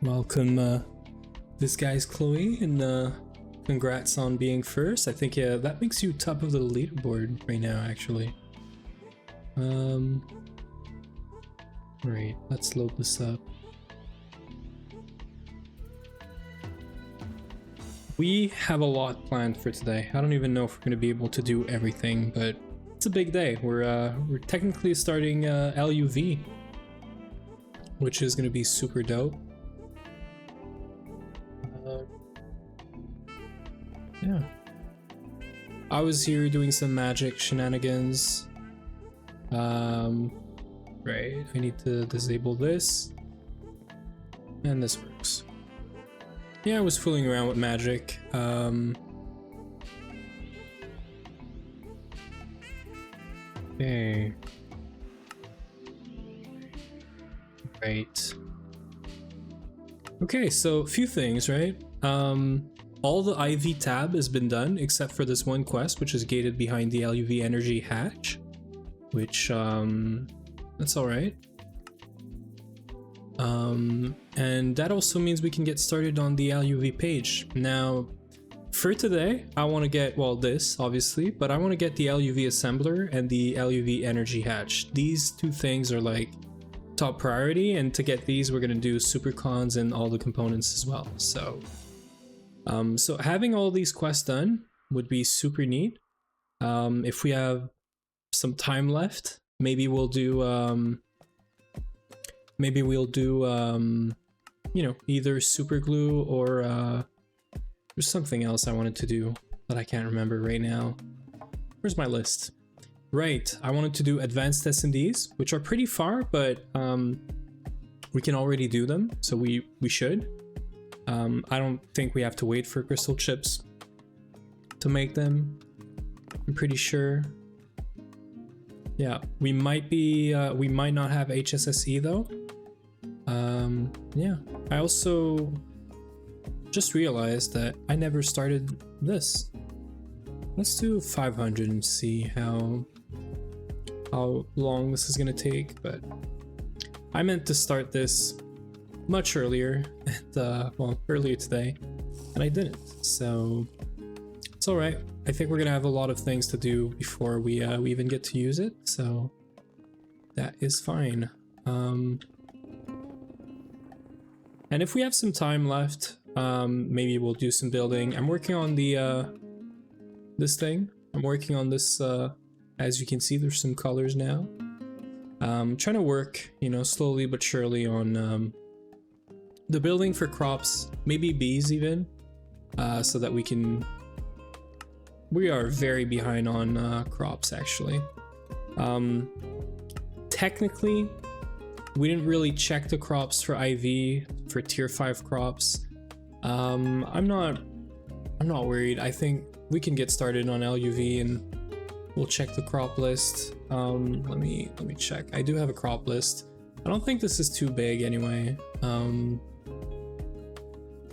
Welcome, this guy's Chloe, and congrats on being first. I think, yeah, that makes you top of the leaderboard right now, actually. Right, let's load this up. We have a lot planned for today. I don't even know if we're going to be able to do everything, but it's a big day. We're technically starting LuV, which is going to be super dope. Yeah. I was here doing some magic shenanigans. Right, I need to disable this. And this works. Yeah, I was fooling around with magic. Okay. Right. Okay, so a few things, right? All the IV tab has been done except for this one quest, which is gated behind the LuV energy hatch, which that's all right. And that also means we can get started on the LuV page. Now, for today, I want to get, well, this obviously, but I want to get the LuV assembler and the LuV energy hatch. These two things are like top priority, and to get these, we're gonna do Supercons and all the components as well. So having all these quests done would be super neat. If we have some time left, maybe we'll do you know, either super glue or there's something else I wanted to do that I can't remember right now. Where's my list? Right, I wanted to do advanced S&Ds, which are pretty far, but we can already do them, so we should. I don't think we have to wait for crystal chips to make them. I'm pretty sure. Yeah, we might not have HSSE though. Yeah, I also just realized that I never started this. Let's do 500 and see how long this is gonna take, but I meant to start this much earlier, and well, earlier today, and I didn't, so it's all right. I think we're gonna have a lot of things to do before we even get to use it, so that is fine. And if we have some time left, maybe we'll do some building. I'm working on the this thing. I'm working on this. As you can see, there's some colors now. I'm trying to work, you know, slowly but surely on the building for crops, maybe bees even, so that we can. We are very behind on crops actually. Technically, we didn't really check the crops for IV for tier 5 crops. I'm not worried. I think we can get started on LuV and we'll check the crop list. Let me check. I do have a crop list. I don't think this is too big anyway.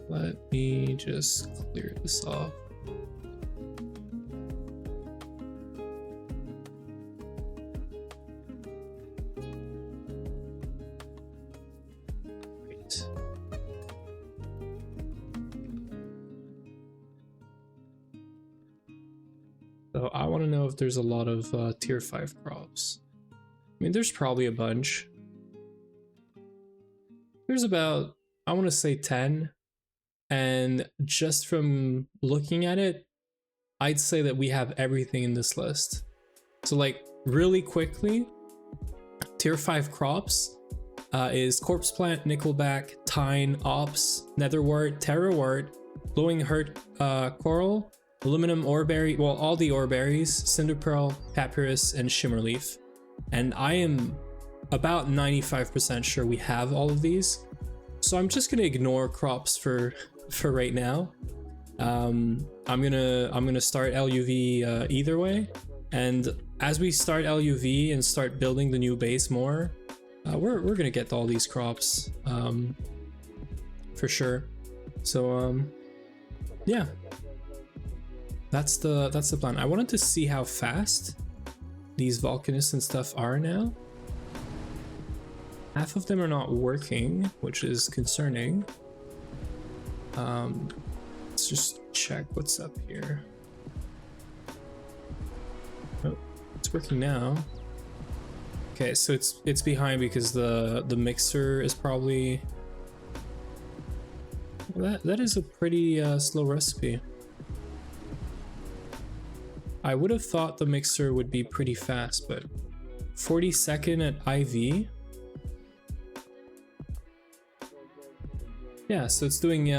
Let me just clear this off. So I want to know if there's a lot of tier 5 crops. I mean, there's probably a bunch. There's about, I want to say 10. And just from looking at it, I'd say that we have everything in this list. So like really quickly, tier 5 crops is Corpse Plant, Nickelback, Tine, Ops, Netherwort, Terrawort, Glowing Heart Coral, Aluminum Oreberry, well, all the Oreberries, Cinderpearl, Papyrus, and Shimmerleaf. And I am about 95% sure we have all of these. So I'm just gonna ignore crops for right now. I'm gonna start LuV either way. And as we start LuV and start building the new base more, we're gonna get all these crops for sure. So yeah. That's the plan. I wanted to see how fast these volcanists and stuff are now. half of them are not working, which is concerning. Let's just check what's up here. Oh, it's working now. Okay, so it's behind because the mixer is probably, that is a pretty slow recipe. I would have thought the mixer would be pretty fast, but 42nd at IV. Yeah, so it's doing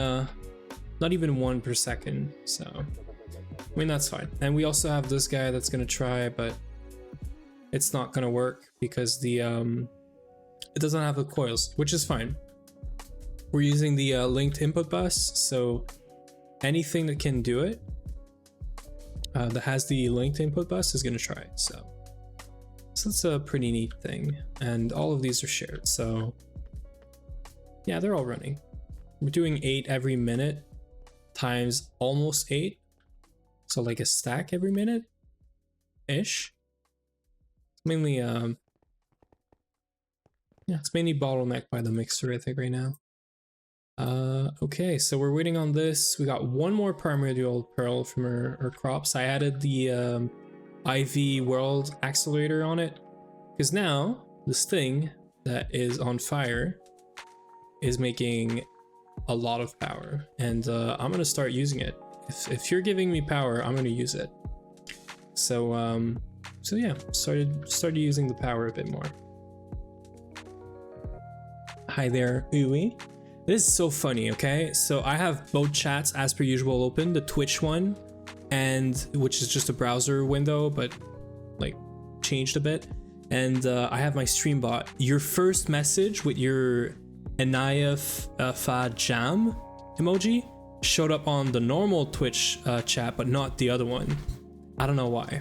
not even 1 per second, so I mean that's fine. And we also have this guy that's gonna try, but it's not gonna work because the it doesn't have the coils, which is fine. We're using the linked input bus, so anything that can do it that has the linked input bus is gonna try it. So it's a pretty neat thing, and all of these are shared, so yeah, they're all running. We're doing 8 every minute times almost 8, so like a stack every minute ish. Mainly yeah, it's mainly bottlenecked by the mixer, I think, right now. Okay, so we're waiting on this. We got one more primordial pearl from our crops. I added the IV world accelerator on it because now this thing that is on fire is making a lot of power, and I'm gonna start using it. If you're giving me power, I'm gonna use it. So so yeah, started using the power a bit more. Hi there, Uwe. This is so funny, okay? So I have both chats as per usual open, the Twitch one, and which is just a browser window, but like changed a bit. And I have my stream bot. Your first message with your Anaya Fa Jam emoji showed up on the normal Twitch chat, but not the other one. I don't know why.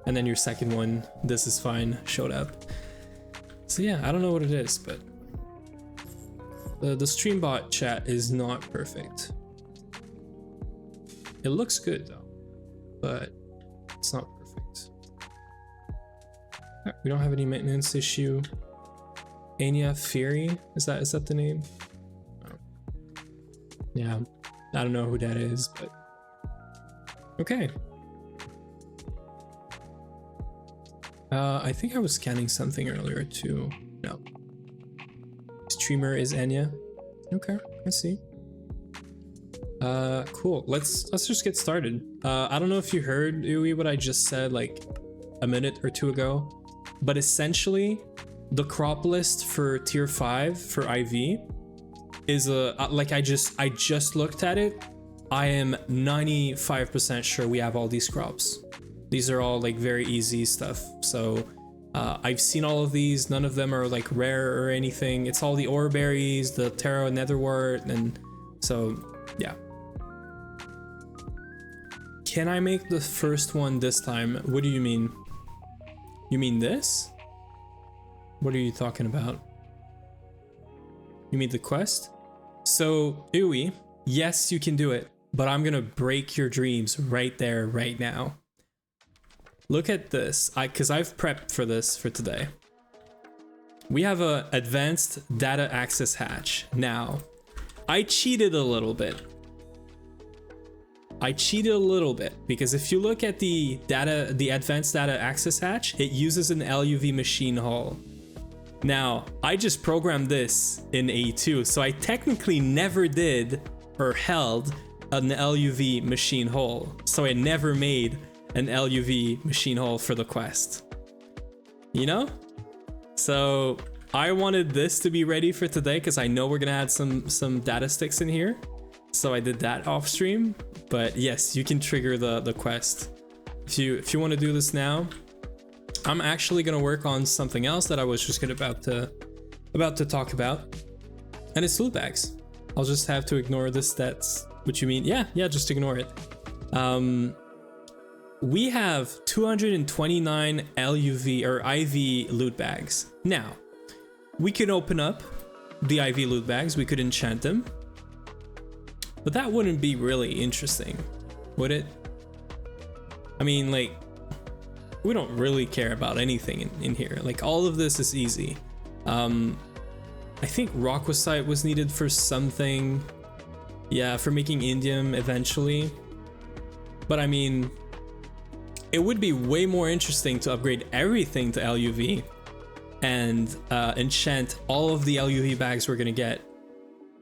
And then your second one, this is fine, showed up. So yeah, I don't know what it is, but the stream bot chat is not perfect. It looks good though, but it's not perfect. We don't have any maintenance issue. Anya Fury, is that the name? Oh. Yeah, I don't know who that is, but okay. I think I was scanning something earlier too. No. Streamer is Anya. Okay, I see. Cool. Let's just get started. I don't know if you heard, Uwe, what I just said like a minute or two ago, but essentially the crop list for tier 5 for IV is like I just looked at it. I am 95% sure we have all these crops. These are all like very easy stuff. So I've seen all of these. None of them are like rare or anything. It's all the ore berries, the Terra Netherwort, and so yeah. Can I make the first one this time? What do you mean? You mean this? What are you talking about? You mean the quest? So, Uwe, yes, you can do it, but I'm gonna break your dreams right there, right now. Look at this, because I've prepped for this for today. We have a advanced data access hatch. Now, I cheated a little bit. Because if you look at the advanced data access hatch, it uses an LuV machine hull. Now, I just programmed this in A2, so I technically never did or held an LuV machine hull. So I never made an LuV machine hull for the quest. You know? So I wanted this to be ready for today because I know we're gonna add some data sticks in here. So I did that off stream. But yes, you can trigger the quest. If you want to do this now, I'm actually gonna work on something else that I was just about to talk about. And it's loot bags. I'll just have to ignore this. That's what you mean? Yeah, just ignore it. We have 229 LuV or IV loot bags. Now, we could open up the IV loot bags, we could enchant them, but that wouldn't be really interesting, would it? I mean, like, we don't really care about anything in here. Like, all of this is easy. I think Rockwasite was needed for something. Yeah, for making indium eventually. But I mean, it would be way more interesting to upgrade everything to LuV and enchant all of the LuV bags we're gonna get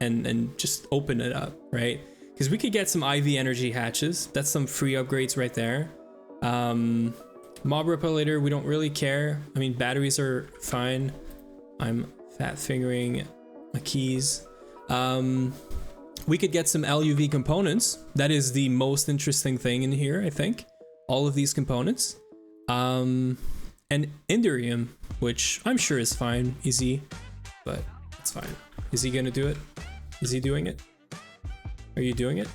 and just open it up, right? Because we could get some IV energy hatches. That's some free upgrades right there. Mob Repellator, we don't really care. I mean, batteries are fine. I'm fat fingering my keys. We could get some LuV components. That is the most interesting thing in here, I think. All of these components. And Indurium, which I'm sure is fine, easy, but it's fine. Is he gonna do it? Is he doing it? Are you doing it?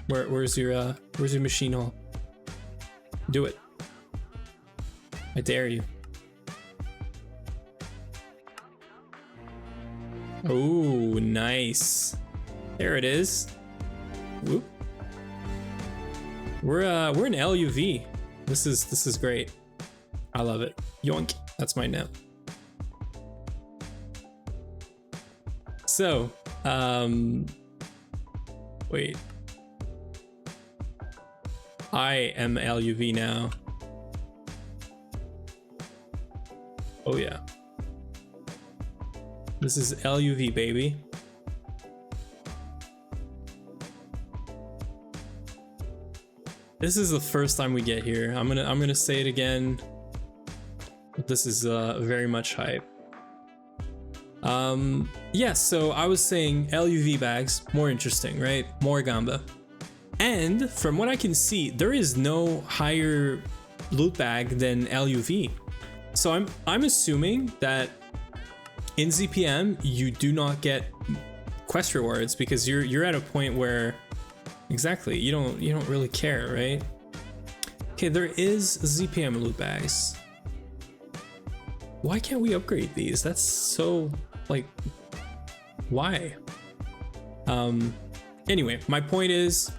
Where's your machine hole? Do it. I dare you. Oh, nice. There it is. Whoop. We're in LuV. This is great. I love it. Yoink. That's mine now. So, wait. I am LuV now. Oh yeah. This is LuV, baby. This is the first time we get here. I'm gonna say it again. This is very much hype. Yeah, so I was saying LuV bags, more interesting, right? More Gamba. And from what I can see, there is no higher loot bag than LuV. So I'm assuming that in ZPM you do not get quest rewards because you're at a point where exactly you don't really care, right? Okay, there is ZPM loot bags. Why can't we upgrade these? That's so like, why? Anyway, my point is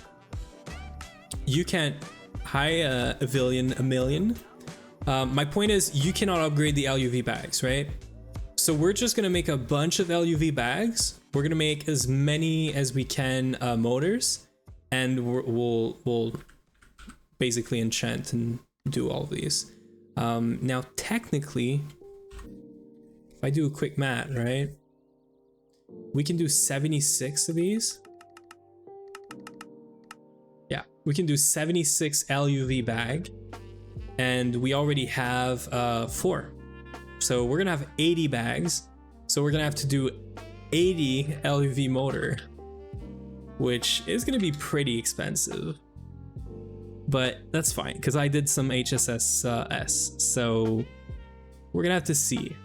you can't. Hi, a million. My point is you cannot upgrade the LuV bags, right? So we're just gonna make a bunch of LuV bags. We're gonna make as many as we can motors, and we'll basically enchant and do all of these. Now technically, if I do a quick math, right, we can do 76 of these. Yeah, we can do 76 LuV bag, and we already have 4. So we're gonna have 80 bags. So we're gonna have to do 80 LuV motor, which is gonna be pretty expensive. But that's fine, because I did some HSS, so we're gonna have to see.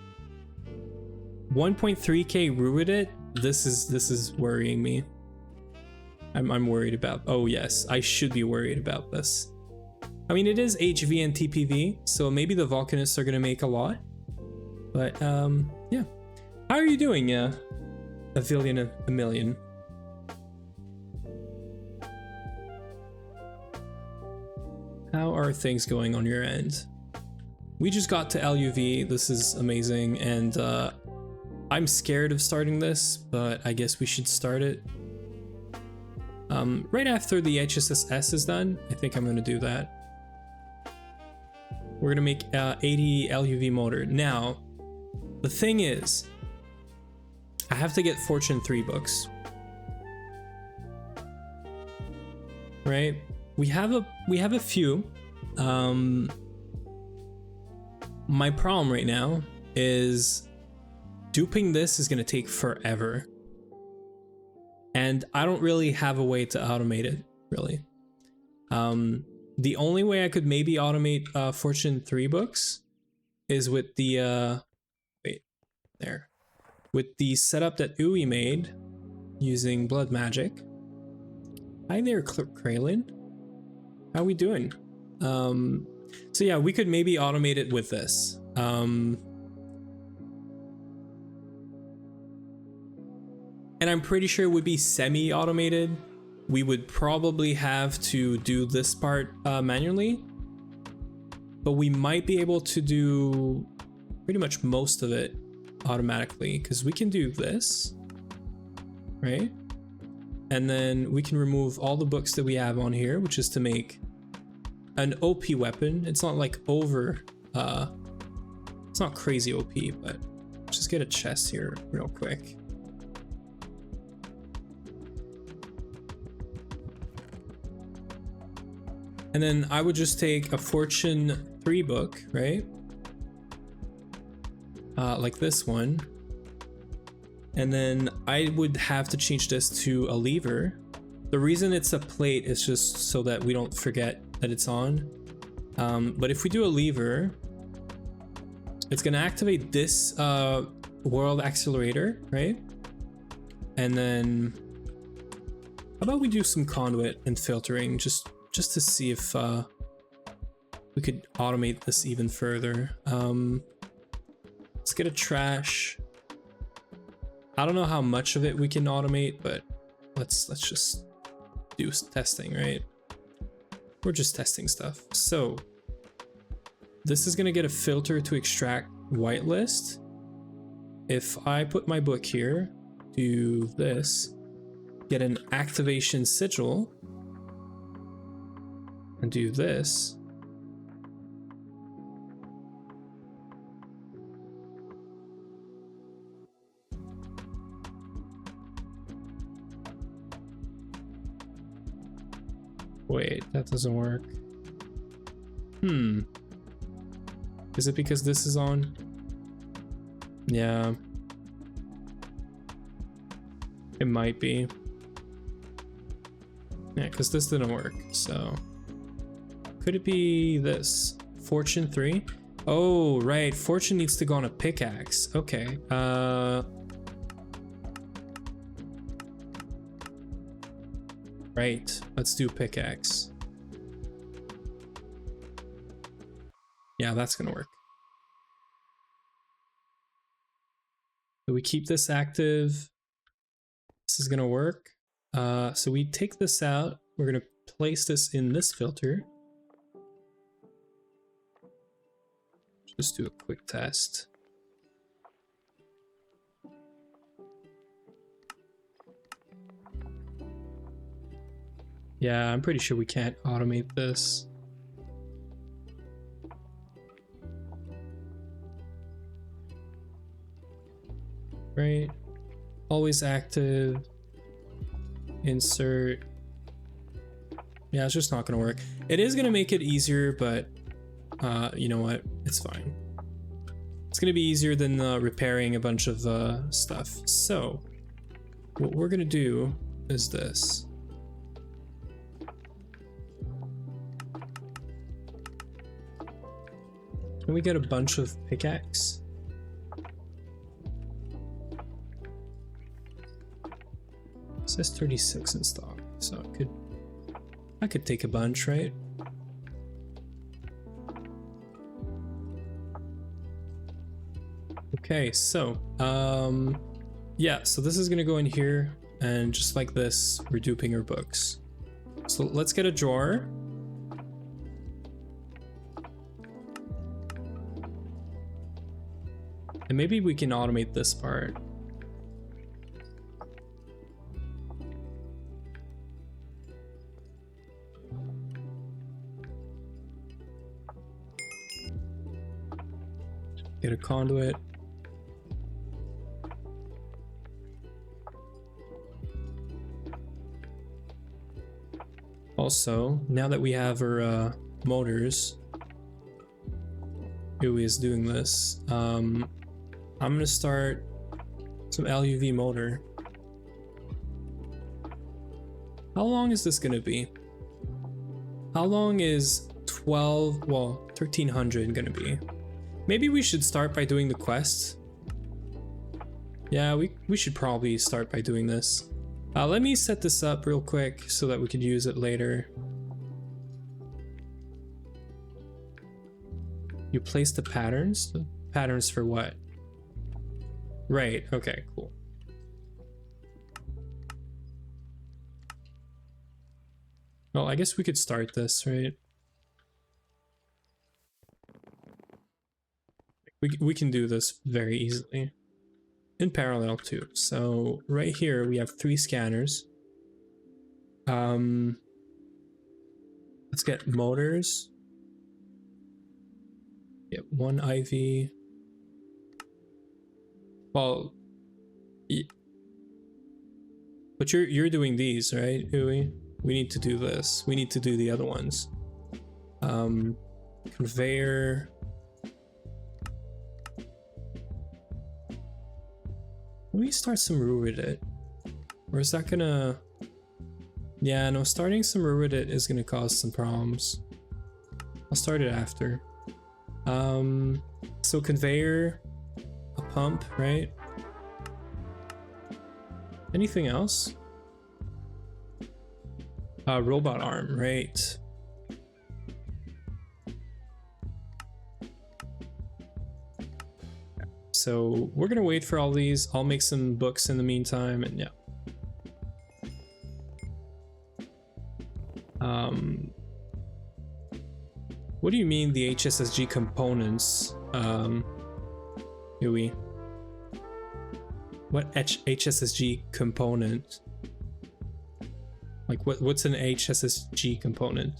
1.3k ruined it. This is worrying me. I'm worried about. Oh yes, I should be worried about this. I mean, it is HV and TPV, so maybe the Volcanists are gonna make a lot. But yeah. How are you doing, a million? How are things going on your end? We just got to LuV. This is amazing, and I'm scared of starting this, but I guess we should start it. Right after the HSS is done, I think I'm gonna do that. We're gonna make 80 LuV motor. Now, the thing is, I have to get Fortune 3 books. Right? We have a few. My problem right now is duping this is gonna take forever. And I don't really have a way to automate it, really. The only way I could maybe automate Fortune 3 books is with the with the setup that Uwe made using blood magic. Hi there, Kraylin. How we doing? So yeah, we could maybe automate it with this. And I'm pretty sure it would be semi-automated. We would probably have to do this part manually, but we might be able to do pretty much most of it automatically, because we can do this, right? And then we can remove all the books that we have on here, which is to make an OP weapon. It's not like it's not crazy OP, but just get a chest here real quick. And then I would just take a Fortune 3 book, right? Like this one. And then I would have to change this to a lever. The reason it's a plate is just so that we don't forget that it's on. But if we do a lever, it's gonna activate this world accelerator, right? And then how about we do some conduit and filtering just to see if we could automate this even further. Let's get a trash. I don't know how much of it we can automate, but let's just do testing, right? We're just testing stuff. So this is gonna get a filter to extract whitelist. If I put my book here, do this, get an activation sigil, and do this. Wait, that doesn't work. Is it because this is on? Yeah. It might be. Yeah, because this didn't work, so. Could it be this? Fortune 3? Oh, right. Fortune needs to go on a pickaxe. Okay. Right. Let's do pickaxe. Yeah, that's gonna work. So we keep this active. This is gonna work. So we take this out. We're gonna place this in this filter. Just do a quick test. Yeah, I'm pretty sure we can't automate this. Right? Always active. Insert. Yeah, it's just not gonna work. It is gonna make it easier, but you know what? It's fine. It's gonna be easier than repairing a bunch of stuff. So what we're gonna do is this. Can we get a bunch of pickaxe? It says 36 in stock, so I could take a bunch, right? Okay, so yeah, so this is gonna go in here, and just like this, we're duping our books. So let's get a drawer. And maybe we can automate this part. Get a conduit. Also, now that we have our motors, who is doing this, I'm gonna start some LuV motor. How long is this gonna be? How long is 1300 gonna be? Maybe we should start by doing the quest. Yeah, we should probably start by doing this. Let me set this up real quick so that we could use it later. You place the patterns? The patterns for what? Right, okay, cool. Well, I guess we could start this, right? We can do this very easily. in parallel too. So right here we have 3 scanners. Let's get motors. Get 1 IV. Well, but you're doing these, right, Uwe? We need to do this. We need to do the other ones. Conveyor. Let me start some Ruridit. Or is that gonna... Yeah, no, starting some Ruridit is gonna cause some problems. I'll start it after. So conveyor, a pump, right? Anything else? Robot arm, right? So we're gonna wait for all these. I'll make some books in the meantime, and yeah. What do you mean the HSSG components, Yui? What HSSG component? Like what's an HSSG component?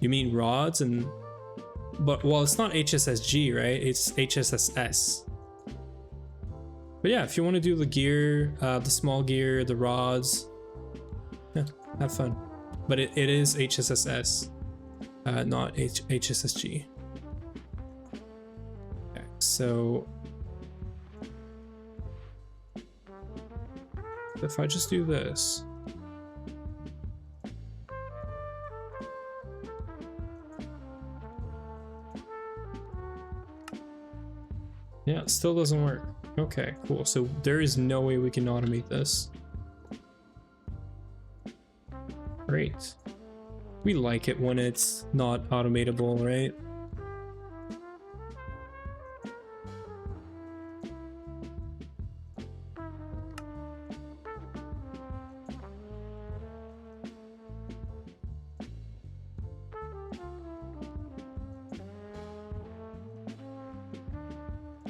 You mean rods and... But, well, it's not HSSG, right? It's HSSS. But yeah, if you want to do the gear, the small gear, the rods, yeah, have fun. But it is HSSS, not HSSG. Okay, so if I just do this, yeah, it still doesn't work. Okay, cool. So there is no way we can automate this. Great. We like it when it's not automatable, right?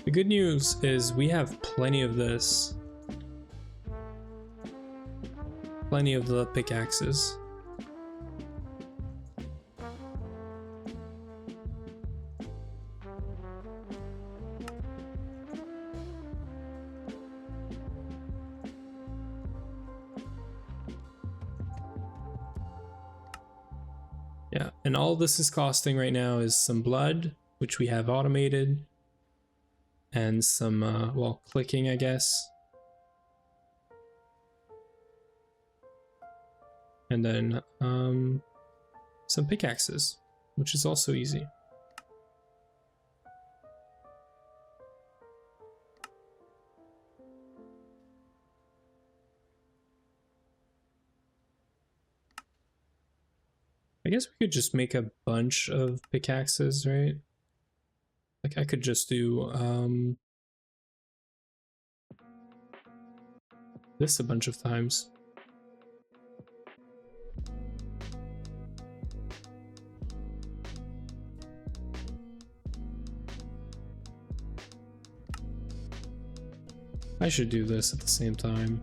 The good news is we have plenty of this. Plenty of the pickaxes. Yeah, and all this is costing right now is some blood, which we have automated. And some, well, clicking, I guess. And then, some pickaxes, which is also easy. I guess we could just make a bunch of pickaxes, right? Like I could just do this a bunch of times. I should do this at the same time.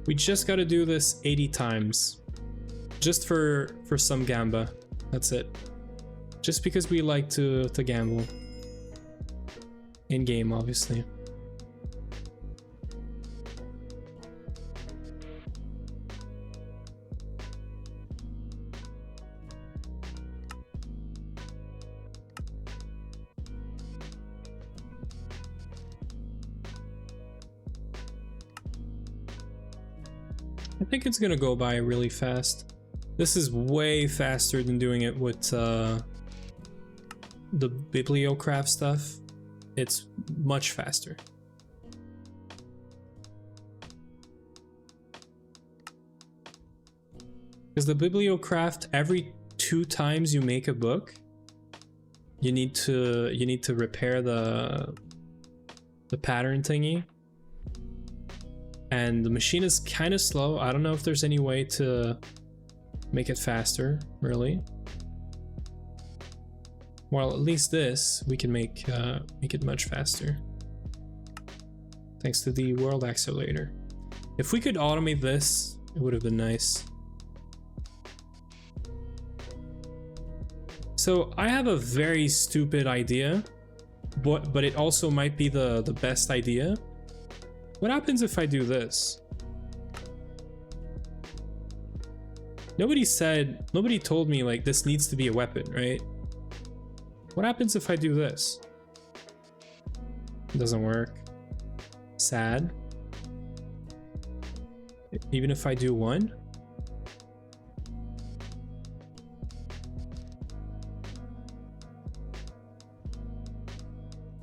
We just gotta do this 80 times. Just for some gamba. That's it. Just because we like to gamble. In game, obviously. I think it's gonna go by really fast. This is way faster than doing it with the bibliocraft stuff. It's much faster. Because the bibliocraft, every 2 times you make a book, you need to repair the pattern thingy. and the machine is kind of slow. I don't know if there's any way to make it faster, really. Well, at least this we can make it much faster, thanks to the world accelerator. If we could automate this, it would have been nice. So I have a very stupid idea, but it also might be the best idea. What happens if I do this? Nobody told me like this needs to be a weapon, right? What happens if I do this? It doesn't work. Sad. Even if I do one?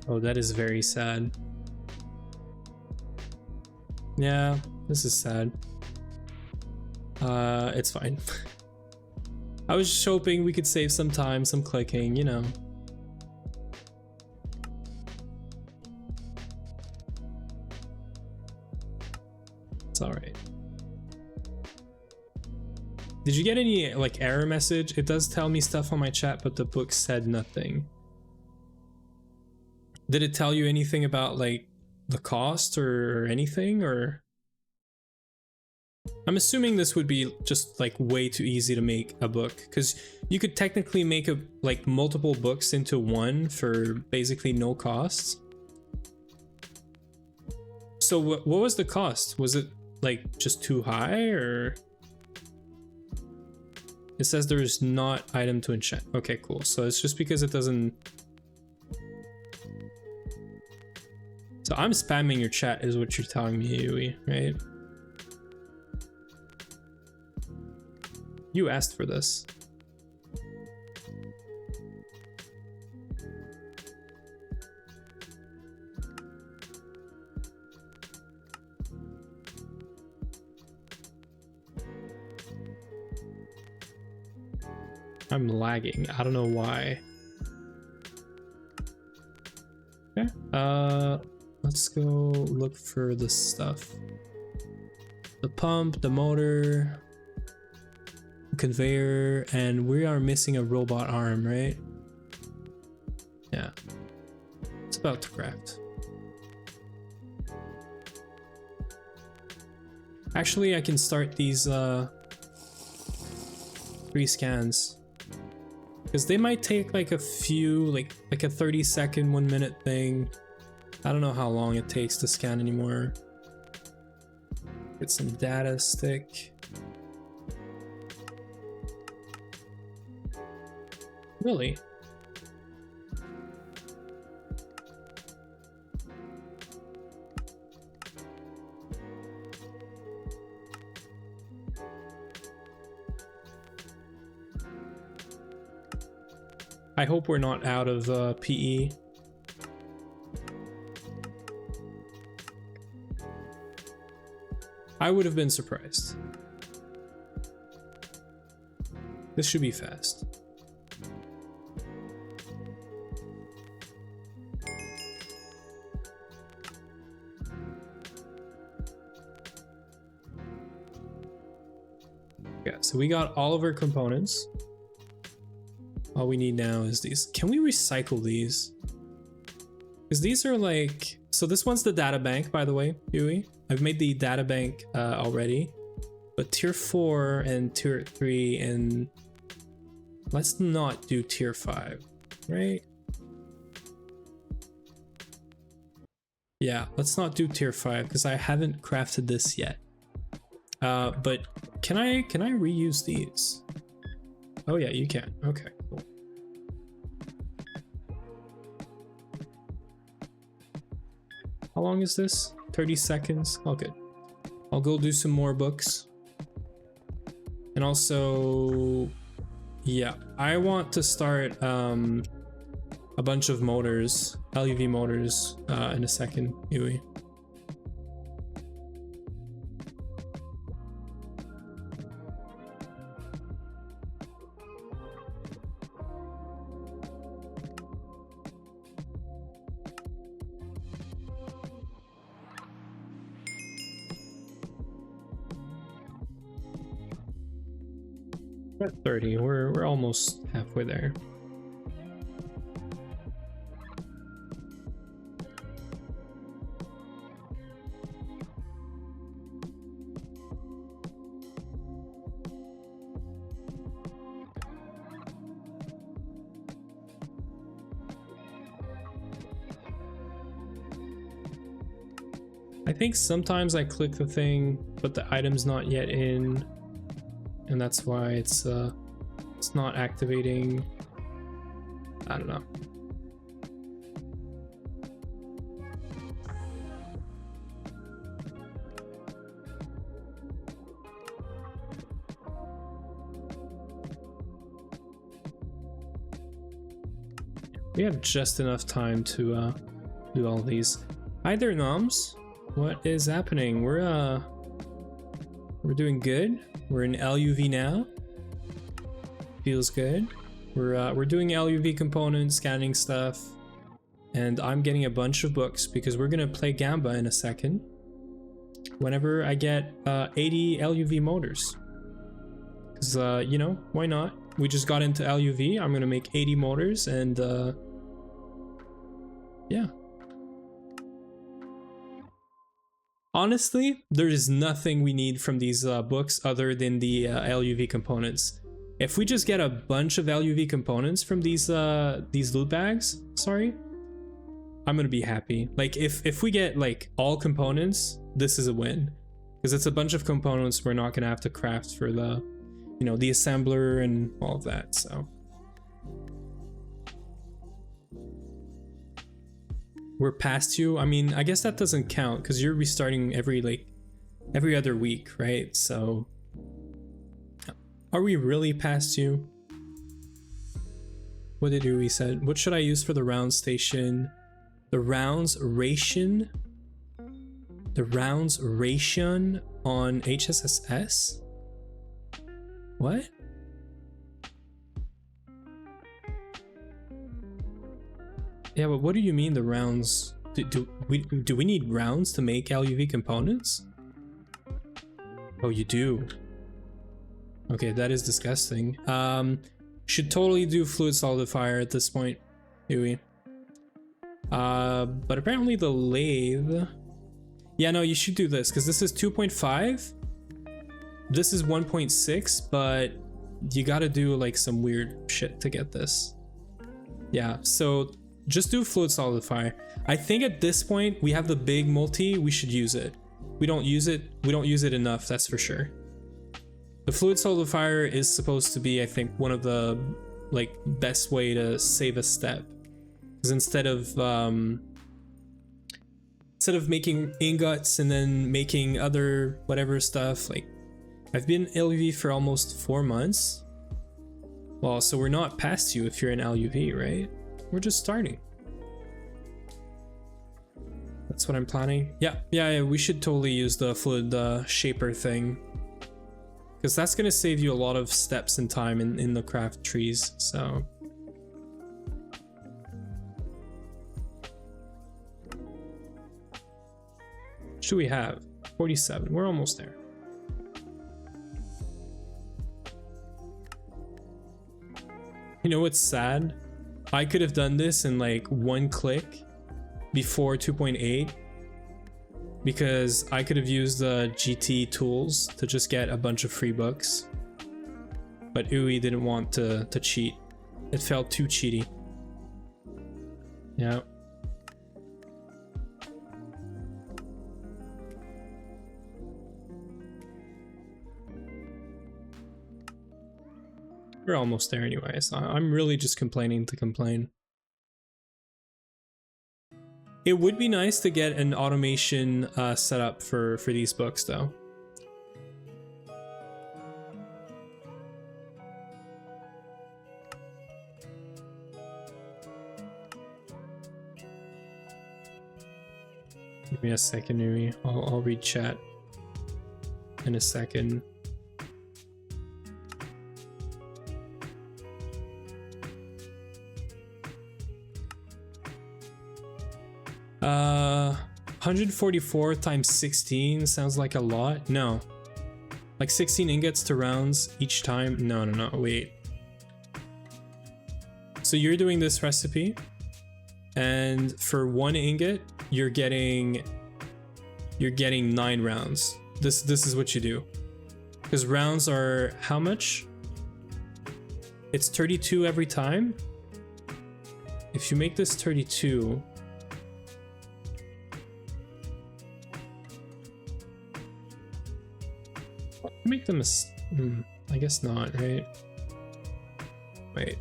Oh, that is very sad. Yeah, this is sad. It's fine. I was just hoping we could save some time, some clicking, you know. It's alright. Did you get any like error message? It does tell me stuff on my chat, but the book said nothing. Did it tell you anything about like the cost or anything, or? I'm assuming this would be just like way too easy to make a book, because you could technically make like multiple books into one for basically no costs. So what was the cost? Was it like just too high, or? It says there is not item to enchant. Okay, cool. So it's just because it doesn't. So I'm spamming your chat is what you're telling me, Yui, right? You asked for this. I'm lagging. I don't know why. Okay. Let's go look for this stuff. The pump, the motor, conveyor, and we are missing a robot arm, right? Yeah. It's about to craft. Actually, I can start these 3 scans. Because they might take like a few, like a 30-second, 1-minute thing. I don't know how long it takes to scan anymore. Get some data stick. Really? I hope we're not out of PE. I would have been surprised. This should be fast. Yeah, so we got all of our components. All we need now is these. Can we recycle these? Because these are like... So this one's the data bank, by the way, Yui. I've made the data bank already. But tier 4 and tier 3 and... Let's not do tier 5, right? Yeah, let's not do tier 5 because I haven't crafted this yet. But can I reuse these? Oh yeah, you can. Okay, cool. How long is this? 30 seconds? Oh, good. I'll go do some more books. And also, yeah, I want to start a bunch of motors, LuV motors, in a second, Yui. We're at 30. We're almost halfway there. I think sometimes I click the thing, but the item's not yet in, and that's why it's not activating. I don't know. We have just enough time to do all these. Hi there, Noms. What is happening? We're doing good. We're in LuV now. Feels good. We're doing LuV components, scanning stuff, and I'm getting a bunch of books because we're gonna play Gamba in a second. Whenever I get 80 LuV motors, because you know, why not? We just got into LuV. I'm gonna make 80 motors, and yeah. Honestly, there is nothing we need from these books other than the LuV components. If we just get a bunch of LuV components from these loot bags, sorry, I'm gonna be happy. Like if we get like all components, this is a win, because it's a bunch of components we're not gonna have to craft for the, you know, the assembler and all of that. So we're past you. I mean, I guess that doesn't count because you're restarting every other week, right? So are we really past you? What did we said? What should I use for the round station? The rounds ration? The rounds ration on HSSS? What? Yeah, but what do you mean the rounds? Do we need rounds to make LuV components? Oh, you do. Okay, that is disgusting. Should totally do fluid solidifier at this point, do we? But apparently the lathe. Yeah, no, you should do this because this is 2.5. This is 1.6, but you gotta do like some weird shit to get this. Yeah, so just do fluid solidifier. I think at this point we have the big multi, we should use it. We don't use it enough, that's for sure. The fluid solidifier is supposed to be, I think, one of the like best way to save a step. Because instead of making ingots and then making other whatever stuff, like I've been LuV for almost 4 months. Well, so we're not past you if you're in LuV, right? We're just starting. That's what I'm planning. Yeah, we should totally use the fluid shaper thing, because that's gonna save you a lot of steps and time in the craft trees. So what should we have? 47. We're almost there. You know what's sad? I could have done this in like 1 click before 2.8, because I could have used the GT tools to just get a bunch of free books. But Uwe didn't want to cheat. It felt too cheaty. Yeah. We're almost there anyway, so I'm really just complaining to complain. It would be nice to get an automation set up for these books though. Give me a second, Nuri. I'll read chat in a second. Uh, 144 times 16 sounds like a lot. No, Like 16 ingots to rounds each time. No, wait. So you're doing this recipe, and for 1 ingot, you're getting 9 rounds. This is what you do. Because rounds are how much? It's 32 every time. If you make this 32, make them I guess not, right? Wait.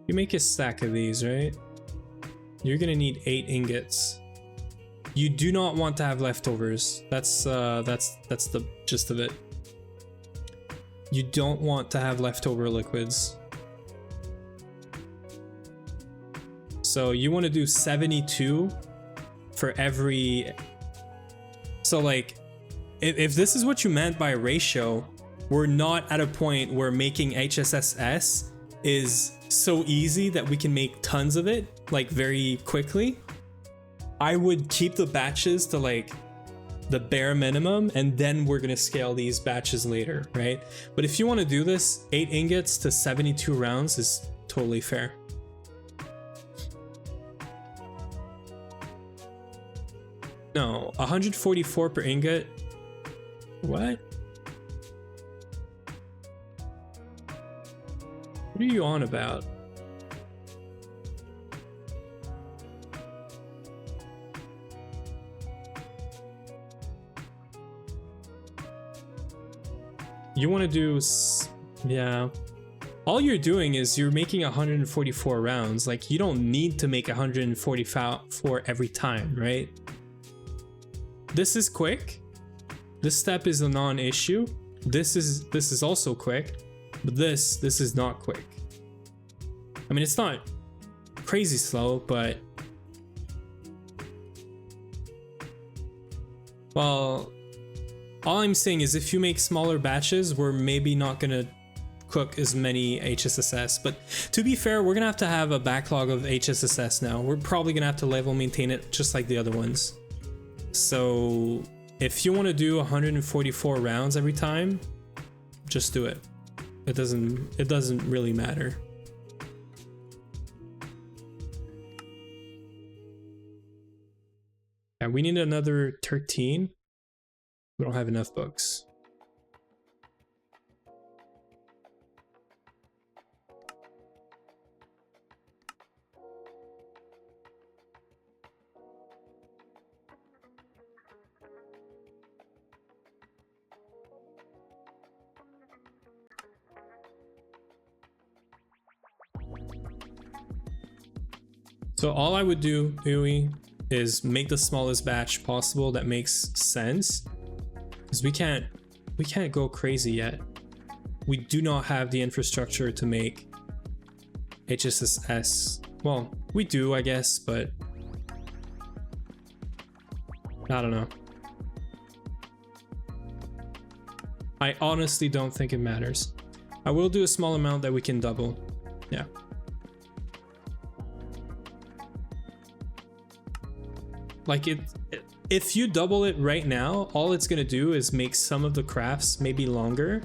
You make a stack of these, right? You're gonna need 8 ingots. You do not want to have leftovers. That's the gist of it. You don't want to have leftover liquids. So you want to do 72 for every. So like, if this is what you meant by ratio, we're not at a point where making HSSS is so easy that we can make tons of it like very quickly. I would keep the batches to like the bare minimum, and then we're gonna scale these batches later, right? But if you want to do this, 8 ingots to 72 rounds is totally fair. No, 144 per ingot. What? What are you on about? You want to do, yeah. All you're doing is you're making 144 rounds. Like, you don't need to make 144 every time, right? This is quick. This step is a non-issue. This is also quick, but this is not quick. I mean, it's not crazy slow, but well, all I'm saying is if you make smaller batches, we're maybe not gonna cook as many HSSS. But to be fair, we're gonna have a backlog of HSSS now. We're probably gonna have to level maintain it just like the other ones. So if you want to do 144 rounds every time, just do it. It doesn't really matter. Yeah, we need another 13. We don't have enough books. So all I would do, Ui, is make the smallest batch possible that makes sense, because we can't go crazy yet. We do not have the infrastructure to make HSSS. Well, we do, I guess, but I don't know. I honestly don't think it matters. I will do a small amount that we can double. Yeah. Like if you double it right now, all it's gonna do is make some of the crafts maybe longer,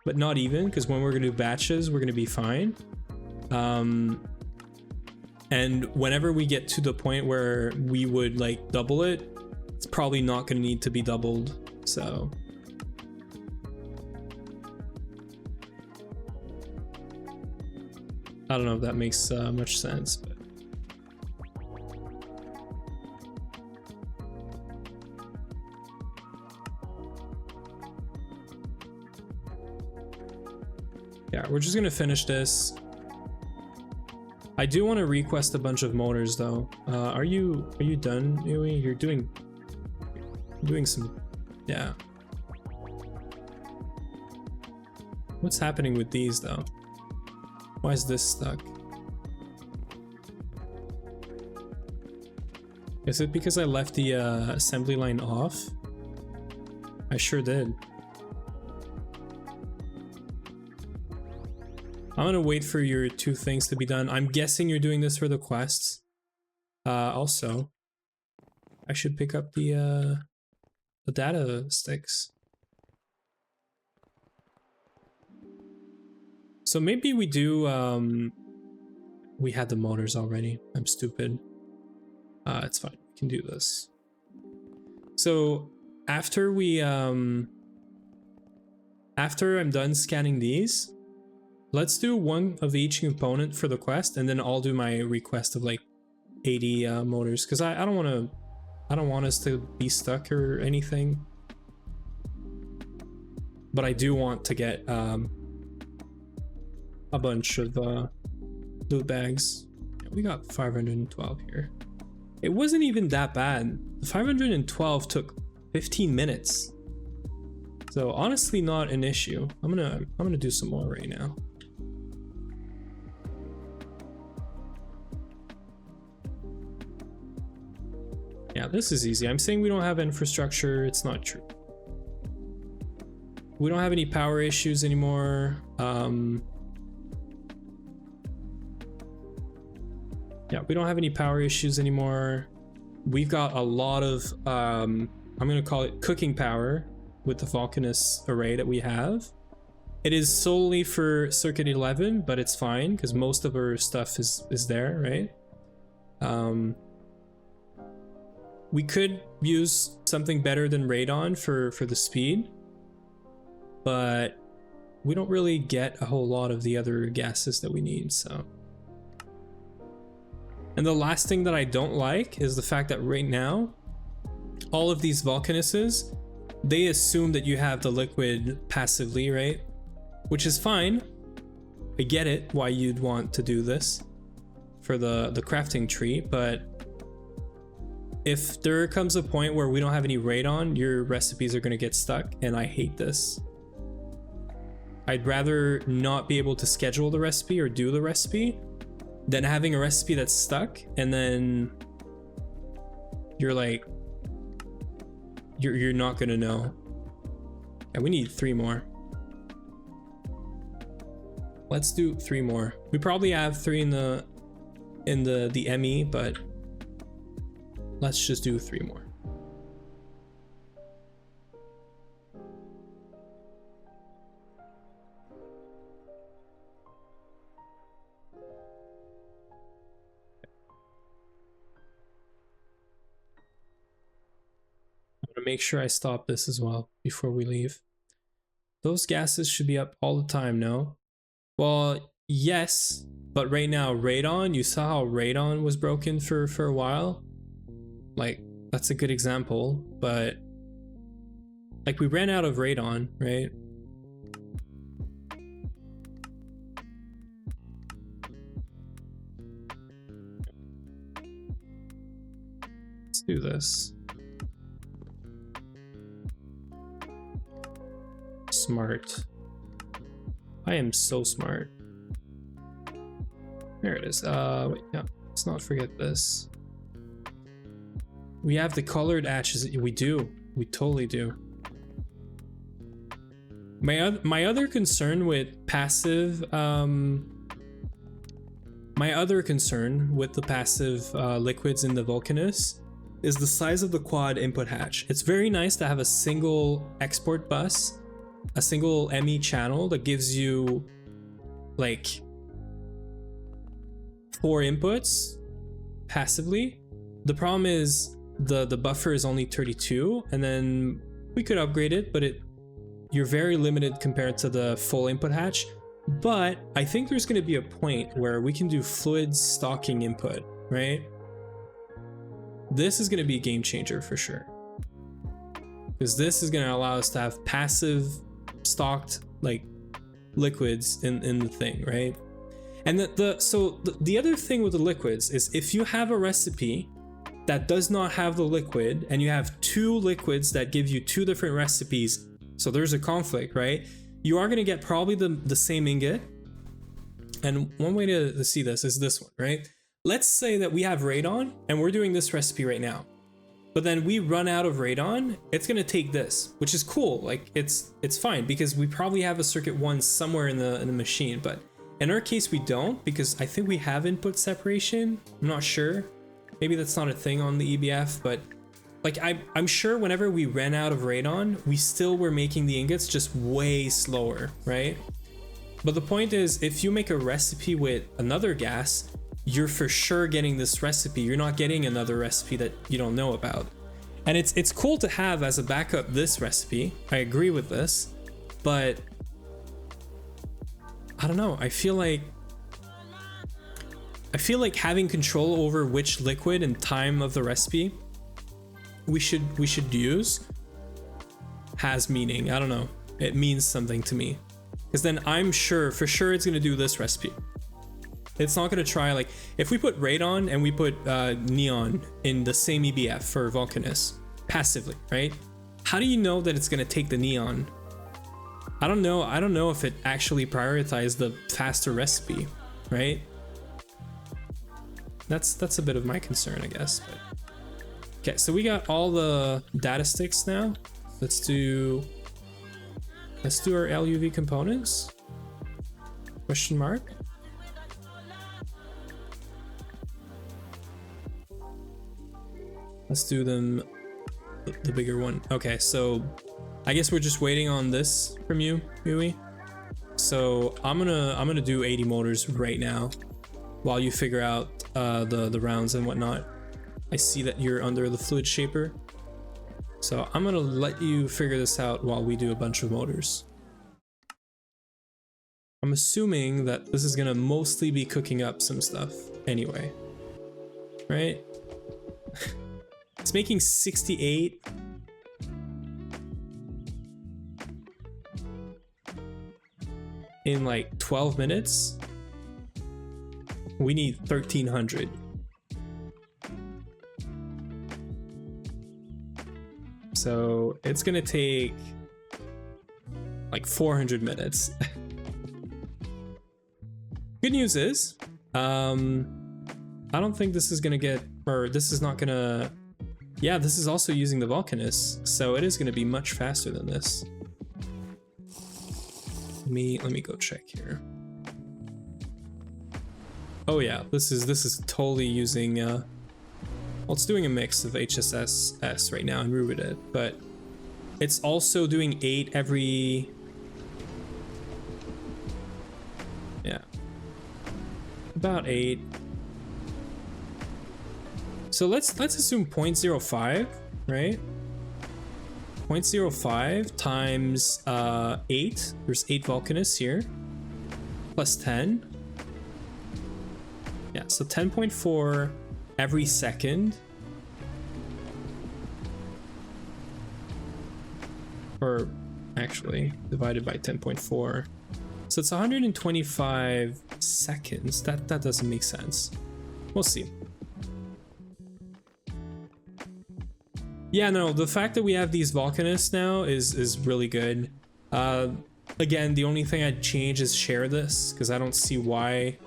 but not even, because when we're gonna do batches, we're gonna be fine. And whenever we get to the point where we would like double it, it's probably not gonna need to be doubled. So I don't know if that makes much sense, but yeah, we're just gonna finish this. I do want to request a bunch of motors though. Are you done, Yui? You're doing some, yeah. What's happening with these though? Why is this stuck? Is it because I left the assembly line off? I sure did. I'm gonna wait for your 2 things to be done. I'm guessing you're doing this for the quests. Also, I should pick up the data sticks. So maybe we do, we had the motors already. I'm stupid. It's fine. We can do this. So after we, after I'm done scanning these, let's do one of each component for the quest, and then I'll do my request of like 80 motors, because I don't want us to be stuck or anything. But I do want to get a bunch of loot bags. We got 512 here. It wasn't even that bad. The 512 took 15 minutes. So honestly, not an issue. I'm gonna do some more right now. Yeah, this is easy. I'm saying we don't have infrastructure. It's not true. We don't have any power issues anymore. Yeah, we don't have any power issues anymore. We've got a lot of, I'm gonna call it cooking power with the Vulcanus array that we have. It is solely for Circuit 11, but it's fine because most of our stuff is there, right? We could use something better than radon for the speed, but we don't really get a whole lot of the other gases that we need, so. And the last thing that I don't like is the fact that right now, all of these Vulcanuses, they assume that you have the liquid passively, right? Which is fine. I get it, why you'd want to do this for the crafting tree, but if there comes a point where we don't have any radon, your recipes are gonna get stuck, and I hate this. I'd rather not be able to schedule the recipe or do the recipe than having a recipe that's stuck, and then you're like, you're not gonna know. And we need 3 more. Let's do 3 more. We probably have 3 in the ME, but let's just do 3 more. Make sure I stop this as well before we leave. Those gases should be up all the time, no? Well, yes, but right now radon, you saw how radon was broken for a while. Like, that's a good example, but like we ran out of radon, right? Let's do this. Smart. I am so smart. There it is. Wait, yeah, let's not forget this. We have the colored ashes. We do. We totally do. My other concern with passive, my other concern with the passive liquids in the Vulcanus is the size of the quad input hatch. It's very nice to have a single export bus, a single ME channel that gives you like 4 inputs passively. The problem is the buffer is only 32, and then we could upgrade it, but you're very limited compared to the full input hatch. But I think there's going to be a point where we can do fluid stocking input, right? This is going to be a game changer for sure, because this is going to allow us to have passive stocked like liquids in the thing, right? And the other thing with the liquids is if you have a recipe that does not have the liquid and you have 2 liquids that give you 2 different recipes, so there's a conflict, right? You are going to get probably the same ingot. And one way to see this is this one, right? Let's say that we have radon and we're doing this recipe right now, but then we run out of radon. It's going to take this, which is cool. Like it's fine because we probably have a circuit 1 somewhere in the machine, but in our case we don't, because I think we have input separation. I'm not sure. maybe that's not a thing on the EBF, but like I'm sure whenever we ran out of radon, we still were making the ingots just way slower, right? But the point is, if you make a recipe with another gas, you're for sure getting this recipe. You're not getting another recipe that you don't know about. And it's cool to have as a backup this recipe. I agree with this, but I don't know. I feel like having control over which liquid and time of the recipe we should use has meaning. I don't know. It means something to me. Because then I'm sure, for sure, it's gonna do this recipe. It's not gonna try, like, if we put radon and we put neon in the same EBF for Vulcanus, passively, right? How do you know that it's gonna take the neon? I don't know if it actually prioritized the faster recipe, right? That's a bit of my concern, I guess. But okay, so we got all the data sticks now. Let's do our LuV components. Question mark. Let's do them the bigger one. Okay, so I guess we're just waiting on this from you, Yui. So I'm gonna do 80 motors right now while you figure out the rounds and whatnot. I see that you're under the fluid shaper, so I'm gonna let you figure this out while we do a bunch of motors. I'm assuming that this is gonna mostly be cooking up some stuff anyway, right? It's making 68. In like 12 minutes. We need 1300. So it's gonna take like 400 minutes. Good news is, I don't think this is gonna get, or this is not gonna, yeah, this is also using the Vulcanus, so it is gonna be much faster than this. Let me go check here. Oh yeah, this is totally using well, it's doing a mix of HSS right now and Rubidet, but it's also doing 8 every, yeah, about 8. So let's assume 0.05, right? 0.05 times 8, there's 8 Vulcanus here, plus 10. Yeah, so 10.4 every second. Or actually, divided by 10.4. So it's 125 seconds. That doesn't make sense. We'll see. Yeah, no, the fact that we have these Vulcanists now is really good. Again, the only thing I'd change is share this, because I don't see why.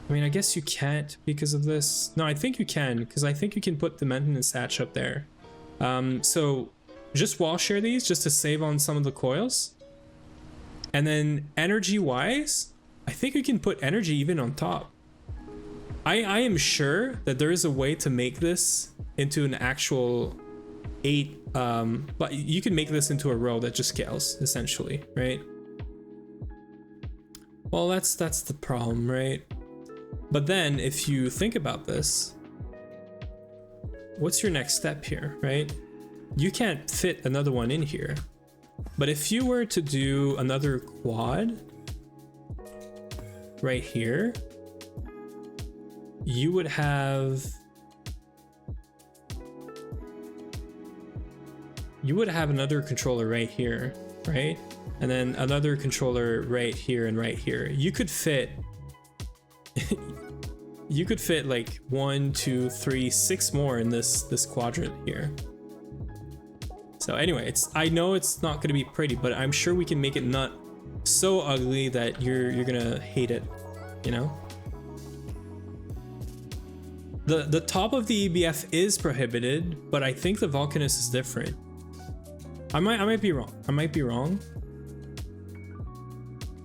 I mean, I guess you can't because of this. No, I think you can, because I think you can put the maintenance hatch up there. So just wall share these just to save on some of the coils. And then energy wise, I think you can put energy even on top. I am sure that there is a way to make this into an actual 8, but you can make this into a row that just scales essentially, right? Well, that's the problem, right? But then if you think about this, what's your next step here, right? You can't fit another one in here, but if you were to do another quad right here, you would have another controller right here, right? And then another controller right here and right here. You could fit you could fit like 1, 2, 3, 6 more in this quadrant here. So anyway, I know it's not going to be pretty, but I'm sure we can make it not so ugly that you're gonna hate it, you know? The top of the EBF is prohibited, but I think the Vulcanus is different. I might be wrong. I might be wrong.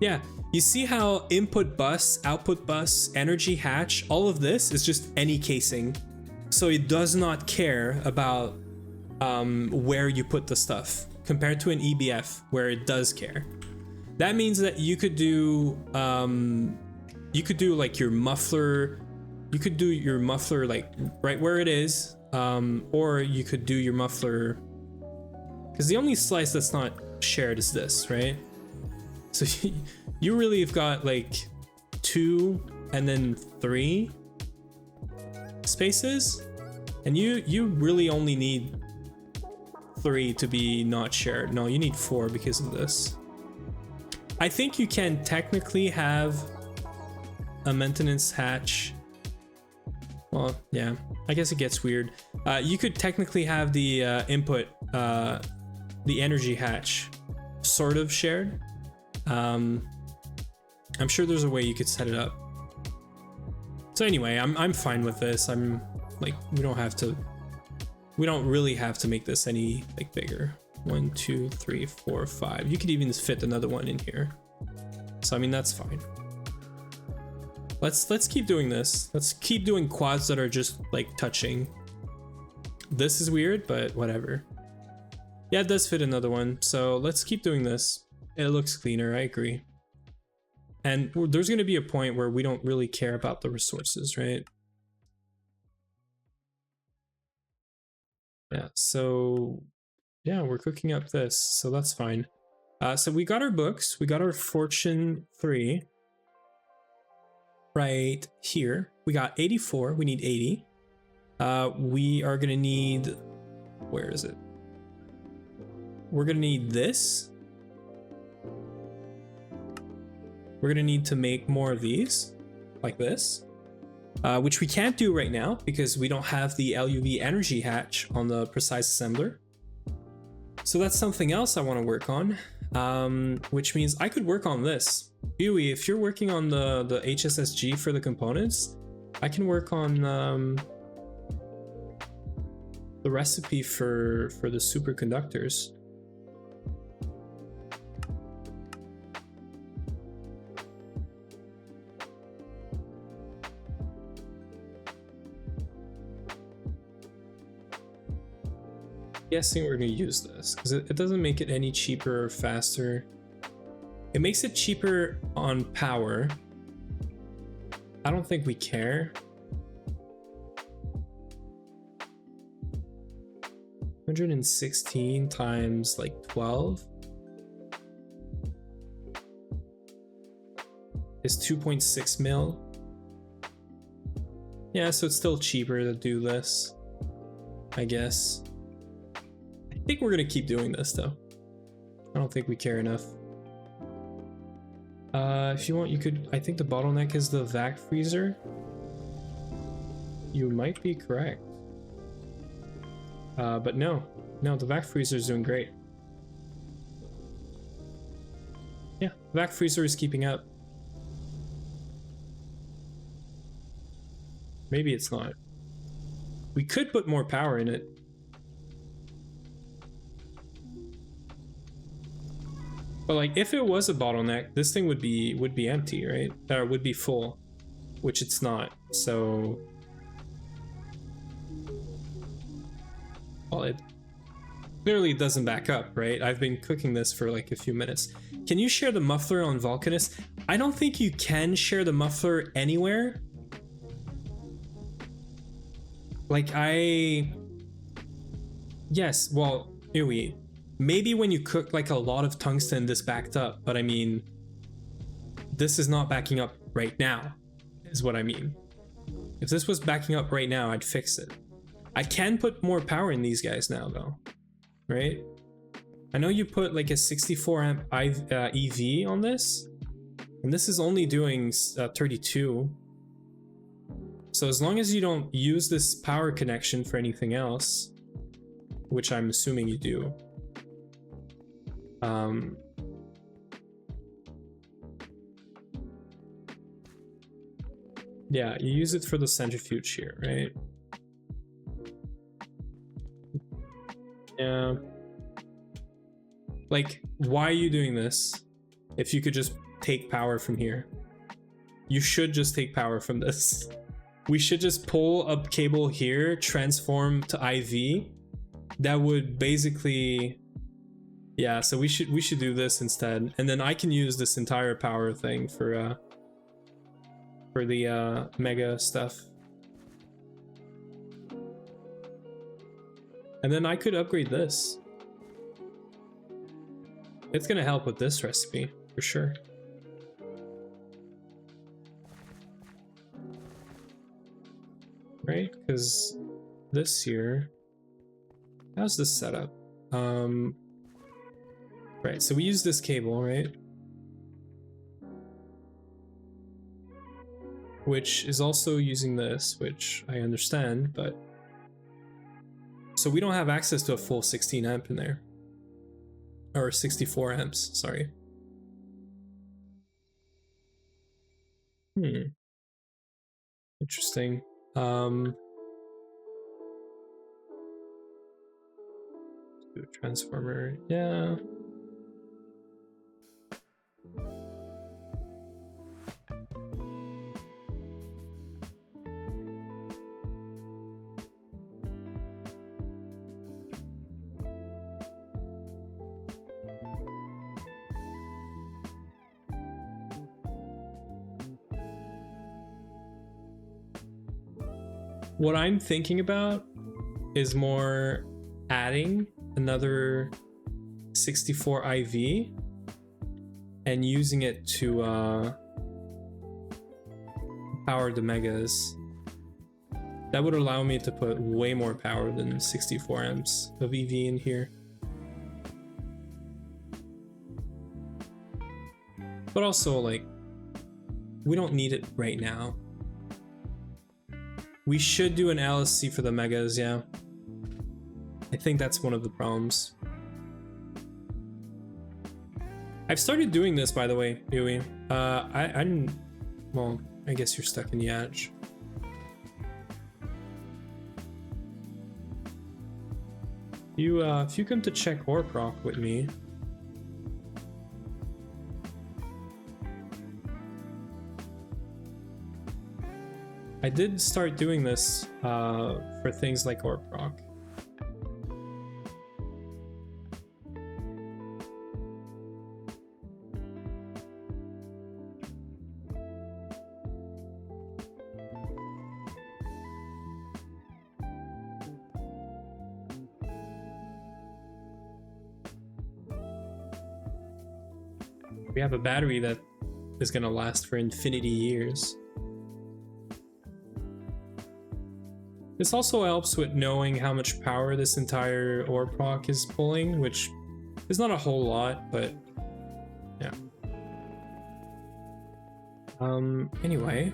Yeah, You see how input bus, output bus, energy hatch, all of this is just any casing. So it does not care about where you put the stuff compared to an EBF where it does care. That means that you could do like your muffler, you could do your muffler like right where it is, or you could do your muffler, because the only slice that's not shared is this, right? So you really have got like 2 and then 3 spaces, and you really only need 3 to be not shared. No, you need 4 because of this. I think you can technically have a maintenance hatch. Well, yeah, I guess it gets weird. You could technically have the input, the energy hatch sort of shared. I'm sure there's a way you could set it up. So anyway, I'm fine with this. I'm like, we don't really have to make this any like bigger. 1, 2, 3, 4, 5. You could even fit another one in here. So I mean, that's fine. Let's keep doing this. Let's keep doing quads that are just like touching. This is weird, but whatever. Yeah, it does fit another one. So let's keep doing this. It looks cleaner, I agree. And there's going to be a point where we don't really care about the resources, right? Yeah, so yeah, we're cooking up this, so that's fine. So we got our books, we got our Fortune 3 right here. We got 84, we need 80. We are gonna need, where is it? We're gonna need this. We're gonna need to make more of these, like this. Which we can't do right now because we don't have the LuV energy hatch on the precise assembler. So that's something else I want to work on, which means I could work on this. Huey, if you're working on the HSSG for the components, I can work on the recipe for the superconductors. Guessing we're going to use this because it doesn't make it any cheaper or faster. It makes it cheaper on power. I don't think we care. 116 times like 12 is 2.6 mil. Yeah, so it's still cheaper to do this, I guess. I think we're gonna keep doing this though. I don't think we care enough. If you want, you could, I think the bottleneck is the vac freezer. You might be correct. But no, the vac freezer is doing great. Yeah, vac freezer is keeping up. Maybe it's not. We could put more power in it. But like, if it was a bottleneck, this thing would be empty, right? Or would be full, which it's not. So, well, it clearly doesn't back up, right? I've been cooking this for like a few minutes. Can you share the muffler on Vulcanus? I don't think you can share the muffler anywhere. Like yes, well, anyway. Maybe when you cook like a lot of tungsten, this backed up, but I mean, this is not backing up right now, is what I mean. If this was backing up right now, I'd fix it. I can put more power in these guys now though, right? I know you put like a 64 amp EV on this, and this is only doing 32. So as long as you don't use this power connection for anything else, which I'm assuming you do, yeah, you use it for the centrifuge here, right? Yeah. Like, why are you doing this? If you could just take power from here. You should just take power from this. We should just pull a cable here, transform to IV. That would basically, yeah, so we should do this instead. And then I can use this entire power thing for the mega stuff. And then I could upgrade this. It's gonna help with this recipe for sure. Right, because this here, how's this set up? Right, so we use this cable, right? Which is also using this, which I understand, but so we don't have access to a full 16 amp in there. Or 64 amps, sorry. Interesting. Do a transformer, yeah. What I'm thinking about is more adding another 64 IV and using it to power the megas. That would allow me to put way more power than 64 amps of EV in here. But also, like, we don't need it right now. We should do an LSC for the megas, yeah. I think that's one of the problems. I've started doing this, by the way, Yui. I didn't... Well, I guess you're stuck in Yatch. If you come to check or proc with me... I did start doing this for things like Orb Proc. We have a battery that is going to last for infinity years. This also helps with knowing how much power this entire Orb Proc is pulling, which is not a whole lot, but yeah. Anyway.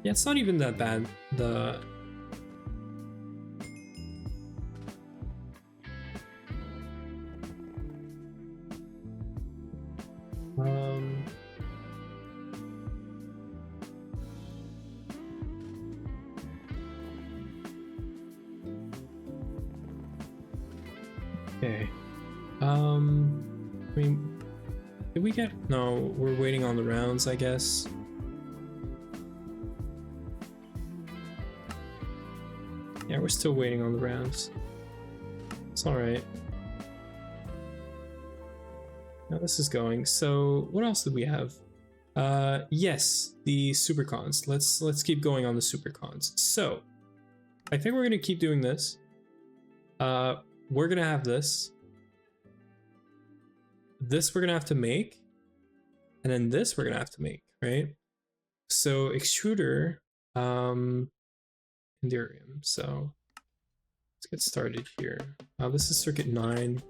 Yeah, it's not even that bad. Okay. I mean, did we get... No, we're waiting on the rounds, I guess. Yeah, we're still waiting on the rounds. It's alright. Now this is going. So, what else did we have? Yes, the Supercons. Let's keep going on the Supercons. So, I think we're gonna keep doing this. We're gonna have this. This we're gonna have to make. And then this we're gonna have to make, right? So extruder, Enderium. So let's get started here. This is circuit 9.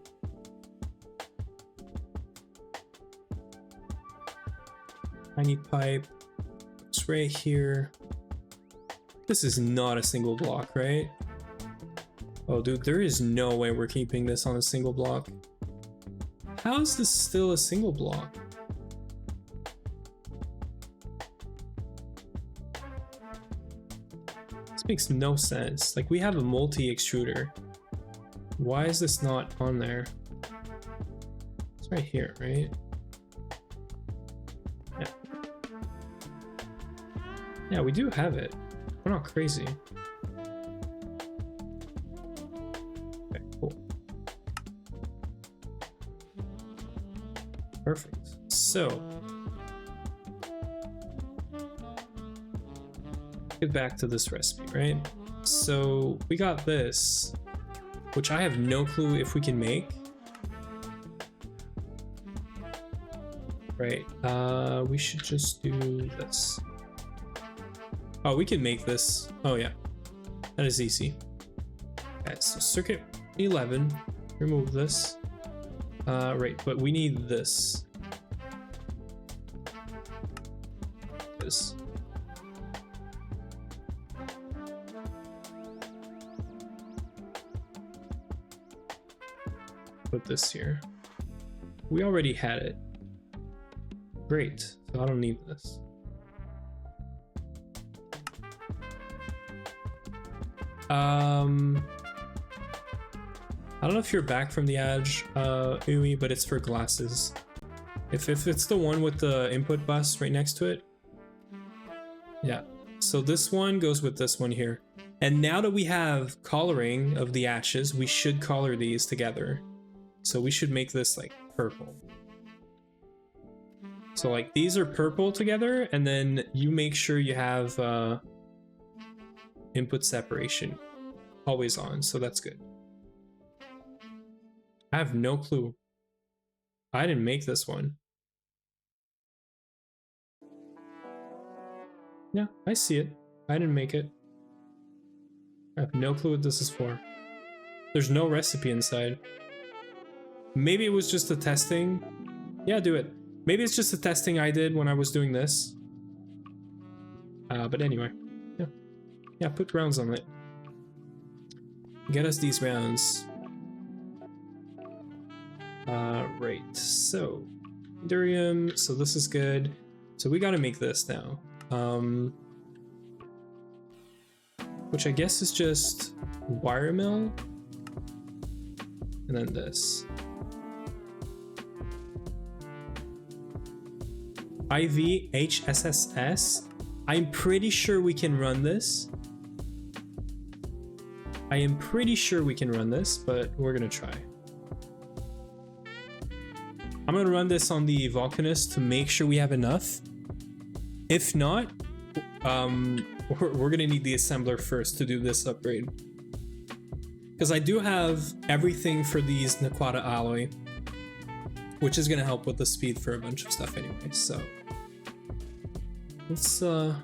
Tiny pipe. It's right here. This is not a single block, right? Oh, dude, there is no way we're keeping this on a single block. How is this still a single block? This makes no sense. Like, we have a multi-extruder. Why is this not on there? It's right here, right? Yeah. Yeah, we do have it. We're not crazy. Okay, cool. Perfect. So, get back to this recipe, right? So we got this, which I have no clue if we can make. Right, we should just do this. Oh, we can make this. Oh yeah, that is easy. Okay, so circuit 11, remove this. Right, but we need this. This. Put this here. We already had it. Great, so I don't need this. I don't know if you're back from the ad, Ui, but it's for glasses. If it's the one with the input bus right next to it. Yeah, so this one goes with this one here. And now that we have coloring of the ashes, we should color these together. So we should make this like purple. So like these are purple together, and then you make sure you have input separation always on, so that's good. I have no clue. I didn't make this one. Yeah, I see it. I didn't make it. I have no clue what this is for. There's no recipe inside. Maybe it was just a testing. Yeah, do it. Maybe it's just a testing I did when I was doing this. But anyway, yeah. Yeah, put rounds on it. Get us these rounds. Right, so Durium, so this is good. So we gotta make this now. Which I guess is just wire mill. And then this. IV HSSS. I'm pretty sure we can run this. I am pretty sure we can run this, but we're gonna try. I'm gonna run this on the Volcanist to make sure we have enough. If not, we're gonna need the assembler first to do this upgrade. Because I do have everything for these Naquata alloy, which is gonna help with the speed for a bunch of stuff anyway, so. Let's, yeah.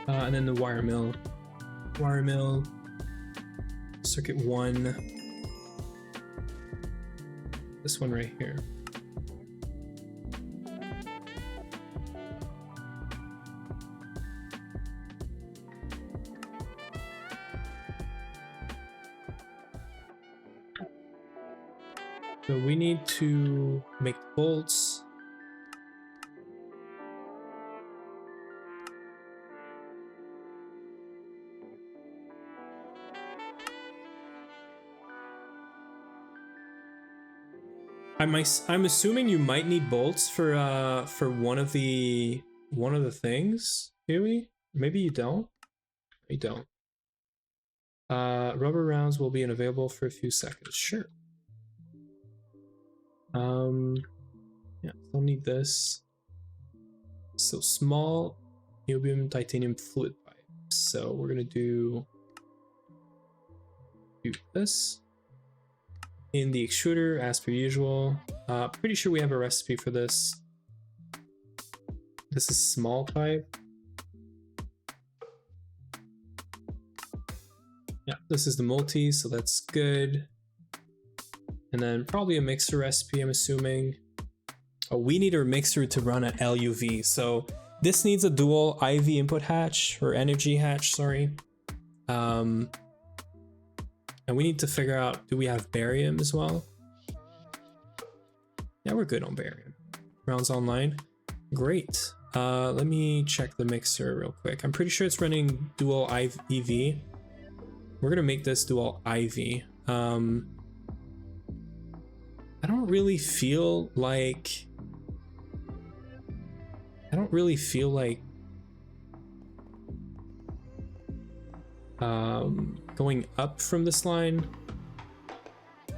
And then the wire mill. Wire mill. Circuit 1. This one right here. So we need to make bolts. I'm assuming you might need bolts for one of the things, Huey? Maybe you don't. You don't. Rubber rounds will be unavailable for a few seconds. Sure. Yeah, don't need this. So small niobium titanium fluid pipe. So we're gonna do this in the extruder as per usual. Pretty sure we have a recipe for this. This is small pipe. Yeah, this is the multi, so that's good. And then probably a mixer recipe, I'm assuming. Oh, we need our mixer to run at LuV. So this needs a dual IV input hatch, or energy hatch, sorry. And we need to figure out, do we have barium as well? Yeah, we're good on barium. Rounds online. Great. Let me check the mixer real quick. I'm pretty sure it's running dual EV. We're gonna make this dual IV. don't really feel like going up from this line. I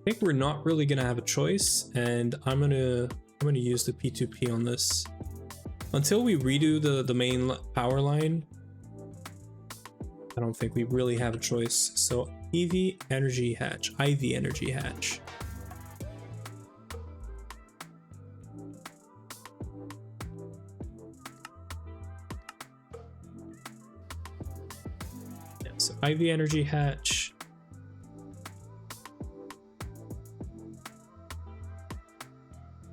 think we're not really gonna have a choice, and I'm gonna use the P2P on this until we redo the main power line. I don't think we really have a choice. So IV energy hatch, IV energy hatch. Yeah, so IV energy hatch.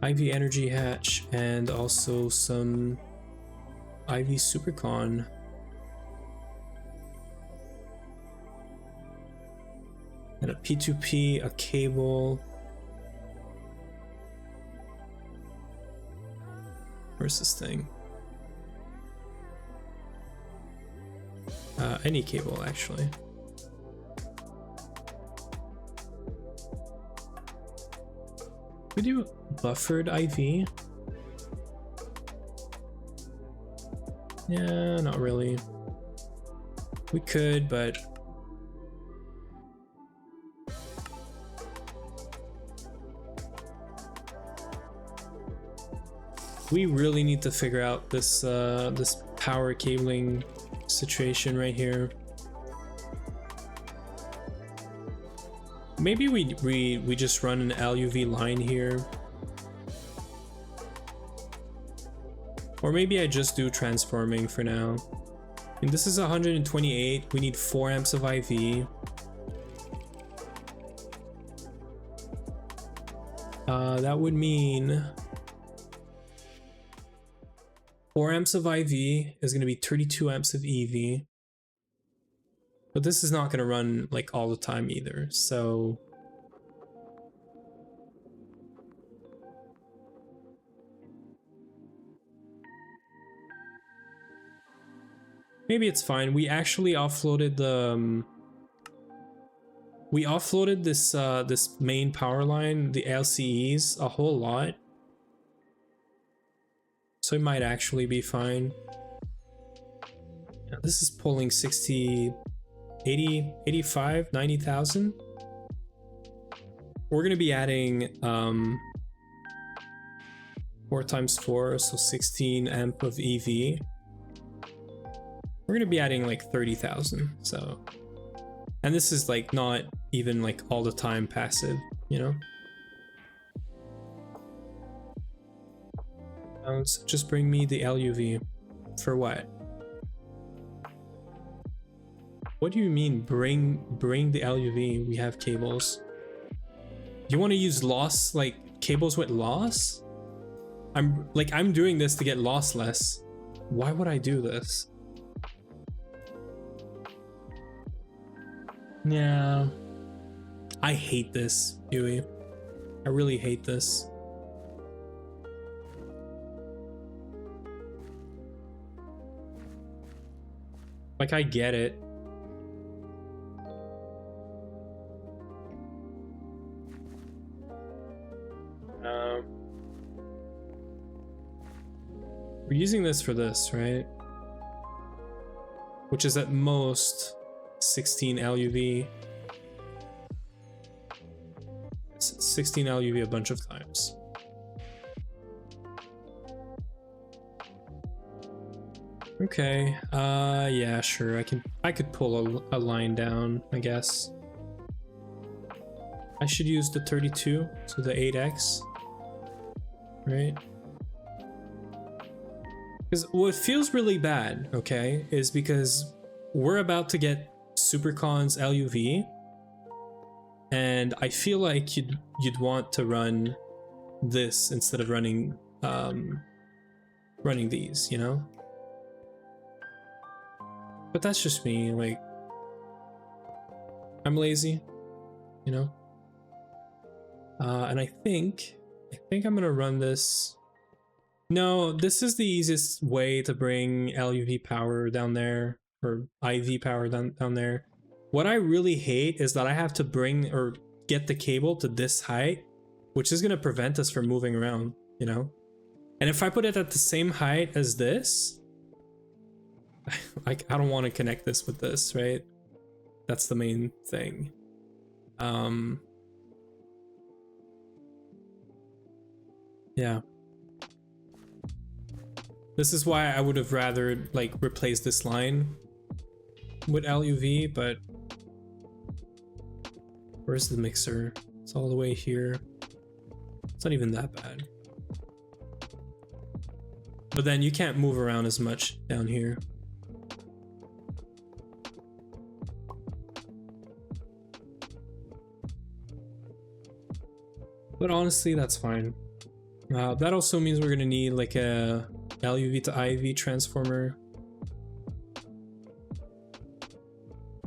IV energy hatch, and also some IV Supercon. And a P2P, a cable. Where's this thing? Any cable, actually. We do buffered IV? Yeah, not really. We could, but we really need to figure out this this power cabling situation right here. Maybe we just run an LuV line here. Or maybe I just do transforming for now. And this is 128. We need 4 amps of IV. That would mean 4 amps of IV is going to be 32 amps of EV. But this is not going to run like all the time either, so maybe it's fine. We actually offloaded the this this main power line, the LCEs, a whole lot. So it might actually be fine. Yeah, this is pulling 60, 80, 85, 90,000. We're gonna be adding 4 times 4, so 16 amp of EV. We're gonna be adding like 30,000, so, and this is like not even like all the time passive, you know. So just bring me the LuV. For what? What do you mean bring the LuV? We have cables. You want to use loss, like cables with loss? I'm doing this to get lossless. Why would I do this? Yeah. I hate this, Huey. I really hate this. Like, I get it. We're using this for this, right? Which is at most 16 LuV. 16 LuV a bunch of times. Okay, yeah, sure. I could pull a line down, I guess. I should use the 32, so the 8x, right? Because what feels really bad, okay, is because we're about to get Supercons LuV, and I feel like you'd want to run this instead of running running these, you know? But that's just me, like, I'm lazy, you know? And I think I'm gonna run this. No, this is the easiest way to bring LuV power down there, or IV power down there. What I really hate is that I have to bring or get the cable to this height, which is going to prevent us from moving around, you know? And if I put it at the same height as this, like, I don't want to connect this with this, right? That's the main thing. Yeah. This is why I would have rather like replaced this line with LuV, but where's the mixer? It's all the way here. It's not even that bad. But then you can't move around as much down here. But honestly, that's fine. That also means we're gonna need like a LuV to IV transformer.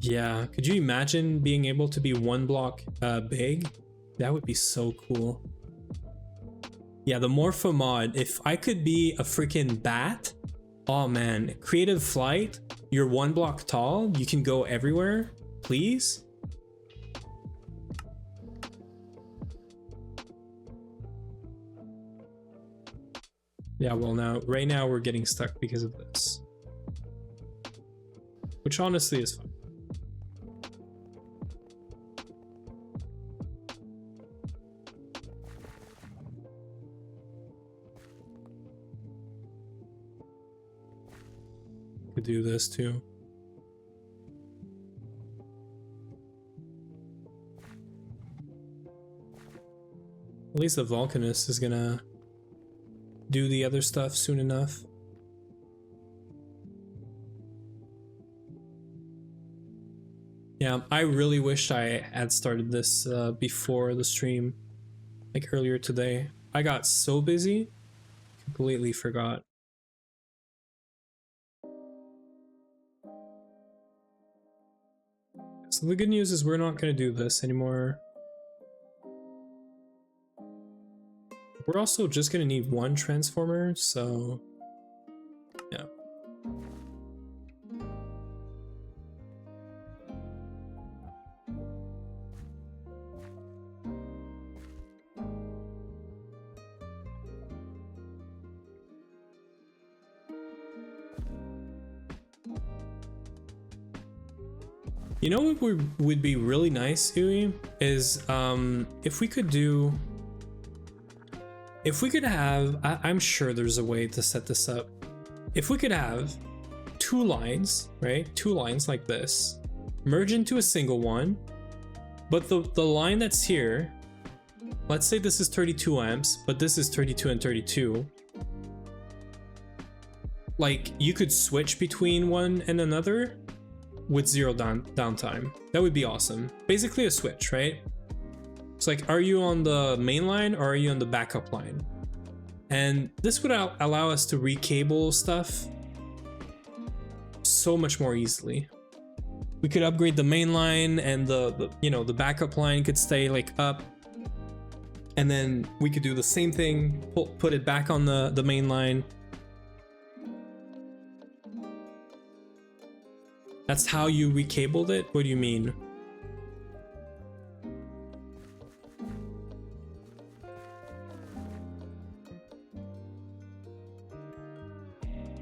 Yeah, could you imagine being able to be one block big? That would be so cool. Yeah, the Morpho mod, if I could be a freaking bat, oh man, creative flight, you're one block tall, you can go everywhere, please? Yeah, well now, right now we're getting stuck because of this. Which honestly is fine. Could do this too. At least the Vulcanist is gonna do the other stuff soon enough. Yeah, I really wish I had started this before the stream, like earlier today. I got so busy, completely forgot. So the good news is we're not going to do this anymore. We're also just going to need one transformer, so yeah. You know what would be really nice, Uwe, is if we could have, I'm sure there's a way to set this up. If we could have two lines, right? Two lines like this, merge into a single one, but the line that's here, let's say this is 32 amps, but this is 32 and 32. Like, you could switch between one and another with zero downtime. That would be awesome. Basically a switch, right? It's like, are you on the main line or are you on the backup line? And this would allow us to recable stuff so much more easily. We could upgrade the main line and the you know, the backup line could stay like up. And then we could do the same thing, put it back on the main line. That's how you recabled it? What do you mean?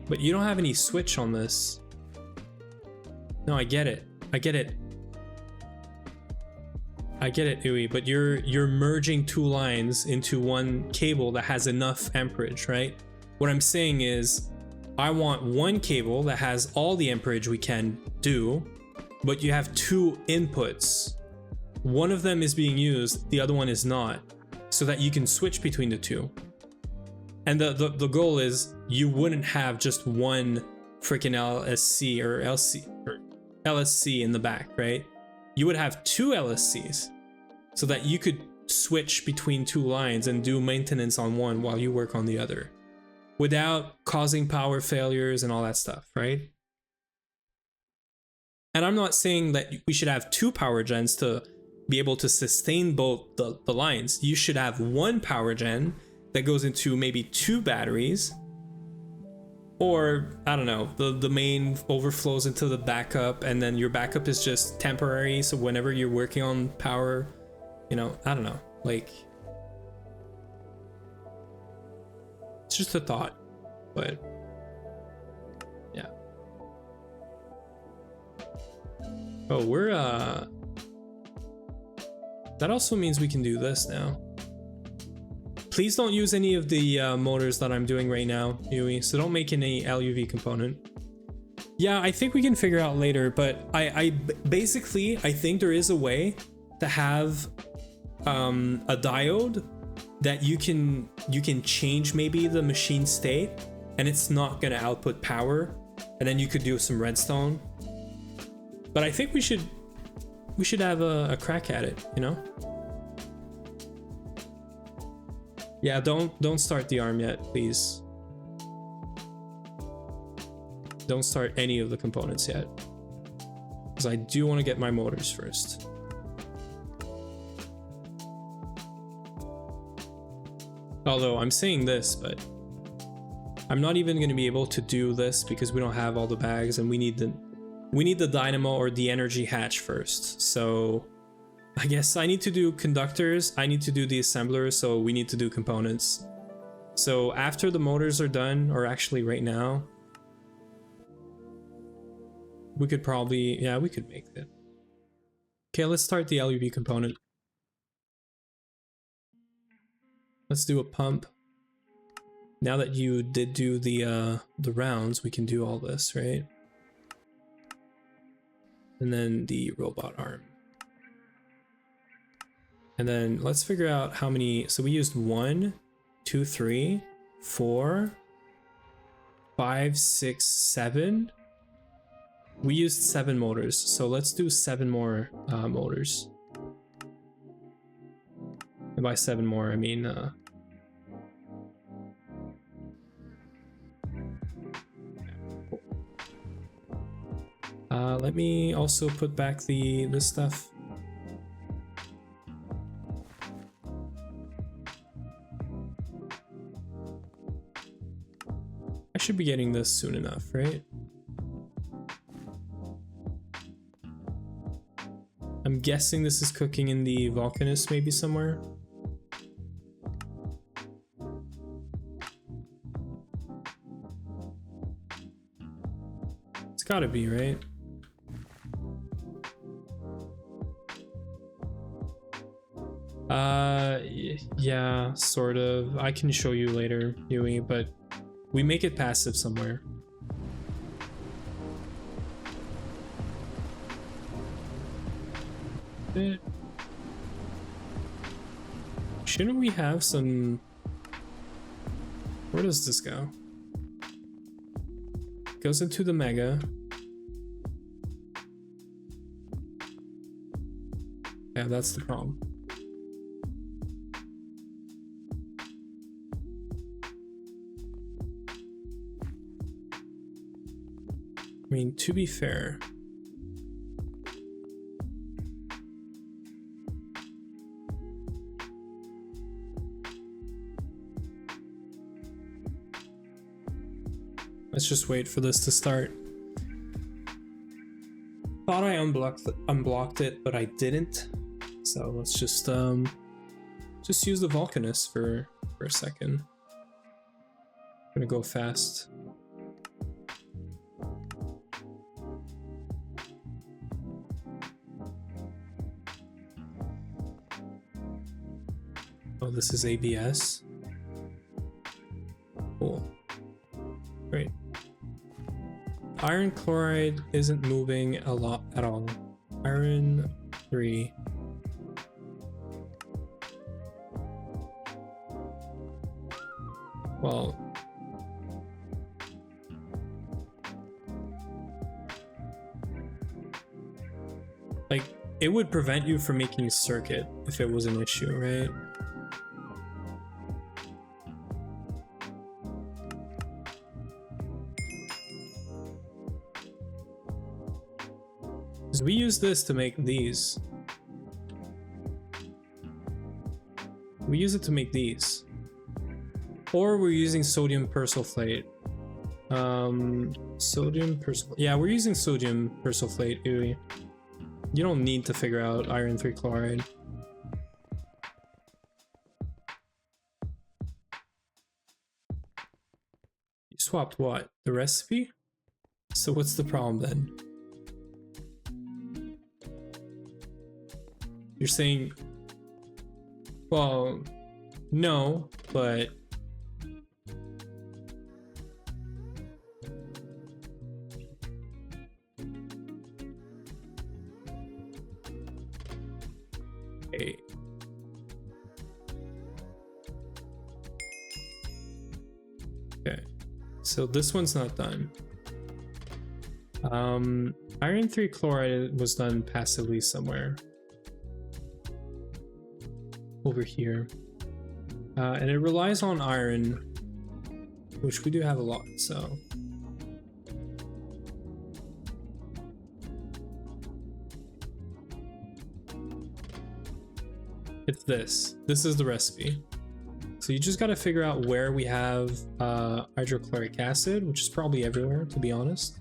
But you don't have any switch on this. No, I get it. I get it. I get it, Uwe, but you're merging two lines into one cable that has enough amperage, right? What I'm saying is, I want one cable that has all the amperage we can do, but you have two inputs. One of them is being used, the other one is not, so that you can switch between the two. And the goal is you wouldn't have just one freaking LSC or LSC in the back, right? You would have two LSCs so that you could switch between two lines and do maintenance on one while you work on the other, without causing power failures and all that stuff, right? And I'm not saying that we should have two power gens to be able to sustain both the lines. You should have one power gen that goes into maybe two batteries, Or I don't know, the main overflows into the backup, and then your backup is just temporary, so whenever you're working on power, you know, I don't know, like, it's just a thought. But yeah. Oh, we're that also means we can do this now. Please don't use any of the motors that I'm doing right now, Yui, so don't make any LuV component. Yeah, I think we can figure out later, but I basically, I think there is a way to have a diode that you can change maybe the machine state, and it's not gonna output power, and then you could do some redstone. But I think we should have a crack at it, you know? Yeah, don't start the arm yet, please. Don't start any of the components yet, because I do want to get my motors first. Although I'm saying this, but I'm not even going to be able to do this because we don't have all the bags, and we need the dynamo or the energy hatch first. So I guess I need to do conductors, I need to do the assembler, so we need to do components. So after the motors are done, or actually right now, we could probably, yeah, we could make it. Okay, let's start the LuV component. Let's do a pump. Now that you did do the rounds, we can do all this, right? And then the robot arm. And then let's figure out how many. So we used 1, 2, 3, 4, 5, 6, 7. We used 7 motors, so let's do 7 more motors. And by 7 more, I mean let me also put back this stuff. I should be getting this soon enough, right? I'm guessing this is cooking in the Vulcanus maybe somewhere. It's gotta be, right? Yeah, sort of. I can show you later, Yui, but we make it passive somewhere. Shouldn't we have some... Where does this go? It goes into the Mega. Yeah, that's the problem. I mean, to be fair, let's just wait for this to start. Thought I unblocked it, but I didn't. So let's just use the Vulcanus for a second. I'm gonna go fast. Oh, this is ABS. Cool. Great. Iron chloride isn't moving a lot at all. Iron 3. Well, like, it would prevent you from making a circuit if it was an issue, right? Because we use this to make these. We use it to make these. Or we're using sodium persulfate Sodium persil. Yeah, we're using sodium persulfate. You don't need to figure out iron 3 chloride. You swapped what? The recipe? So what's the problem then? You're saying, well, no, but hey. Okay, so this one's not done. Iron 3 chloride was done passively somewhere over here, and it relies on iron, which we do have a lot, so it's this is the recipe. So you just got to figure out where we have hydrochloric acid, which is probably everywhere, to be honest.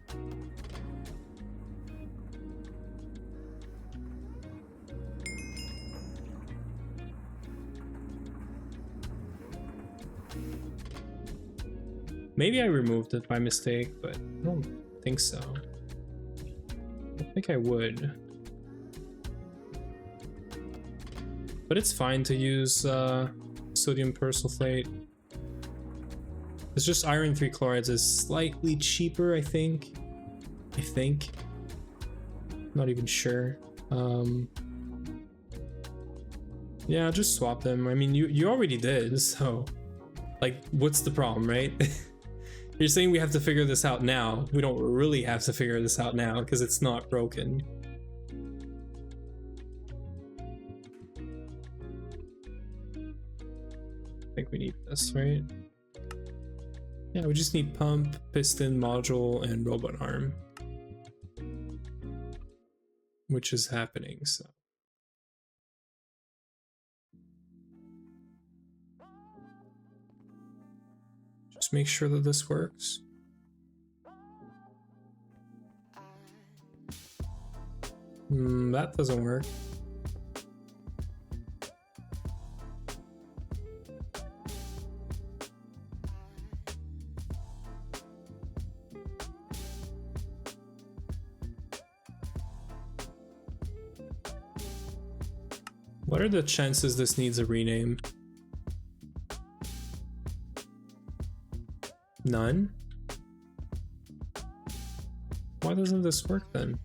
Maybe I removed it by mistake, but I don't think so. I think I would. But it's fine to use sodium persulfate. It's just iron 3 chlorides is slightly cheaper, I think. Not even sure. Yeah, just swap them. I mean, you already did, so like, what's the problem, right? You're saying we have to figure this out now. We don't really have to figure this out now because it's not broken. I think we need this, right? Yeah, we just need pump, piston, module, and robot arm. Which is happening, so. Just make sure that this works. That doesn't work. What are the chances this needs a rename? None? Why doesn't this work then?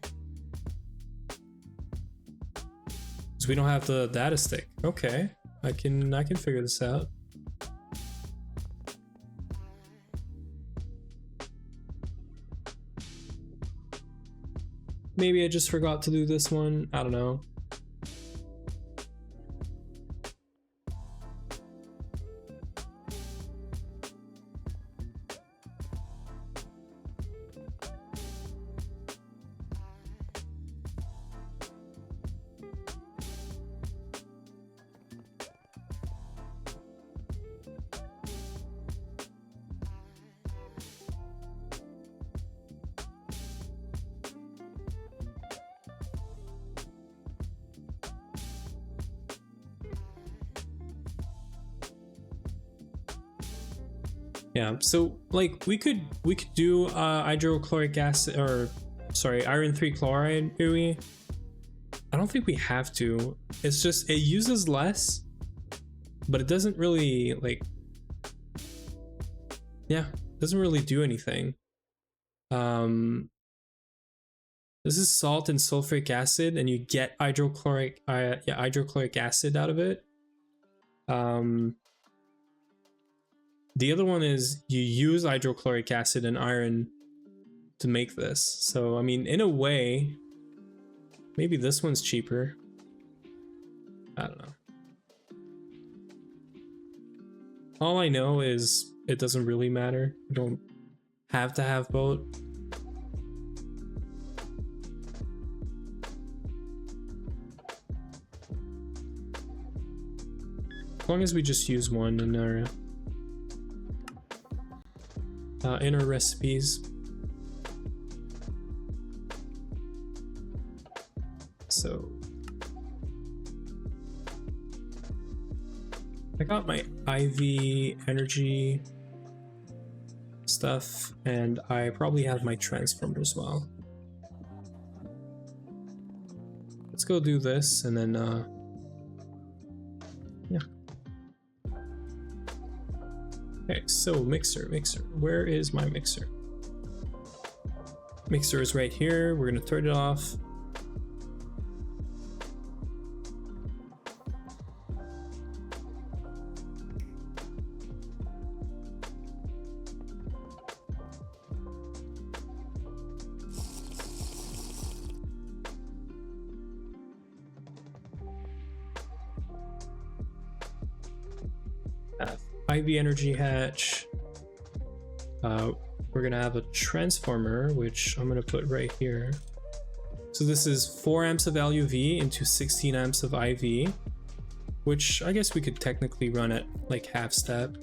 Because we don't have the data stick. Okay, I can figure this out. Maybe I just forgot to do this one. I don't know. Yeah, so like we could do hydrochloric acid, or sorry, iron 3 chloride, do we? I don't think we have to. It's just it uses less, but it doesn't really like, yeah, doesn't really do anything. This is salt and sulfuric acid, and you get hydrochloric acid out of it. The other one is you use hydrochloric acid and iron to make this. So, I mean, in a way, maybe this one's cheaper. I don't know. All I know is it doesn't really matter. You don't have to have both. As long as we just use one in our... inner recipes. So I got my IV energy stuff, and I probably have my transformer as well. Let's go do this, and then yeah. Okay, so mixer. Where is my mixer? Mixer is right here. We're gonna turn it off. IV energy hatch. We're gonna have a transformer, which I'm gonna put right here. So this is 4 amps of LuV into 16 amps of IV, which I guess we could technically run at like half step.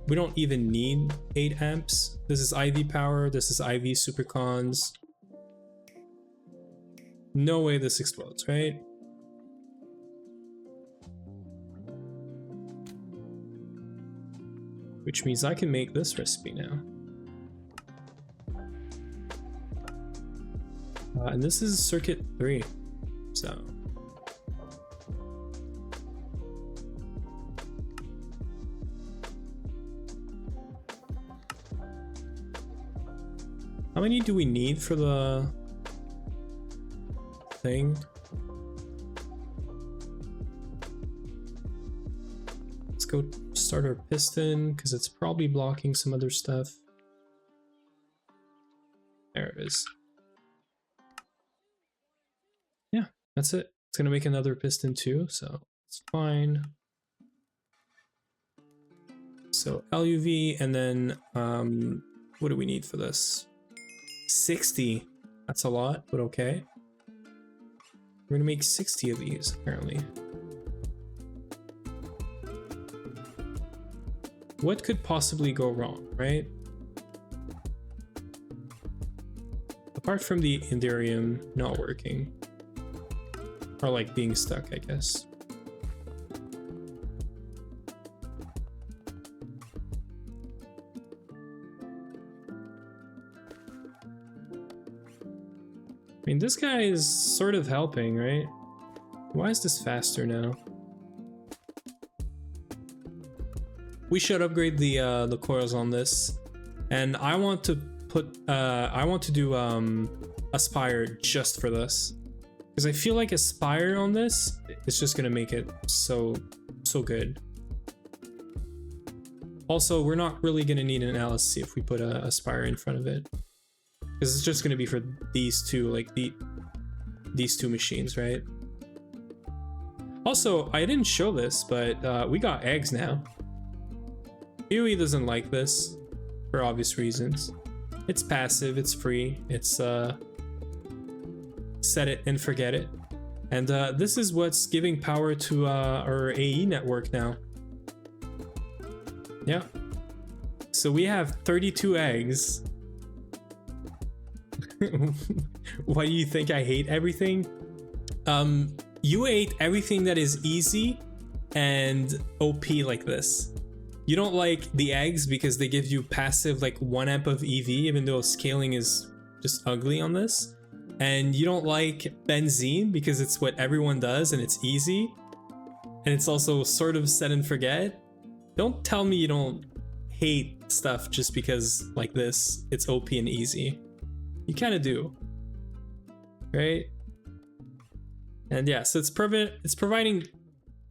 We don't even need 8 amps. This is IV power, this is IV Supercons. No way this explodes, right? Which means I can make this recipe now. And this is circuit 3, so. How many do we need for the thing? Let's go start our piston, because it's probably blocking some other stuff. There it is. Yeah, that's it. It's gonna make another piston too, so it's fine. So LuV, and then what do we need for this? 60. That's a lot, but okay. We're gonna make 60 of these, apparently. What could possibly go wrong, right? Apart from the Inderium not working. Or like being stuck, I guess. I mean, this guy is sort of helping, right? Why is this faster now? We should upgrade the coils on this, and I want to put I want to do Aspire just for this, because I feel like Aspire on this is just gonna make it so good. Also, we're not really gonna need an LSC if we put a Aspire in front of it, because it's just gonna be for these two, like these two machines, right? Also, I didn't show this, but we got eggs now. PoE doesn't like this for obvious reasons. It's passive, it's free, it's set it and forget it. And this is what's giving power to our AE network now. Yeah. So we have 32 eggs. Why do you think I hate everything? You hate everything that is easy and OP like this. You don't like the eggs because they give you passive like 1 amp of EV, even though scaling is just ugly on this. And you don't like benzene because it's what everyone does and it's easy. And it's also sort of set and forget. Don't tell me you don't hate stuff just because like this, it's OP and easy. You kind of do, right? And yeah, so it's providing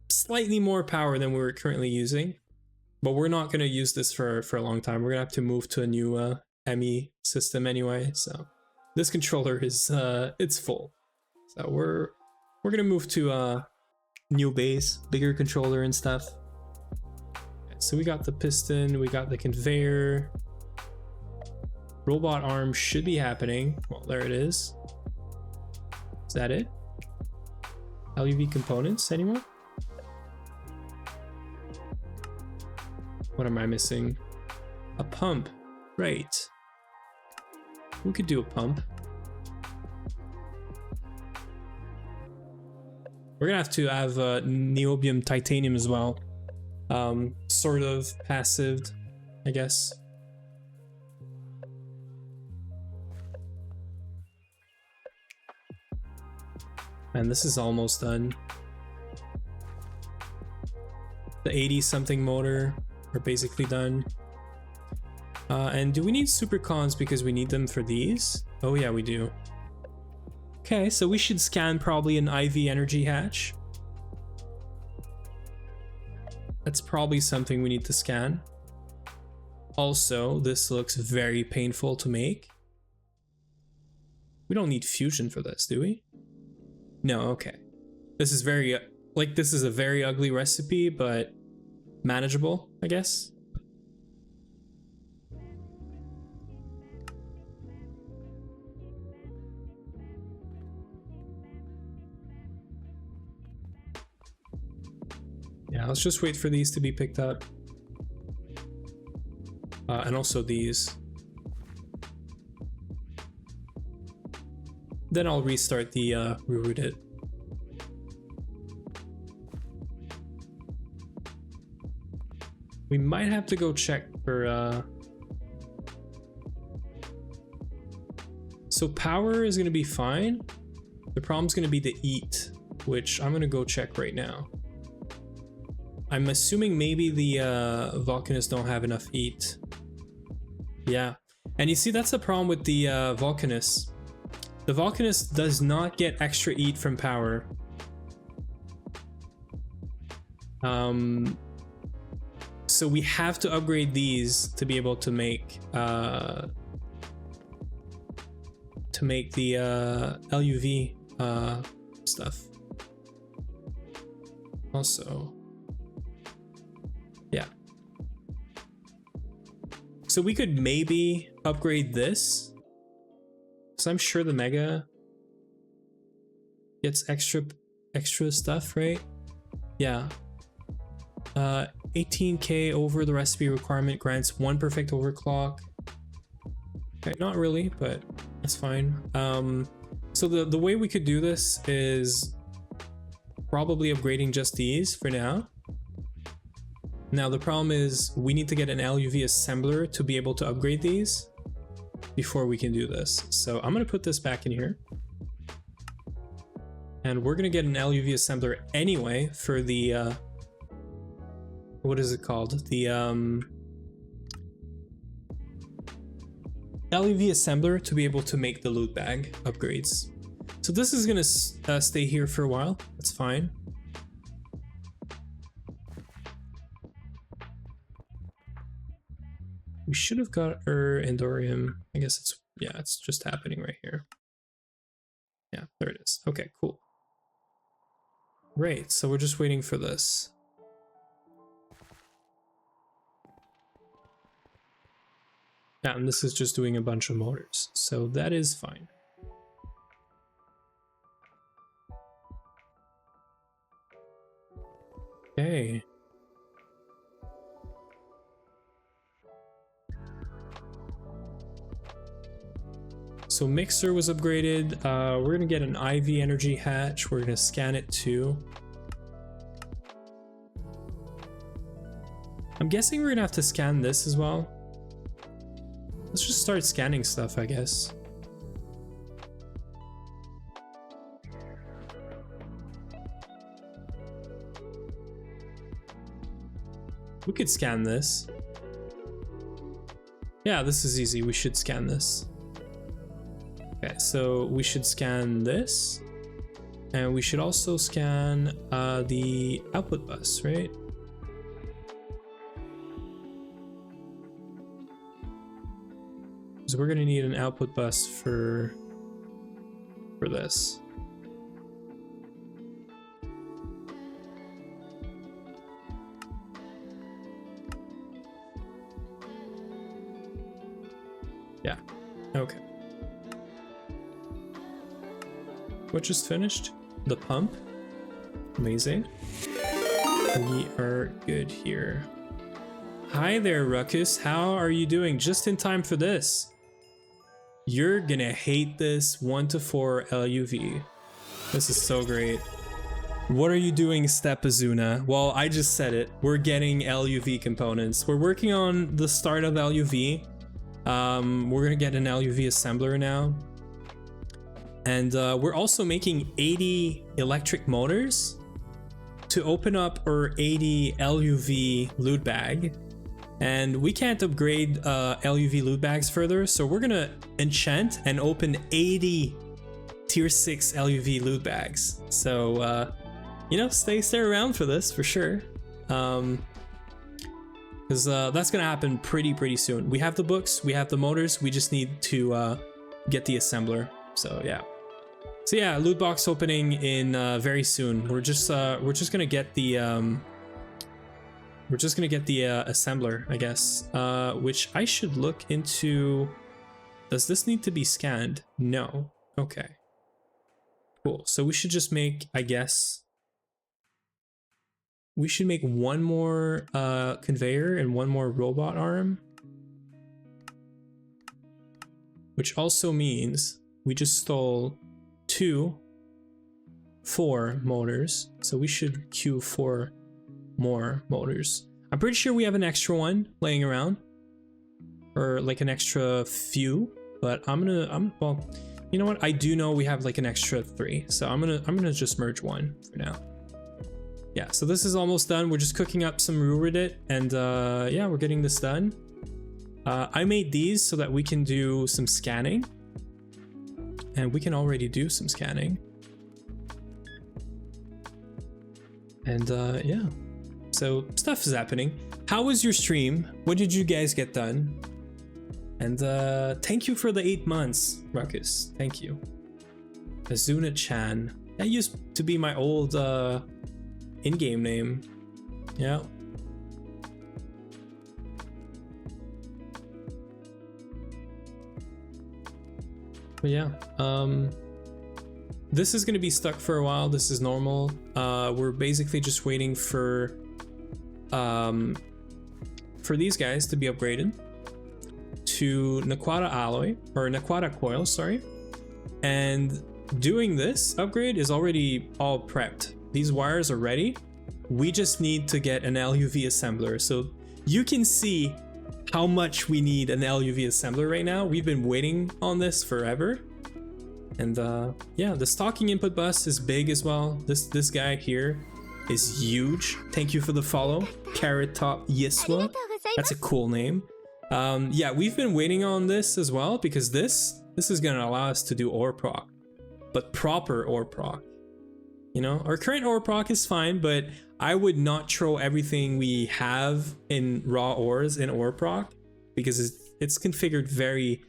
slightly more power than we're currently using. But we're not going to use this for a long time. We're going to have to move to a new ME system anyway. So this controller is it's full. So we're going to move to a new base, bigger controller and stuff. So we got the piston, we got the conveyor. Robot arm should be happening. Well, there it is. Is that it? LuV components, anyone? What am I missing? A pump, right. We could do a pump. We're gonna have to have niobium titanium as well. Sort of passive, I guess. And this is almost done. The 80 something motor are basically done. And do we need Supercons because we need them for these? Oh yeah, we do. Okay, so we should scan probably an IV energy hatch. That's probably something we need to scan. Also, this looks very painful to make. We don't need fusion for this, do we? No, okay. This is very, like, this is a very ugly recipe, but manageable, I guess. Yeah, let's just wait for these to be picked up. And also these. Then I'll restart the reroute it. We might have to go check for so power is gonna be fine. The problem's gonna be the eat, which I'm gonna go check right now. I'm assuming maybe the Volcanists don't have enough eat. Yeah, and you see that's the problem with the Volcanist. The Volcanist does not get extra eat from power. So we have to upgrade these to be able to make the LuV stuff. Also, yeah. So we could maybe upgrade this. So I'm sure the Mega gets extra stuff, right? Yeah. 18k over the recipe requirement grants 1 perfect overclock. Okay, not really, but that's fine. So the way we could do this is probably upgrading just these for now. Now the problem is we need to get an LuV assembler to be able to upgrade these before we can do this. So I'm gonna put this back in here. And we're gonna get an LuV assembler anyway for the what is it called? The LuV assembler to be able to make the loot bag upgrades. So this is gonna stay here for a while. That's fine. We should have got Endorium. I guess it's, yeah, it's just happening right here. Yeah, there it is. Okay, cool. Right, so we're just waiting for this. Yeah, and this is just doing a bunch of motors, so that is fine. Okay. So mixer was upgraded. We're gonna get an IV energy hatch. We're gonna scan it too. I'm guessing we're gonna have to scan this as well. Let's just start scanning stuff, I guess. We could scan this. Yeah, this is easy. We should scan this. Okay, so we should scan this. And we should also scan the output bus, right? So we're gonna need an output bus for this. Yeah, okay. What just finished? The pump. Amazing. We are good here. Hi there, Ruckus. How are you doing? Just in time for this. You're gonna hate this 1 to 4 LuV. This is so great. What are you doing, Stepazuna? Well, I just said it. We're getting LuV components. We're working on the start of LuV. We're gonna get an LuV assembler now. And we're also making 80 electric motors to open up our 80 LuV loot bag. And we can't upgrade LuV loot bags further, so we're gonna enchant and open 80 tier 6 LuV loot bags. So, you know, stay around for this for sure. Because that's gonna happen pretty soon. We have the books, we have the motors, we just need to get the assembler. So yeah. So yeah, loot box opening in very soon. We're just gonna get the assembler, I guess, which I should look into. Does this need to be scanned? No. Okay. Cool. So we should just make, I guess, we should make one more conveyor and one more robot arm. Which also means we just stole 4 motors. So we should queue 4 more motors. I'm pretty sure we have an extra one laying around, or like an extra few, but well, you know what? I do know we have like an extra 3, so I'm gonna just merge one for now. Yeah, so this is almost done. We're just cooking up some Ruridit, and yeah, we're getting this done. I made these so that we can do some scanning, and we can already do some scanning. And yeah, so stuff is happening. How was your stream? What did you guys get done? And thank you for the 8 months, Ruckus. Thank you. Azuna-chan. That used to be my old in-game name. Yeah. But yeah, this is going to be stuck for a while. This is normal. We're basically just waiting for these guys to be upgraded to Naquata alloy, or Naquata coil, sorry. And doing this upgrade is already all prepped. These wires are ready. We just need to get an LuV assembler. So you can see how much we need an LuV assembler right now. We've been waiting on this forever. And yeah, the stocking input bus is big as well. This guy here is huge. Thank you for the follow, Carrot Top Yiswa. That's a cool name. Yeah, we've been waiting on this as well, because this is gonna allow us to do ore proc, but proper ore proc. You know, our current ore proc is fine, but I would not throw everything we have in raw ores in ore proc, because it's configured very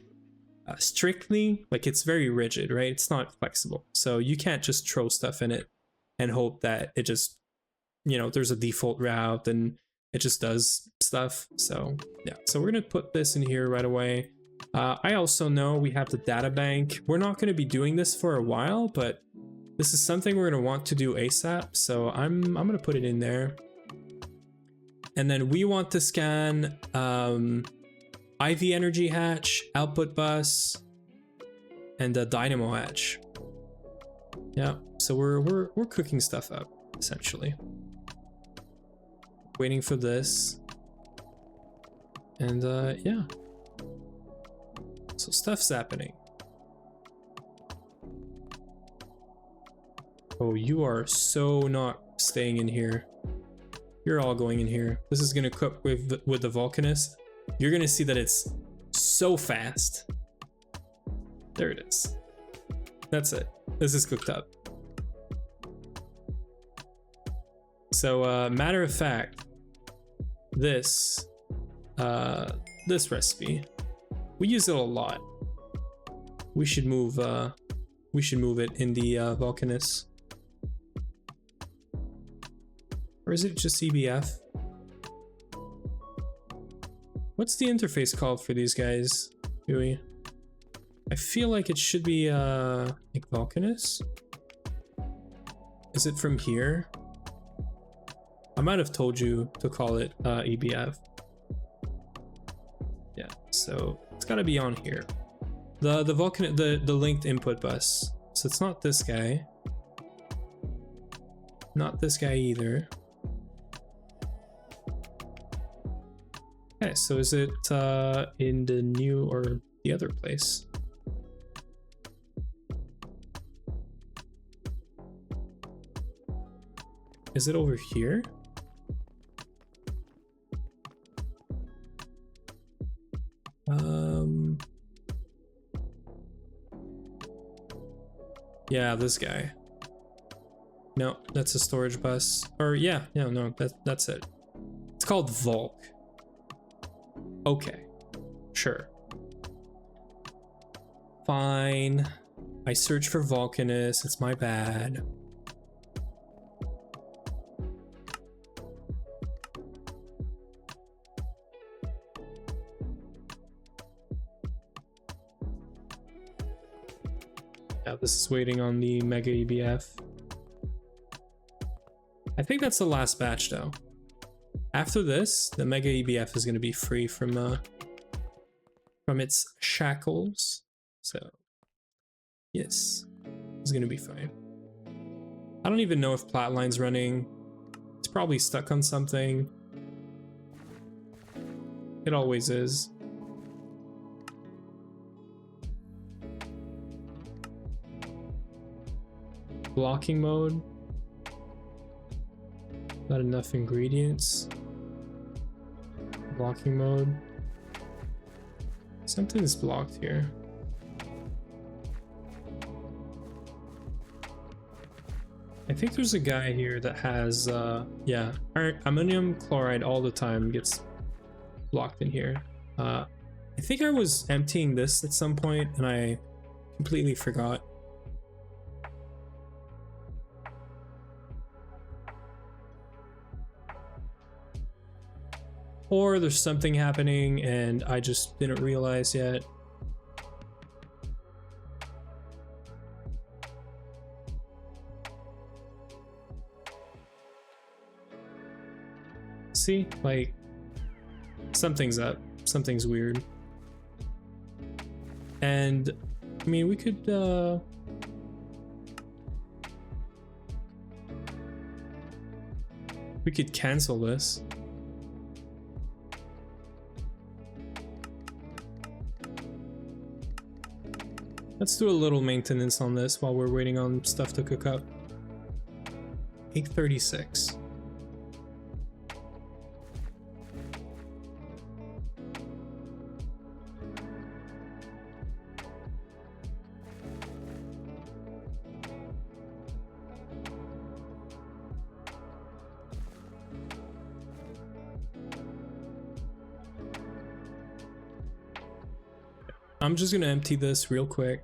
strictly. Like, it's very rigid, right? It's not flexible, so you can't just throw stuff in it and hope that it just, you know, there's a default route and it just does stuff. So yeah, so we're gonna put this in here right away. I also know we have the data bank. We're not going to be doing this for a while, but this is something we're going to want to do ASAP, so I'm going to put it in there. And then we want to scan IV energy hatch, output bus, and the dynamo hatch. Yeah, so we're cooking stuff up essentially. Waiting for this. And yeah. So stuff's happening. Oh, you are so not staying in here. You're all going in here. This is gonna cook with the Vulcanist. You're gonna see that it's so fast. There it is. That's it. This is cooked up. So matter of fact, this recipe, we use it a lot. We should move it in the Vulcanist. Or is it just EBF? What's the interface called for these guys, Huey? I feel like it should be like Vulcanist. Is it from here? I might have told you to call it EBF. Yeah, so it's gotta be on here. The linked input bus. So it's not this guy. Not this guy either. Okay, so is it in the new or the other place? Is it over here? Yeah, this guy. No, that's a storage bus. Or yeah, no, that's it. It's called Volk. Okay, sure. Fine. I searched for Vulcanus, it's my bad. Yeah, this is waiting on the Mega EBF. I think that's the last batch though. After this, the Mega EBF is going to be free from its shackles. So, yes, it's going to be fine. I don't even know if Platline's running. It's probably stuck on something. It always is. Blocking mode. Not enough ingredients. Blocking mode. Something's blocked here. I think there's a guy here that has, yeah, ammonium chloride all the time gets blocked in here. I think I was emptying this at some point and I completely forgot. Or there's something happening and I just didn't realize yet. See, like, something's up, something's weird. And I mean, we could cancel this. Let's do a little maintenance on this while we're waiting on stuff to cook up. 8:36. I'm just gonna empty this real quick.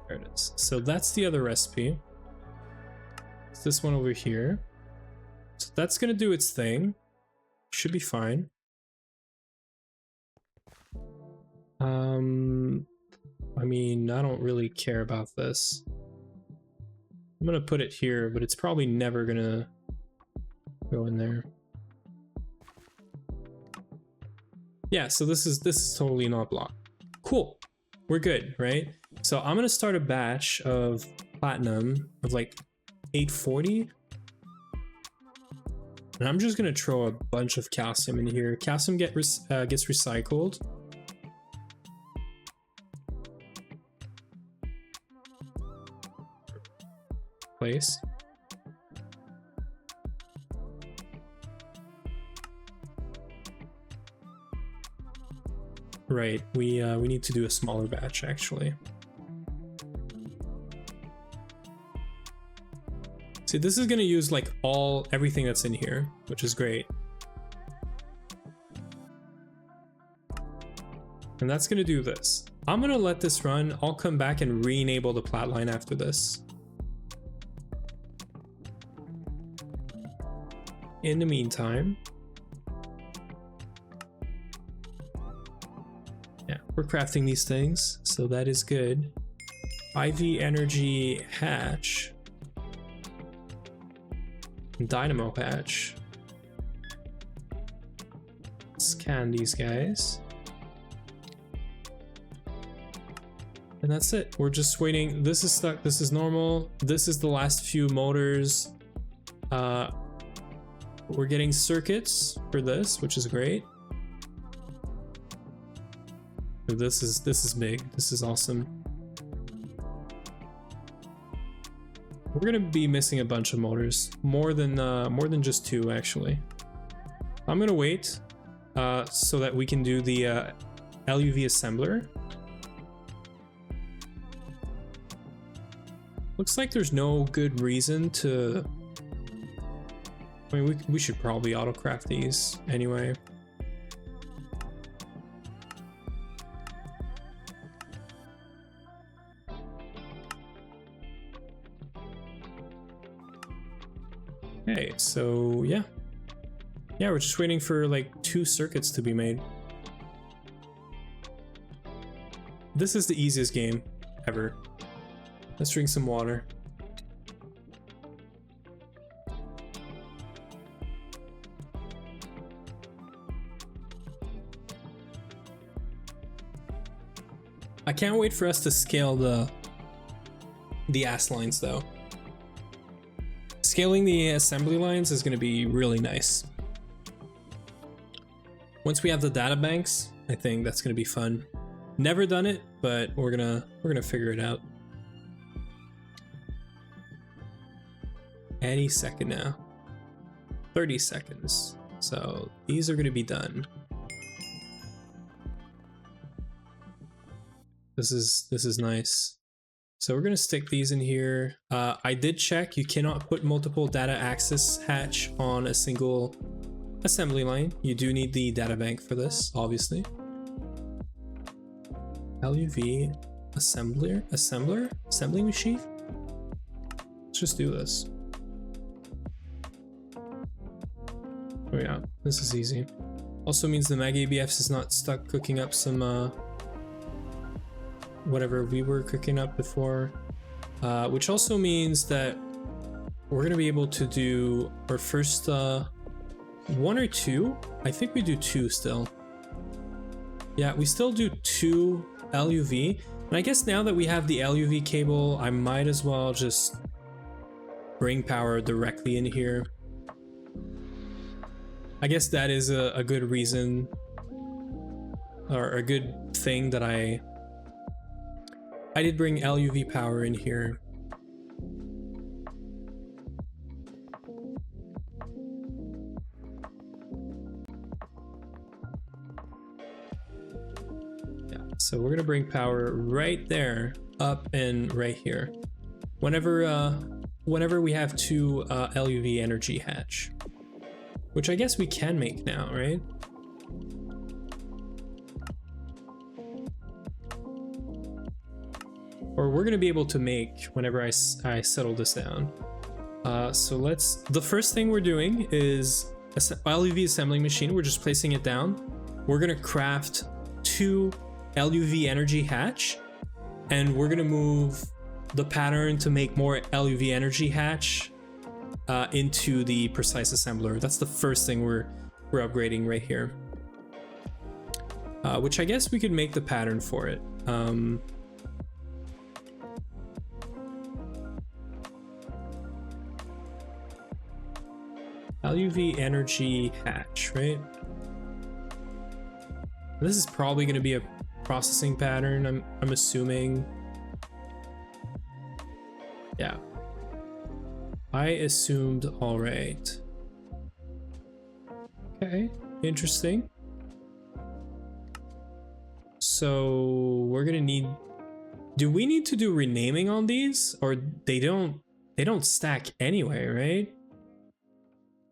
There it is. So that's the other recipe. It's this one over here. So that's gonna do its thing. Should be fine. I mean, I don't really care about this. I'm gonna put it here, but it's probably never gonna go in there. Yeah, so this is totally not blocked. Cool, we're good, right? So I'm gonna start a batch of platinum of like 840, and I'm just gonna throw a bunch of calcium in here. Calcium gets recycled. Place. Right, we need to do a smaller batch actually. See, this is gonna use like everything that's in here, which is great. And that's gonna do this. I'm gonna let this run. I'll come back and re-enable the plat line after this. In the meantime, yeah, we're crafting these things, so that is good. IV energy hatch. dynamo hatch. Scan these guys. And that's it. We're just waiting. This is stuck. This is normal. This is the last few motors. We're getting circuits for this, which is great. This is big. This is awesome. We're gonna be missing a bunch of motors, more than just 2 actually. I'm gonna wait so that we can do the LuV assembler. Looks like there's no good reason to. I mean, we should probably autocraft these anyway. Okay, so yeah, we're just waiting for like 2 circuits to be made. This is the easiest game ever. Let's drink some water. I can't wait for us to scale the ass lines though. Scaling the assembly lines is going to be really nice. Once we have the data banks, I think that's going to be fun. Never done it, but we're gonna figure it out. Any second now. 30 seconds. So these are going to be done. This is nice. So we're going to stick these in here. I did check, you cannot put multiple data access hatch on a single assembly line. You do need the data bank for this, obviously. LuV assembly machine. Let's just do this. Oh yeah, this is easy. Also means the mag ABFs is not stuck cooking up some whatever we were cooking up before, which also means that we're gonna be able to do our first 1 or 2. I think we do 2 still. Yeah, we still do 2 LuV, and I guess now that we have the LuV cable, I might as well just bring power directly in here. I guess that is a good reason, or a good thing that I did bring LuV power in here. Yeah, so we're gonna bring power right there, up and right here. Whenever we have 2 LuV energy hatch. Which I guess we can make now, right? Or we're gonna be able to make whenever I settle this down. So the first thing we're doing is LuV assembling machine. We're just placing it down. We're gonna craft 2 LuV energy hatch, and we're gonna move the pattern to make more LuV energy hatch into the precise assembler. That's the first thing we're upgrading right here. Which I guess we could make the pattern for it. LuV energy hatch, right? This is probably going to be a processing pattern, I'm assuming. Yeah. I assumed all right. Okay, interesting. So we're gonna need. Do we need to do renaming on these, or they don't stack anyway, right?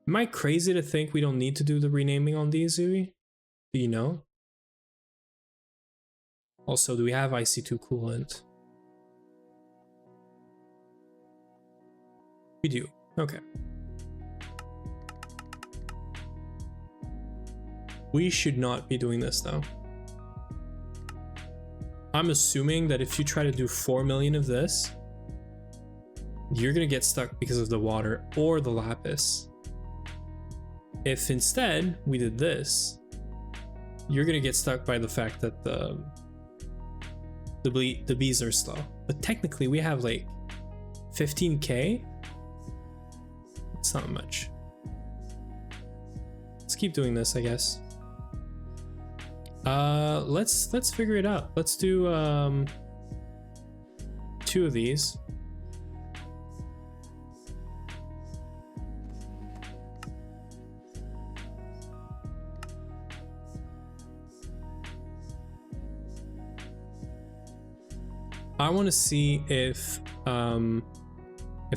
Am I crazy to think we don't need to do the renaming on these, Zui? Do you know? Also, do we have IC2 coolant? We do. Okay. We should not be doing this though. I'm assuming that if you try to do 4 million of this, you're gonna get stuck because of the water or the lapis. If instead we did this, you're gonna get stuck by the fact that the bees are slow. But technically we have like 15k. It's not much. Let's keep doing this, I guess. Let's figure it out. Let's do 2 of these. I want to see if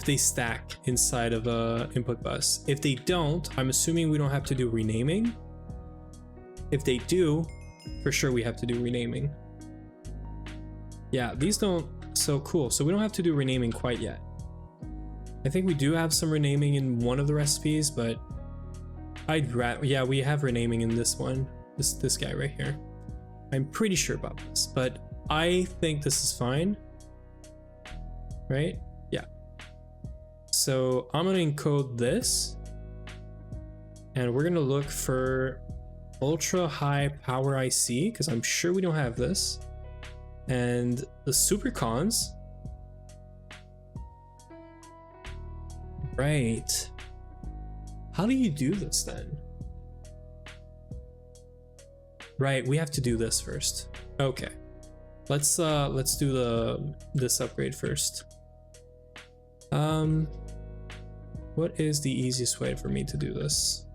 they stack inside of a input bus. If they don't, I'm assuming we don't have to do renaming. If they do, for sure we have to do renaming. Yeah, these don't. So cool. So we don't have to do renaming quite yet. I think we do have some renaming in one of the recipes, but yeah, we have renaming in this one. This guy right here. I'm pretty sure about this, but I think this is fine, right? Yeah. So I'm gonna encode this, and we're gonna look for ultra high power IC, because I'm sure we don't have this, and the Supercons. Right. How do you do this then? Right, we have to do this first. Okay. Let's do this upgrade first. What is the easiest way for me to do this?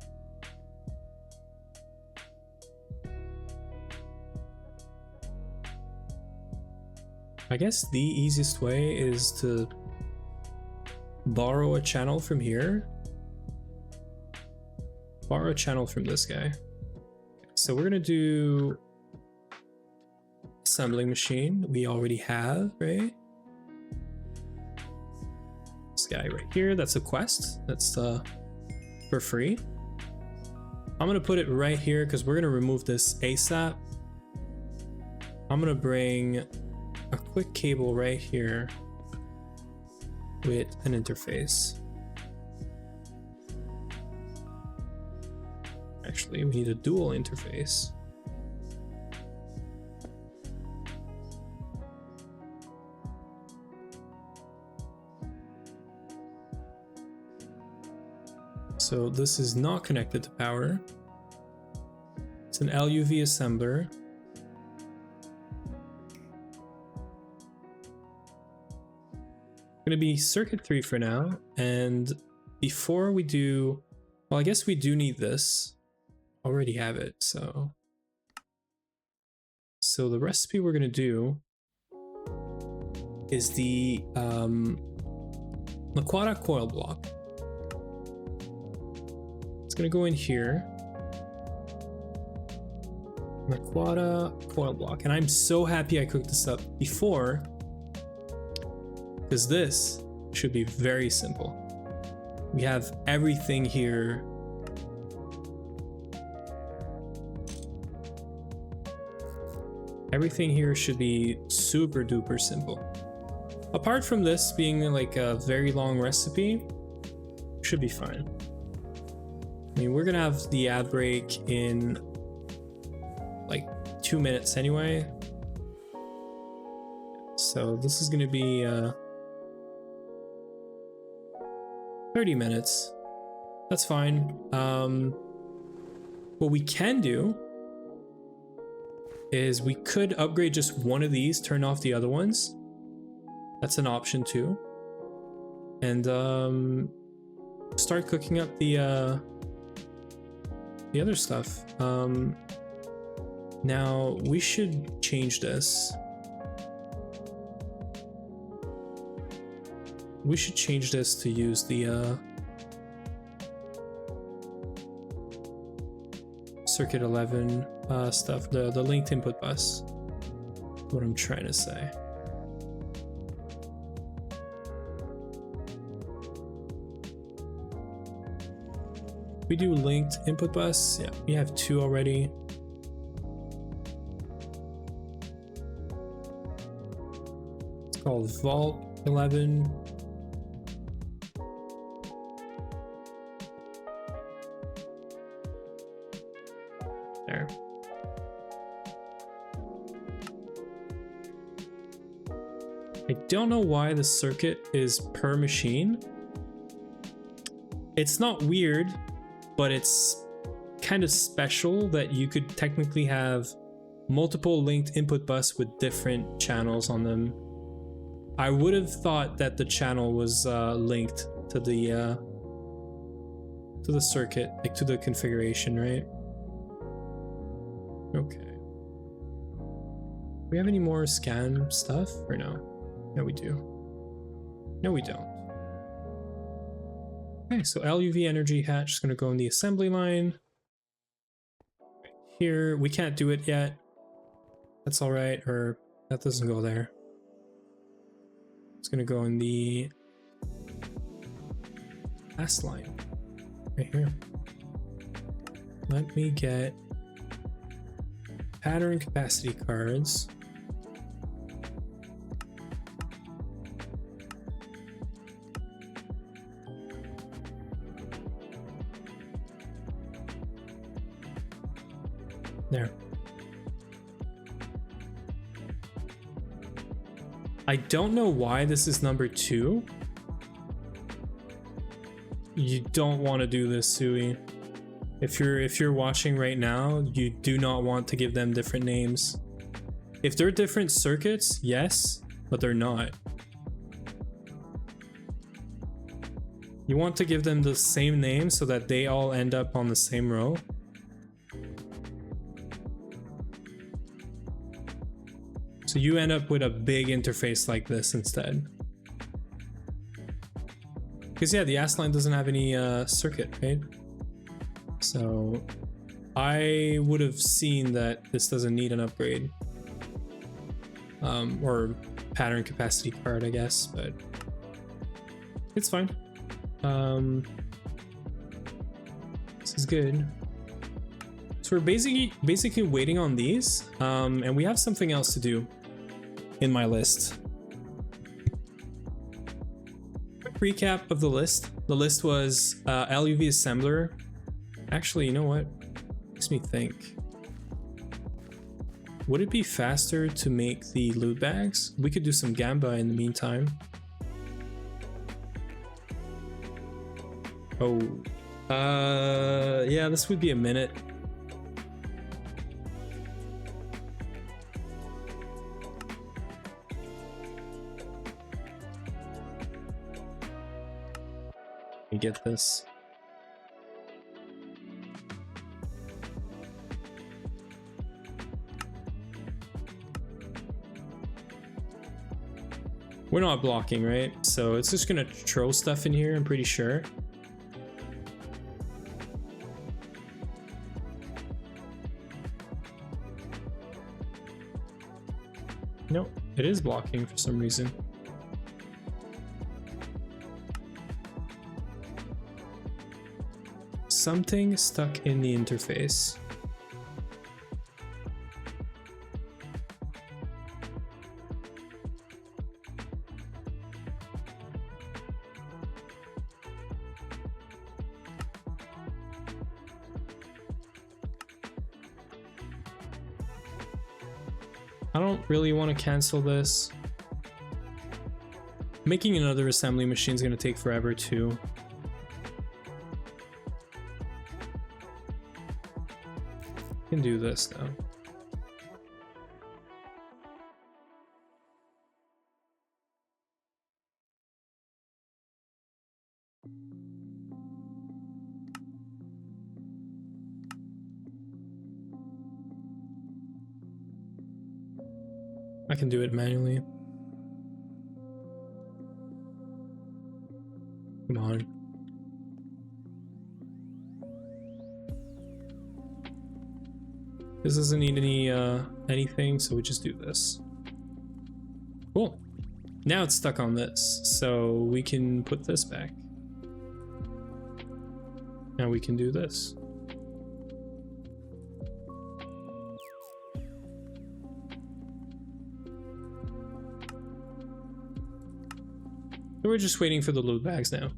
I guess the easiest way is to borrow a channel from here. Borrow a channel from this guy. So we're gonna do assembling machine. We already have, right? This guy right here, that's a quest. That's for free. I'm gonna put it right here because we're gonna remove this ASAP. I'm gonna bring a quick cable right here with an interface. Actually, we need a dual interface. So this is not connected to power. It's an LuV assembler. Going to be circuit 3 for now, and before we do, well, I guess we do need this. Already have it, so the recipe we're going to do is the hypaaaa coil block. It's going to go in here. Hypaaaa coil block, and I'm so happy I cooked this up before, because this should be very simple. We have everything here. Everything here should be super duper simple. Apart from this being like a very long recipe, should be fine. I mean, we're gonna have the ad break in like 2 minutes anyway. So this is gonna be 30 minutes. That's fine. What we can do is we could upgrade just one of these, turn off the other ones. That's an option too. And start cooking up the other stuff. Now we should change this. We should change this to use the circuit 11 stuff, the linked input bus. What I'm trying to say. We do linked input bus. Yeah, we have 2 already. It's called Vault 11. There. I don't know why the circuit is per machine. It's not weird, but it's kind of special that you could technically have multiple linked input bus with different channels on them. I would have thought that the channel was linked to the circuit, like to the configuration, right? Okay. Do we have any more scan stuff or no? No, we do. No, we don't. Okay, so LuV energy hatch is going to go in the assembly line. Right here, we can't do it yet. That's all right, or that doesn't go there. It's going to go in the last line right here. Let me get pattern capacity cards. There. I don't know why this is number 2. You don't want to do this, Sui. If you're watching right now, you do not want to give them different names. If they're different circuits, yes, but they're not. You want to give them the same name so that they all end up on the same row. So you end up with a big interface like this instead. Because yeah, the AS line doesn't have any circuit, right? So I would have seen that this doesn't need an upgrade. Or pattern capacity card, I guess, but it's fine. This is good. So we're basically waiting on these, and we have something else to do in my list. Quick recap of the list. The list was LuV assembler. Actually, you know what? Makes me think. Would it be faster to make the loot bags? We could do some Gamba in the meantime. Oh. Yeah, this would be a minute. Let me get this. We're not blocking, right? So it's just gonna throw stuff in here, I'm pretty sure. Nope, it is blocking for some reason. Something stuck in the interface. I don't really want to cancel this. Making another assembly machine is going to take forever too. Can do this though. I can do it manually. Come on. This doesn't need any anything, so we just do this. Cool. Now it's stuck on this, so we can put this back. Now we can do this. So we're just waiting for the loot bags now.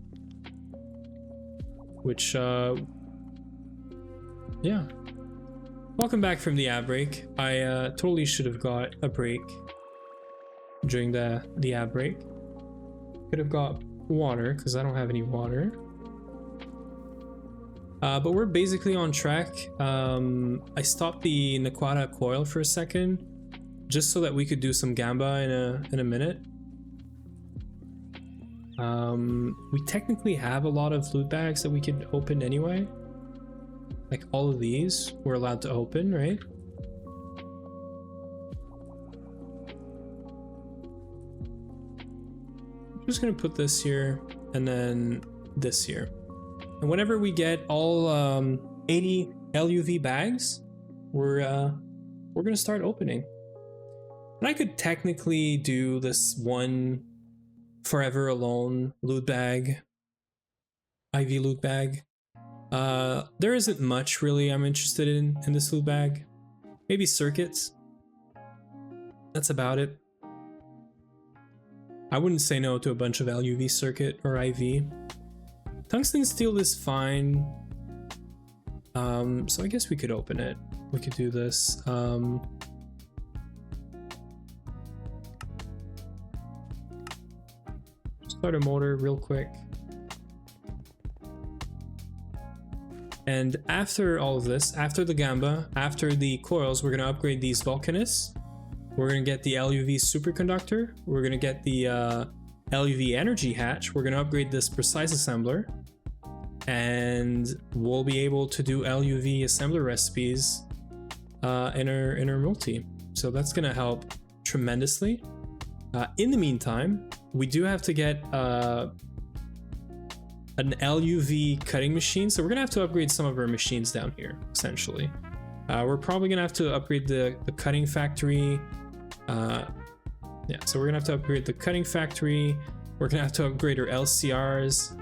Which, yeah. Welcome back from the ad break. I totally should have got a break during the ad break. Could have got water because I don't have any water. But we're basically on track. I stopped the Naquata coil for a second just so that we could do some gamba in a minute. We technically have a lot of loot bags that we could open anyway. Like all of these we're allowed to open, right? I'm just gonna put this here and then this here. And whenever we get all 80 LuV bags, we're gonna start opening. And I could technically do this one forever alone loot bag, IV loot bag. There isn't much really I'm interested in this loot bag. Maybe circuits. That's about it. I wouldn't say no to a bunch of LuV circuit or IV. Tungsten steel is fine. So I guess we could open it. We could do this. Start a motor real quick. And after all of this, after the gamba, after the coils, we're gonna upgrade these volcanists. We're gonna get the LuV superconductor. We're gonna get the LuV energy hatch. We're gonna upgrade this precise assembler. And we'll be able to do LuV assembler recipes in our multi. So that's gonna help tremendously. In the meantime, we do have to get an LuV cutting machine, so we're gonna have to upgrade some of our machines down here, essentially. We're probably gonna have to upgrade the cutting factory. Yeah, so we're gonna have to upgrade the cutting factory. We're gonna have to upgrade our LCRs.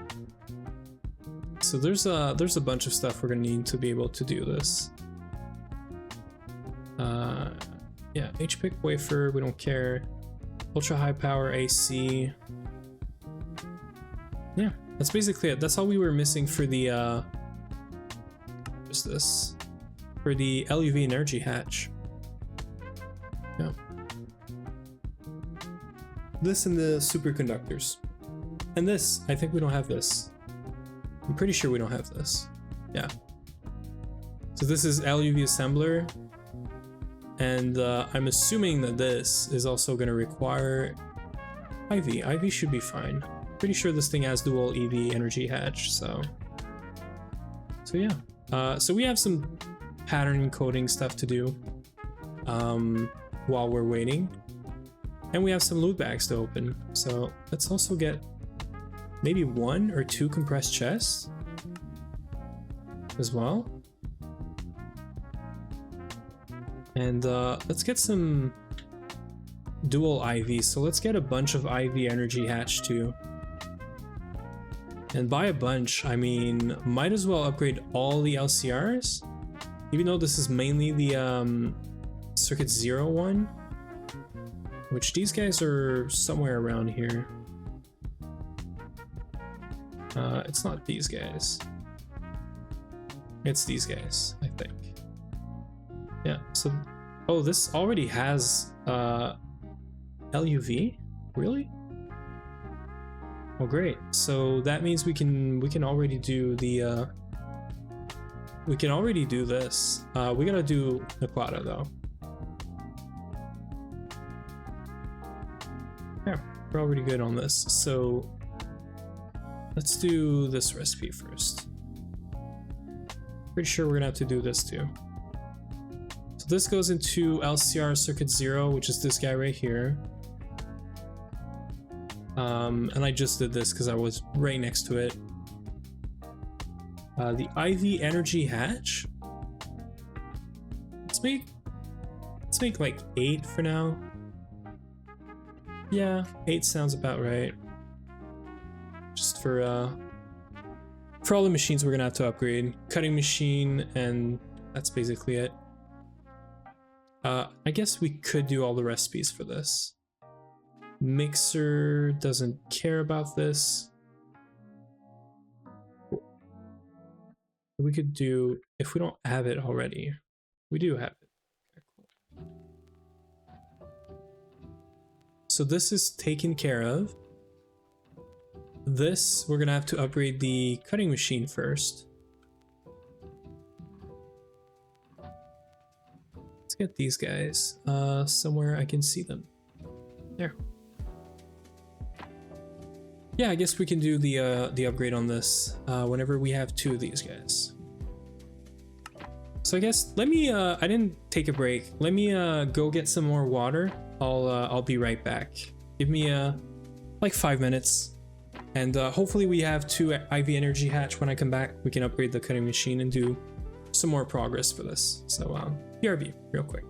So there's a bunch of stuff we're gonna need to be able to do this. Yeah, HPIC wafer, we don't care. Ultra high power AC. Yeah, that's basically it. That's all we were missing for the what's this? For the LuV energy hatch. Yeah. This and the superconductors. And this, I think we don't have this. I'm pretty sure we don't have this. Yeah. So this is LuV assembler. And I'm assuming that this is also going to require IV. IV should be fine. Pretty sure this thing has dual EV energy hatch, so yeah. So we have some pattern coding stuff to do while we're waiting. And we have some loot bags to open. So let's also get maybe 1 or 2 compressed chests as well. And let's get some dual IV. So let's get a bunch of IV energy hatch too. And by a bunch, I mean, might as well upgrade all the LCRs, even though this is mainly the Circuit 0 one, which these guys are somewhere around here. It's not these guys. It's these guys, I think. Yeah, so, oh, this already has LuV? Really? Oh, great. So that means we can already do the we can already do this. We gotta do Naquata though. Yeah, we're already good on this. So let's do this recipe first. Pretty sure we're gonna have to do this too. So this goes into LCR Circuit 0, which is this guy right here. And I just did this because I was right next to it. The IV energy hatch. Let's make like 8 for now. Yeah, 8 sounds about right. Just for all the machines we're gonna have to upgrade. Cutting machine, and that's basically it. I guess we could do all the recipes for this. Mixer doesn't care about this. We could do, if we don't have it already, We do have it. Okay, cool. So this is taken care of. This, we're gonna have to upgrade the cutting machine first. Let's get these guys somewhere I can see them. There. Yeah, I guess we can do the upgrade on this whenever we have 2 of these guys. So I guess let me I didn't take a break. Let me go get some more water. I'll be right back. Give me like 5 minutes. And hopefully we have 2 IV energy hatch when I come back. We can upgrade the cutting machine and do some more progress for this. So BRB real quick.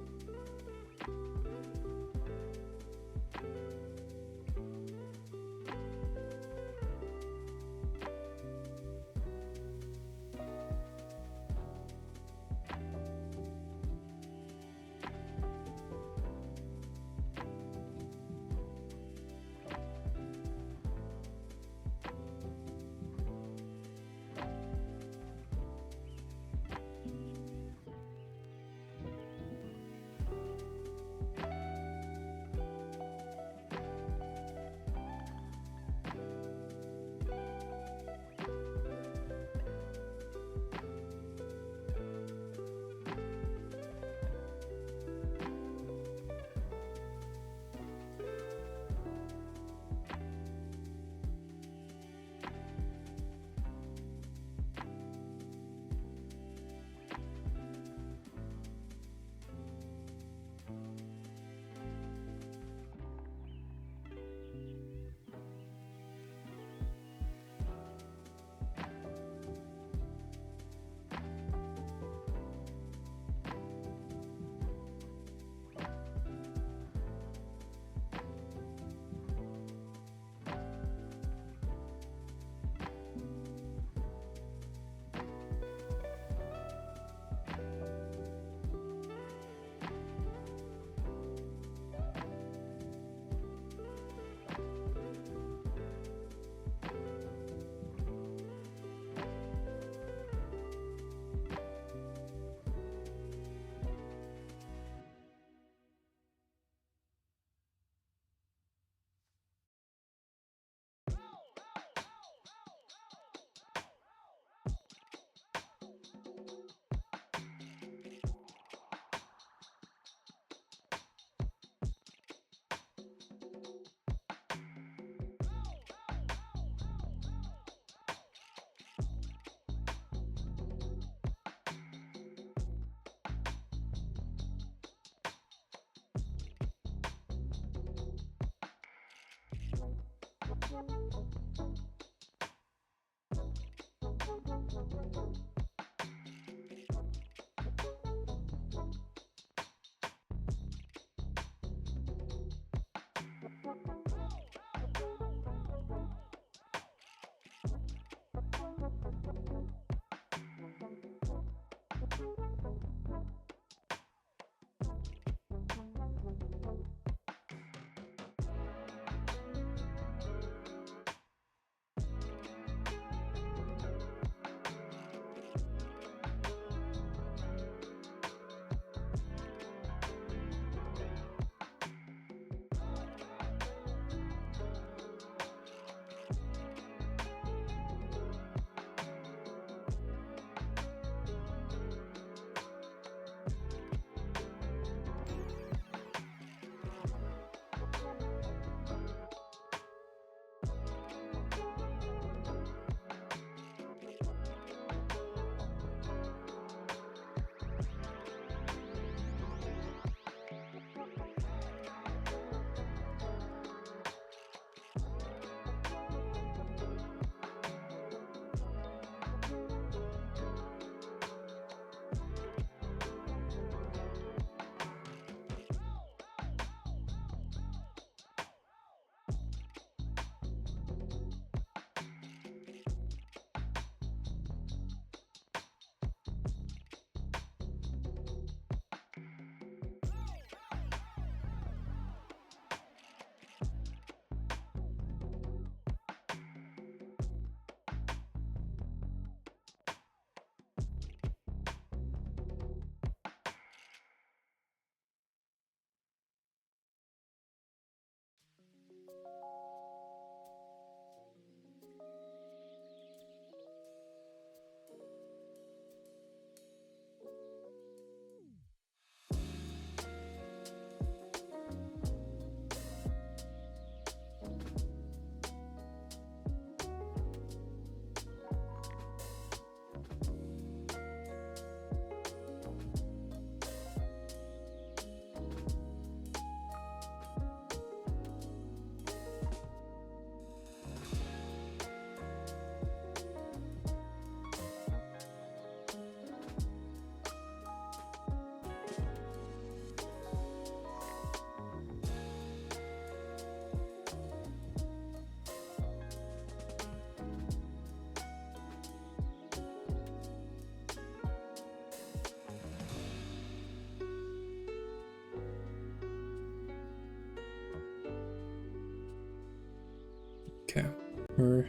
Okay, we're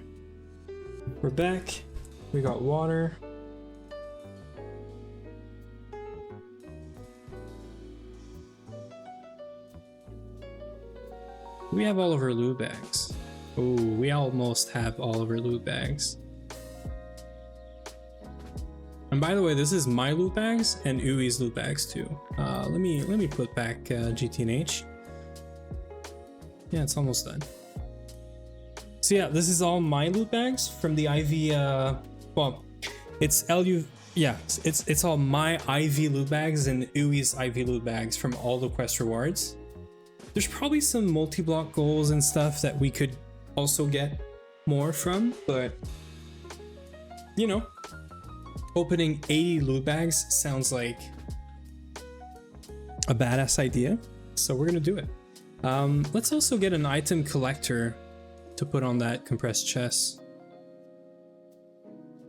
back. We got water. We have all of our LuV bags. Oh, we almost have all of our LuV bags. And by the way, this is my LuV bags and Ui's LuV bags too. Let me put back GTNH. Yeah, it's almost done. So yeah, this is all my LuV bags from the IV. Well, it's LU. Yeah, it's all my IV LuV bags and Ui's IV LuV bags from all the quest rewards. There's probably some multi-block goals and stuff that we could also get more from, but you know, opening 80 LuV bags sounds like a badass idea, so we're gonna do it. Let's also get an item collector to put on that compressed chest.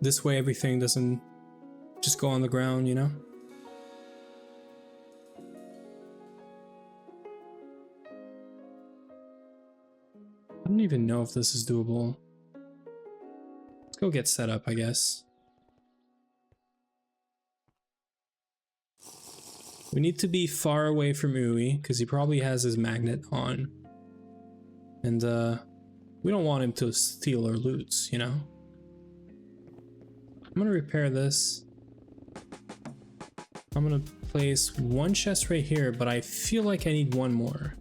This way everything doesn't just go on the ground, you know? I don't even know if this is doable. Let's go get set up, I guess. We need to be far away from Ui, because he probably has his magnet on. And we don't want him to steal our loots, you know? I'm gonna repair this. I'm gonna place one chest right here, but I feel like I need one more.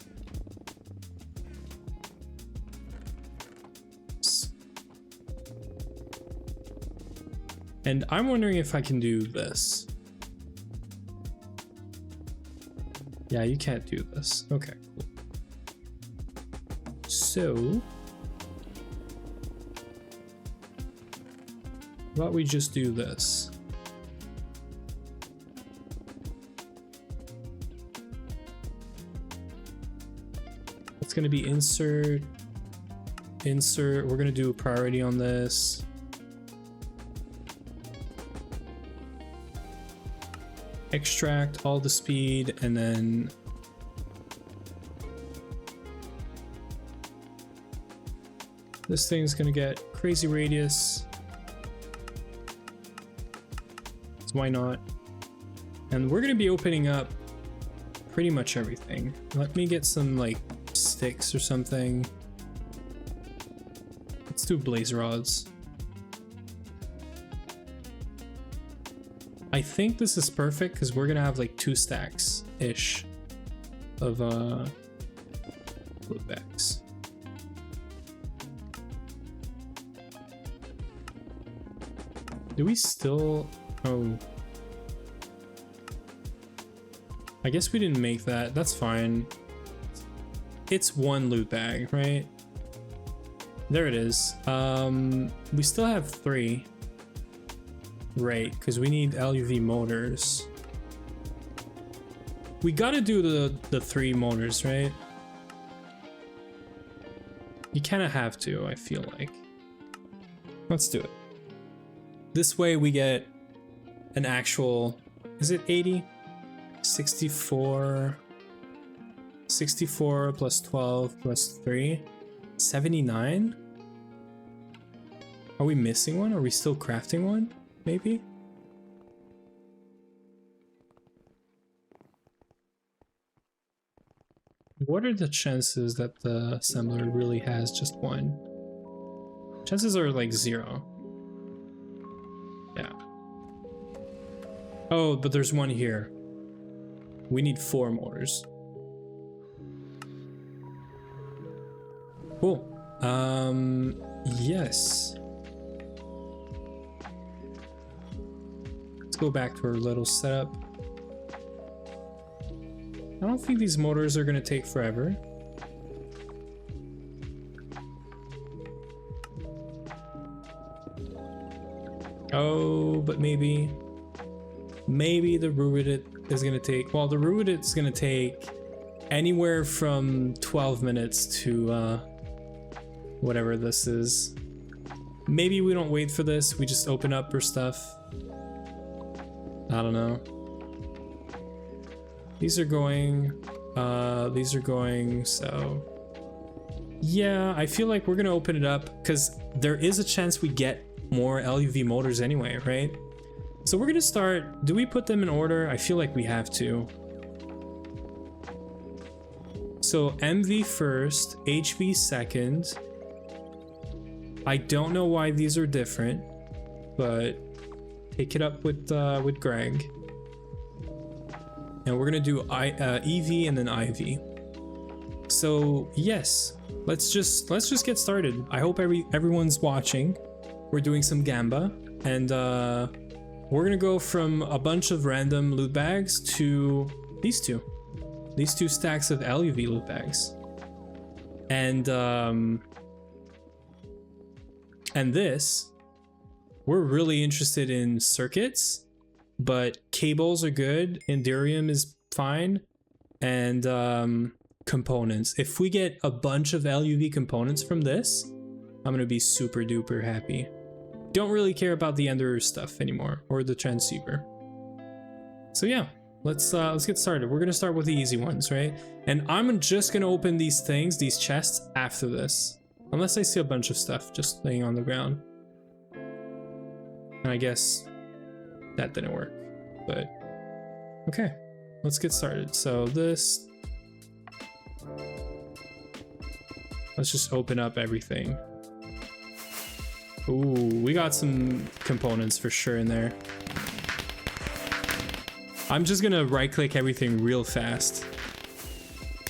And I'm wondering if I can do this. Yeah, you can't do this. Okay, cool. So, how about we just do this? It's gonna be insert. We're gonna do a priority on this. Extract all the speed, and then this thing's gonna get crazy radius, so why not? And we're gonna be opening up pretty much everything. Let me get some like sticks or something. Let's do blaze rods. I think this is perfect because we're gonna have like 2 stacks ish of LuV bags. Do we still? Oh, I guess we didn't make that. That's fine. It's 1 LuV bag, right? There it is. We still have 3. Right, because we need LuV motors. We gotta do the 3 motors, right? You kind of have to, I feel like. Let's do it. This way we get an actual, is it 80? 64 plus 12 plus 3, 79? Are we missing one? Are we still crafting one? Maybe? What are the chances that the assembler really has just one? Chances are like 0. Yeah. Oh, but there's one here. We need 4 motors. Cool. Yes. Let's go back to our little setup. I don't think these motors are gonna take forever. Oh, but maybe the Ruidit is gonna take, well, the Ruidit's gonna take anywhere from 12 minutes to whatever this is. Maybe we don't wait for this, we just open up our stuff. I don't know. These are going, so Yeah, I feel like we're gonna open it up because there is a chance we get more LuV motors anyway, right? So we're gonna start. Do we put them in order? I feel like we have to. So MV first, HV second. I don't know why these are different, but take it up with Greg. And we're gonna do EV and then IV. So yes, let's just get started. I hope everyone's watching. We're doing some Gamba, and we're gonna go from a bunch of random loot bags to these two stacks of LuV loot bags, and this, we're really interested in circuits, but cables are good, Endurium is fine, and components. If we get a bunch of LuV components from this, I'm gonna be super duper happy. Don't really care about the Ender stuff anymore, or the transceiver. So yeah, let's get started. We're gonna start with the easy ones, right? And I'm just gonna open these things, these chests, after this. Unless I see a bunch of stuff just laying on the ground. And I guess that didn't work, but okay, let's get started. So this, let's just open up everything. Ooh, we got some components for sure in there. I'm just gonna right click everything real fast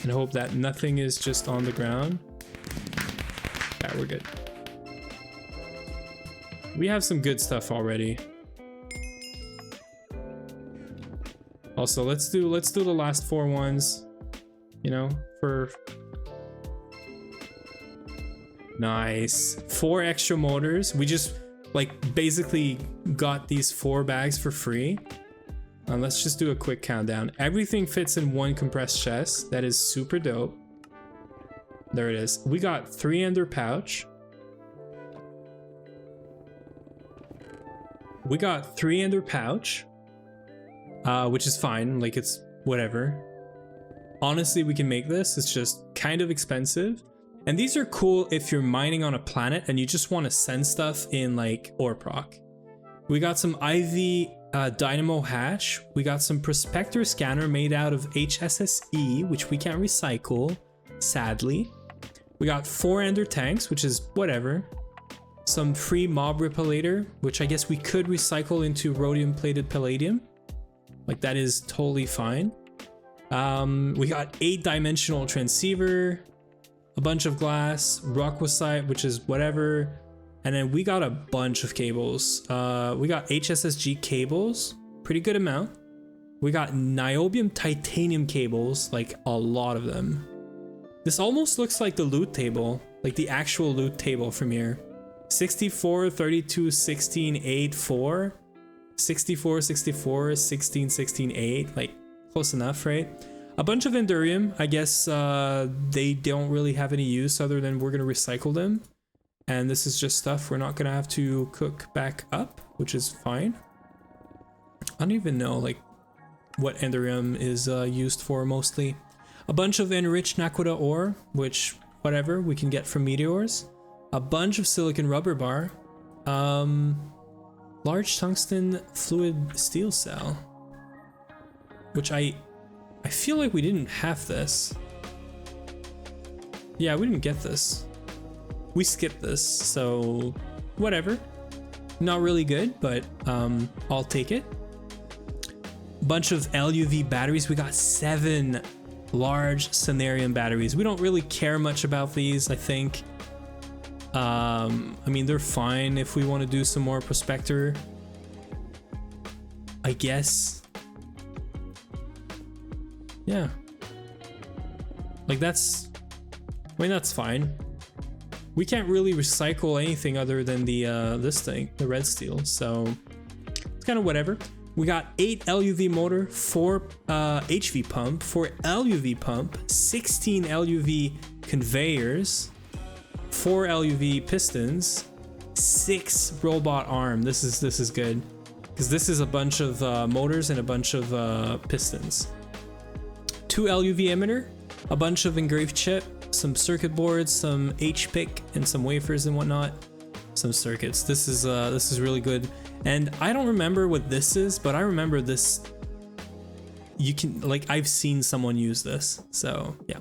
and hope that nothing is just on the ground. Yeah, we're good. We have some good stuff already. Also, let's do the last 4 ones, you know, for nice. 4 extra motors. We just like basically got these 4 bags for free. Let's just do a quick countdown. Everything fits in 1 compressed chest. That is super dope. There it is. We got 3 Ender pouch. We got 3 Ender pouch, which is fine. Like, it's whatever. Honestly, we can make this. It's just kind of expensive. And these are cool if you're mining on a planet and you just want to send stuff in like ore proc. We got some IV dynamo hatch. We got some prospector scanner made out of HSSE, which we can't recycle, sadly. We got 4 Ender tanks, which is whatever. Some free mob repellator, which I guess we could recycle into rhodium plated palladium. Like, that is totally fine. We got 8-dimensional transceiver, a bunch of glass, rockwasite, which is whatever. And then we got a bunch of cables. We got HSSG cables, pretty good amount. We got niobium titanium cables, like a lot of them. This almost looks like the loot table, like the actual loot table from here. 64, 32, 16, 8, 4. 64, 64, 16, 16, 8. Like, close enough, right? A bunch of Endurium. I guess they don't really have any use other than we're going to recycle them. And this is just stuff we're not going to have to cook back up, which is fine. I don't even know, like, what Endurium is used for mostly. A bunch of enriched Naquita ore, which, whatever, we can get from meteors. A bunch of silicon rubber bar. Large tungsten fluid steel cell. Which I feel like we didn't have this. Yeah, we didn't get this. We skipped this, so whatever. Not really good, but I'll take it. Bunch of LuV batteries. We got 7 large Cenarium batteries. We don't really care much about these, I think. I mean, they're fine if we want to do some more prospector, I guess. Yeah. Like, that's, I mean, that's fine. We can't really recycle anything other than the this thing, the red steel, so it's kind of whatever. We got 8 LuV motor, 4 HV pump, 4 LuV pump, 16 LuV conveyors, 4 LuV pistons, 6 robot arm. This is good, because this is a bunch of motors and a bunch of pistons. 2 LuV emitter, a bunch of engraved chip, some circuit boards, some HPIC, and some wafers and whatnot. Some circuits. This is really good. And I don't remember what this is, but I remember this. You can, like, I've seen someone use this. So yeah,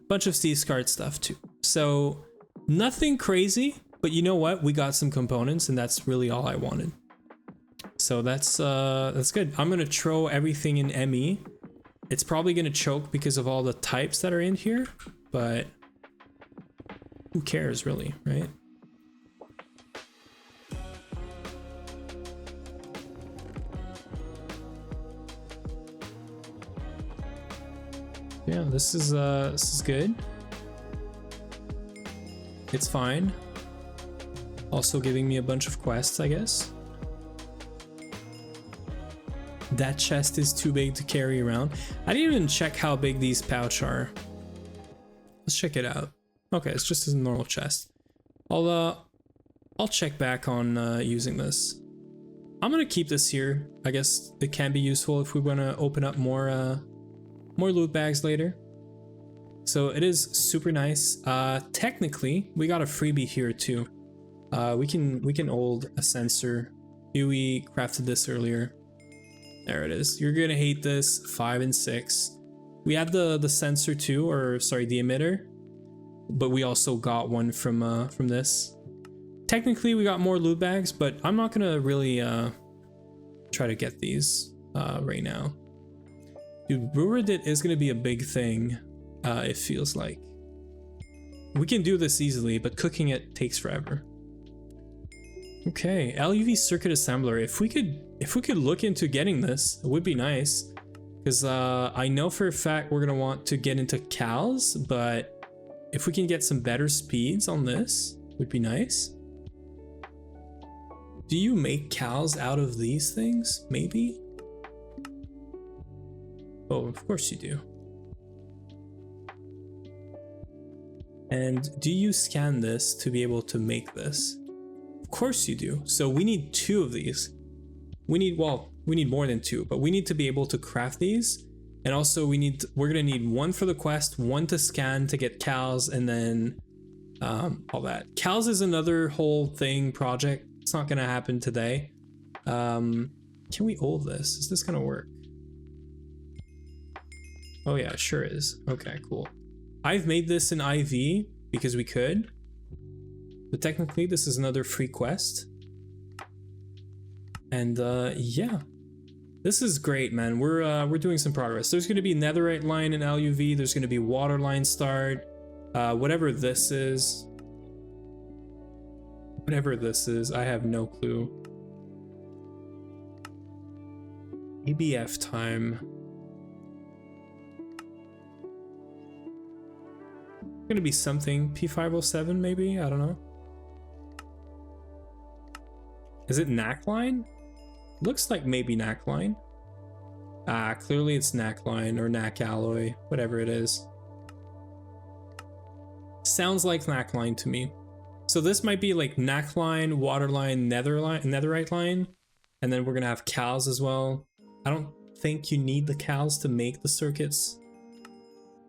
bunch of Steve's card stuff too. So nothing crazy, but you know what? We got some components, and that's really all I wanted. So that's good. I'm gonna throw everything in ME. It's probably gonna choke because of all the types that are in here, but who cares really, right? Yeah, this is good. It's fine. Also giving me a bunch of quests, I guess. That chest is too big to carry around. I didn't even check how big these pouch are. Let's check it out. Okay, it's just a normal chest. I'll check back on using this. I'm gonna keep this here. I guess it can be useful if we want to open up more loot bags later. So it is super nice. Technically, we got a freebie here too. We can hold a sensor. We crafted this earlier. There it is. You're gonna hate this. 5 and 6. We have the sensor too, or sorry, the emitter. But we also got one from this. Technically, we got more loot bags, but I'm not gonna really try to get these right now. Dude, brewer dit is gonna be a big thing. It feels like we can do this easily, but cooking it takes forever. Okay, LuV circuit assembler. If we could look into getting this, it would be nice. Because I know for a fact we're gonna want to get into cals, but if we can get some better speeds on this, would be nice. Do you make cals out of these things? Maybe? Oh, of course you do. And do you scan this to be able to make this? Of course you do. So we need 2 of these. We need more than 2, but we need to be able to craft these. And also we're gonna need 1 for the quest, 1 to scan to get cals, and then all that. Cals is another whole thing project. It's not gonna happen today. Can we hold this? Is this gonna work? Oh yeah, it sure is. Okay, cool. I've made this in IV because we could, but technically this is another free quest. And yeah, this is great, man. We're doing some progress. There's gonna be netherite line in LuV. There's gonna be water line start. Whatever this is. Whatever this is, I have no clue. ABF time. Gonna be something P507 maybe, I don't know. Is it NAC line? Looks like maybe NAC line. Ah, clearly it's NAC line or NAC alloy, whatever it is. Sounds like NAC line to me. So this might be like NAC line, water line, netherite line, and then we're gonna have cals as well. I don't think you need the cals to make the circuits.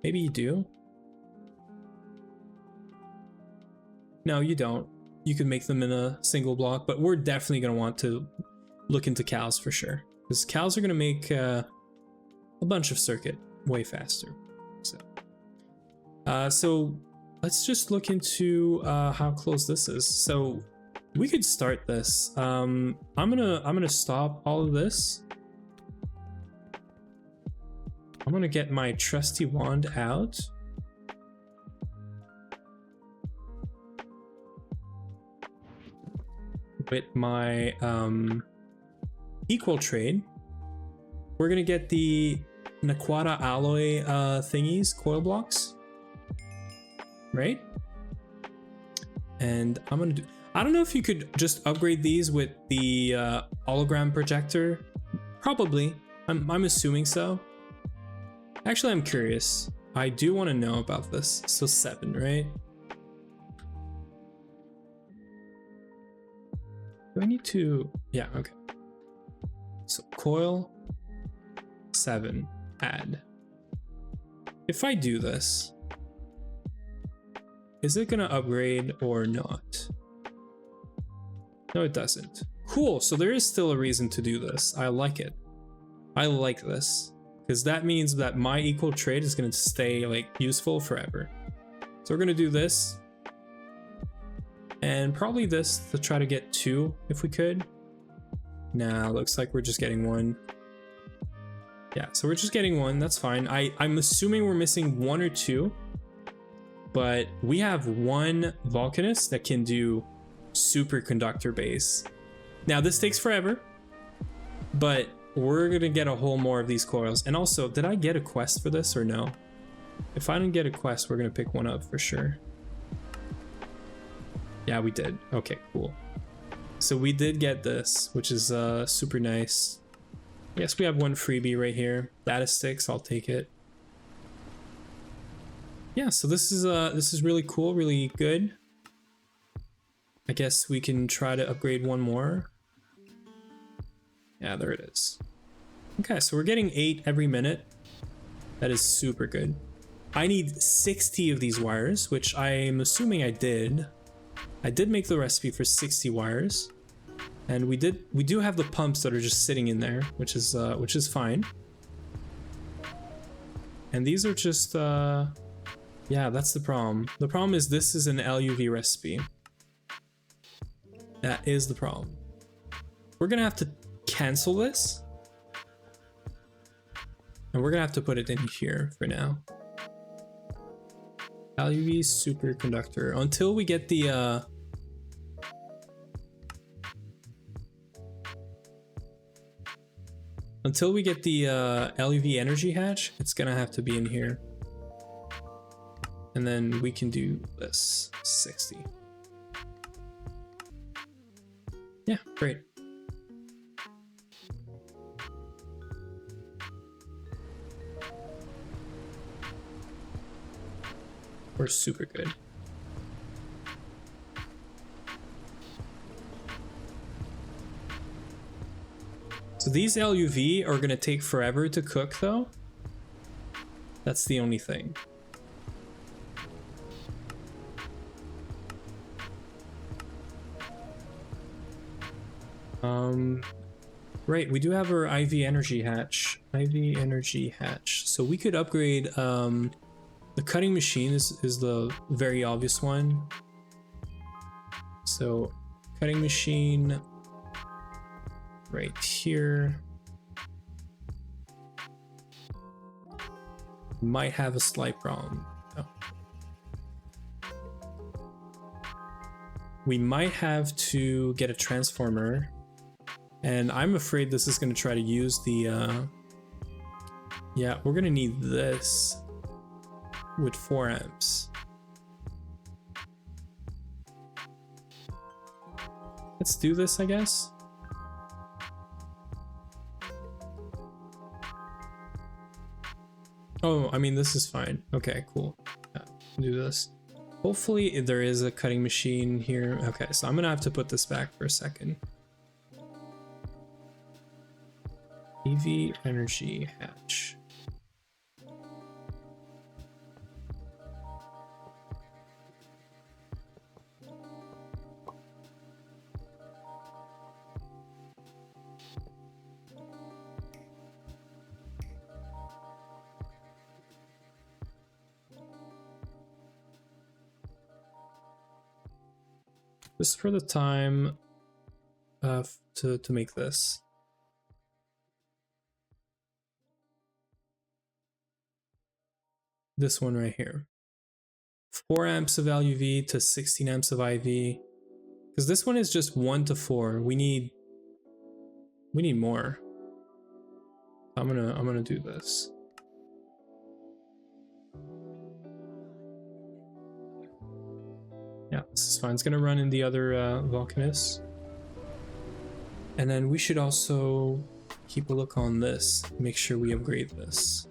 Maybe you do. No, you don't. You can make them in a single block, but we're definitely going to want to look into cals for sure. Because cals are going to make a bunch of circuit way faster. So let's just look into how close this is. So we could start this. I'm gonna stop all of this. I'm gonna get my trusty wand out. With my equal trade, we're gonna get the Naquata alloy thingies, coil blocks, right? And I'm gonna do, I don't know if you could just upgrade these with the hologram projector. Probably. I'm assuming so. Actually, I'm curious. I do want to know about this. So 7, right? Do I need to? Yeah, okay. So coil 7, add. If I do this, is it gonna upgrade or not? No, it doesn't. Cool, so there is still a reason to do this. I like it. I like this. Because that means that my equal trade is gonna stay like useful forever. So we're gonna do this. And probably this to try to get 2 if we could. Nah, looks like we're just getting 1. Yeah, so we're just getting 1, that's fine. I'm assuming we're missing 1 or 2. But we have 1 Volcanist that can do superconductor base. Now this takes forever, but we're gonna get a whole more of these coils. And also, did I get a quest for this or no? If I didn't get a quest, we're gonna pick one up for sure. Yeah, we did. Okay, cool. So we did get this, which is super nice. Yes, we have 1 freebie right here. Data sticks, I'll take it. Yeah, so this is really cool, really good. I guess we can try to upgrade 1 more. Yeah, there it is. Okay, so we're getting 8 every minute. That is super good. I need 60 of these wires, which I'm assuming I did. I did make the recipe for 60 wires. And we do have the pumps that are just sitting in there, which is fine. And these are just yeah, that's the problem. The problem is this is an LuV recipe. That is the problem. We're gonna have to cancel this. And we're gonna have to put it in here for now. LuV superconductor. Until we get the LuV energy hatch, it's gonna have to be in here. And then we can do this 60. Yeah, great. We're super good. So these LuV are gonna take forever to cook though. That's the only thing. Right, we do have our IV energy hatch. IV energy hatch. So we could upgrade the cutting machine is the very obvious one. So cutting machine right here. Might have a slight problem. Oh. We might have to get a transformer. And I'm afraid this is going to try to use the, yeah, we're going to need this with 4 amps. Let's do this, I guess. Oh, I mean, this is fine. Okay, cool. Yeah, do this. Hopefully there is a cutting machine here. Okay, so I'm going to have to put this back for a second. EV energy hatch. Just for the time to make this. This one right here. 4 amps of LuV to 16 amps of IV. Because this one is just 1 to 4. We need more. I'm gonna do this. Yeah, this is fine. It's gonna run in the other Volcanist. And then we should also keep a look on this. Make sure we upgrade this.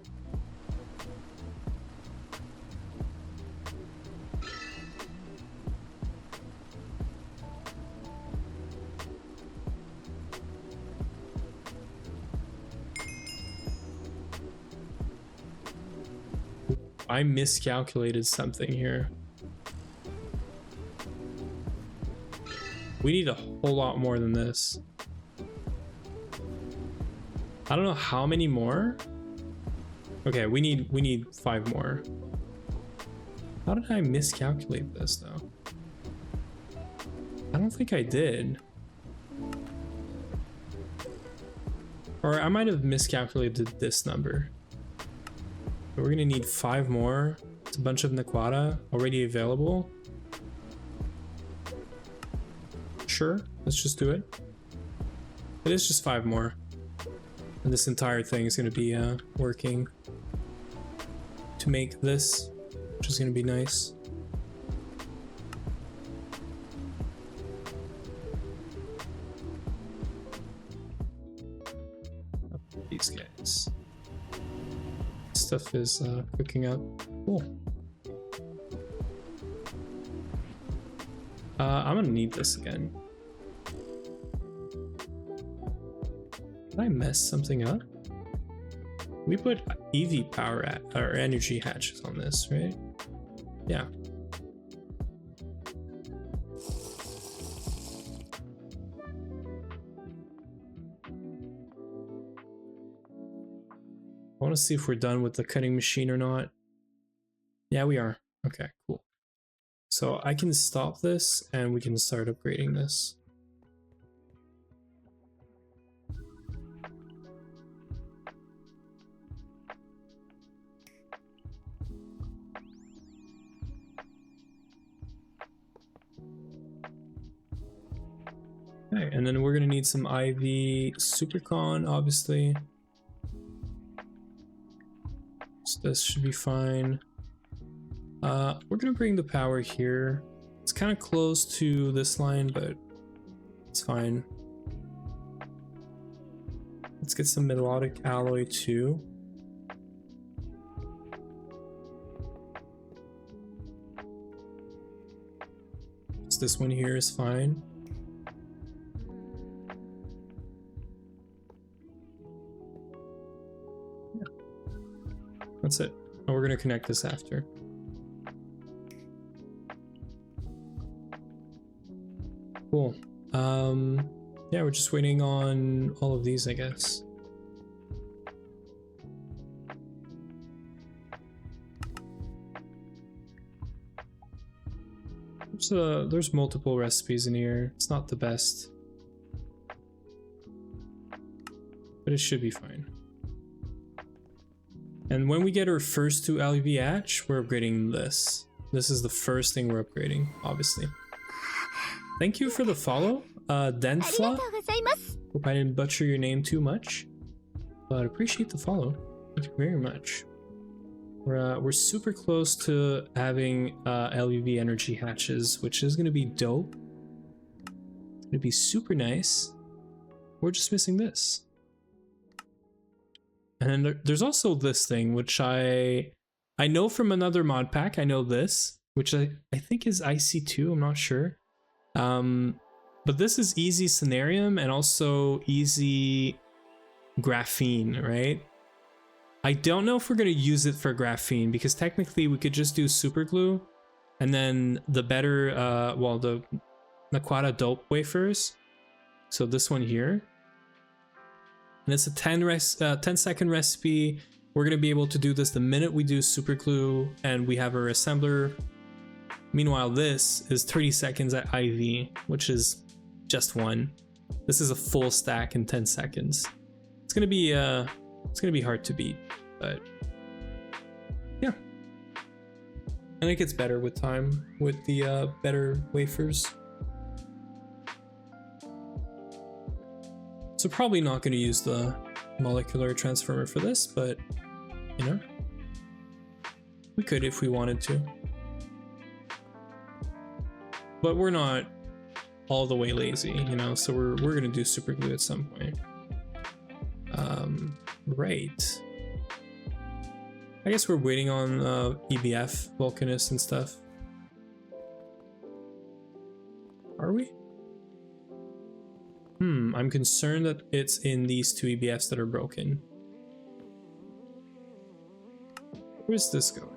I miscalculated something here. We need a whole lot more than this. I don't know how many more. Okay, we need 5 more. How did I miscalculate this though? I don't think I did. Or I might have miscalculated this number. But we're gonna need 5 more. It's a bunch of Naquata already available. Sure, let's just do it. It is just 5 more. And this entire thing is gonna be working to make this, which is gonna be nice. These guys. Stuff is cooking up. Cool. I'm gonna need this again. Did I mess something up? We put EV power at or energy hatches on this, right? Yeah. I want to see if we're done with the cutting machine or not. Yeah, we are. Okay, cool. So I can stop this and we can start upgrading this. Okay, and then we're gonna need some IV Supercon, obviously. So this should be fine. We're gonna bring the power here. It's kind of close to this line, but it's fine. Let's get some melodic alloy too. So this one here is fine. Yeah. That's it. Oh, we're gonna connect this after. Cool. Yeah, we're just waiting on all of these, I guess. There's multiple recipes in here. It's not the best, but it should be fine. And when we get our first 2 LuV hatch, we're upgrading this. This is the first thing we're upgrading, obviously. Thank you for the follow, Denfla. Hope I didn't butcher your name too much, but appreciate the follow. Thank you very much. We're super close to having LuV energy hatches, which is gonna be dope. It's gonna be super nice. We're just missing this. And then there's also this thing, which I know from another mod pack. I know this, which I think is IC2. I'm not sure. But this is easy Cenarium and also easy Graphene, right? I don't know if we're going to use it for Graphene, because technically we could just do super glue and then the better, well, the Naquata dope wafers. So this one here. And it's a 10-second recipe. We're going to be able to do this the minute we do super glue and we have our assembler. Meanwhile, this is 30 seconds at IV, which is just one. This is a full stack in 10 seconds. It's gonna be hard to beat, but yeah. And it gets better with time with the better wafers. So probably not going to use the molecular transformer for this, but you know, we could if we wanted to. But we're not all the way lazy, you know, so we're gonna do super glue at some point. Right. I guess we're waiting on EBF, Vulcanus and stuff. Are we? I'm concerned that it's in these 2 EBFs that are broken. Where's this going?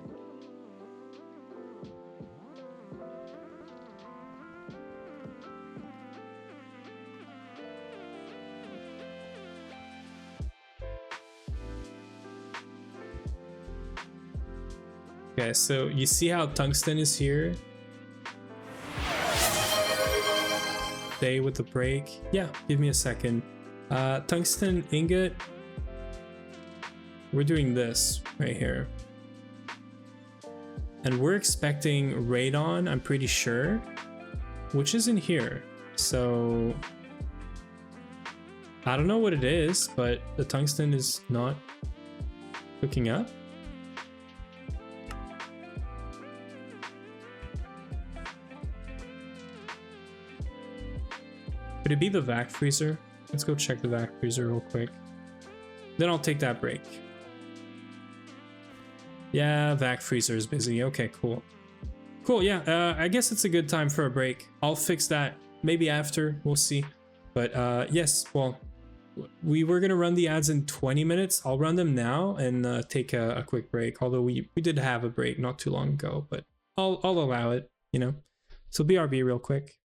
Okay, so you see how tungsten is here? Stay with the break. Yeah, give me a second. Tungsten ingot. We're doing this right here. And we're expecting radon, I'm pretty sure, which is in here. So I don't know what it is, but the tungsten is not hooking up. Could it be the vac freezer? Let's go check the vac freezer real quick. Then I'll take that break. Yeah, vac freezer is busy. Okay, cool. Cool, yeah, I guess it's a good time for a break. I'll fix that maybe after, we'll see. But yes, well, we were gonna run the ads in 20 minutes. I'll run them now and take a quick break. Although we did have a break not too long ago, but I'll allow it, you know. So BRB real quick.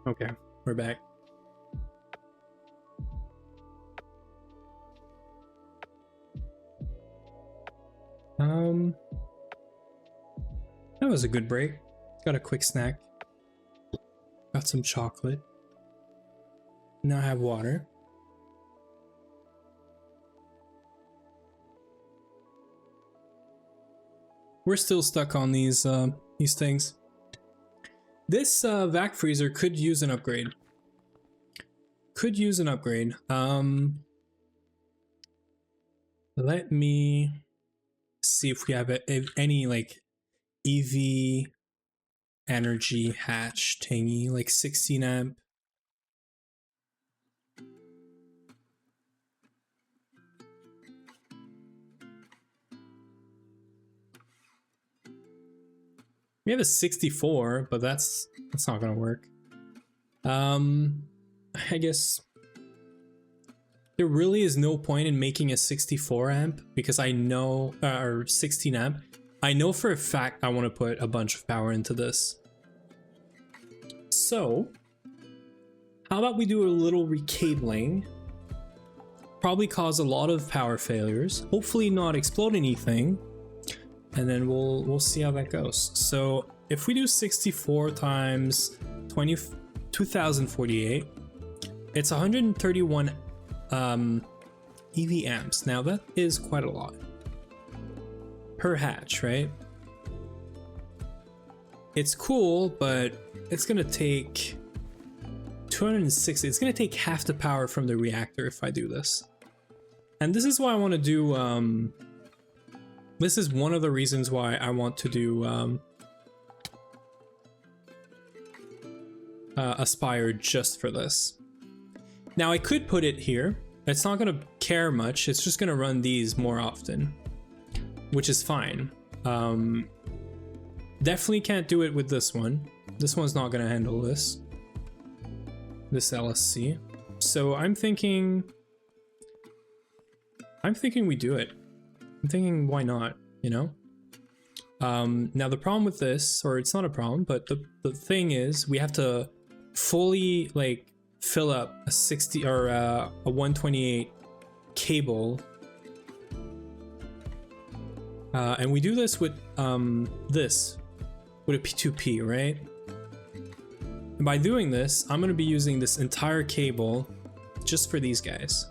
Okay, we're back. That was a good break. Got a quick snack. Got some chocolate. Now I have water. We're still stuck on these things. This vac freezer could use an upgrade. Could use an upgrade. Let me see if we have any like EV energy hatch thingy, like 16 amp. We have a 64, but that's not gonna work. I guess there really is no point in making a 64 amp because I know, or 16 amp. I know for a fact I want to put a bunch of power into this. So, how about we do a little recabling? Probably cause a lot of power failures. Hopefully not explode anything. And then we'll see how that goes. So if we do 64 times 2048, it's 131 EV amps. Now that is quite a lot per hatch, right? It's cool, but it's gonna take 260. It's gonna take half the power from the reactor if I do this. And this is why I want to do this is one of the reasons why I want to do Aspire just for this. Now I could put it here. It's not gonna care much. It's just gonna run these more often, which is fine. Definitely can't do it with this one. This one's not gonna handle this LSC. So I'm thinking we do it. I'm thinking, why not, you know? Now the problem with this, or it's not a problem, but the thing is we have to fully like fill up a 60 or a 128 cable. And we do this with with a P2P, right? And by doing this, I'm gonna be using this entire cable just for these guys.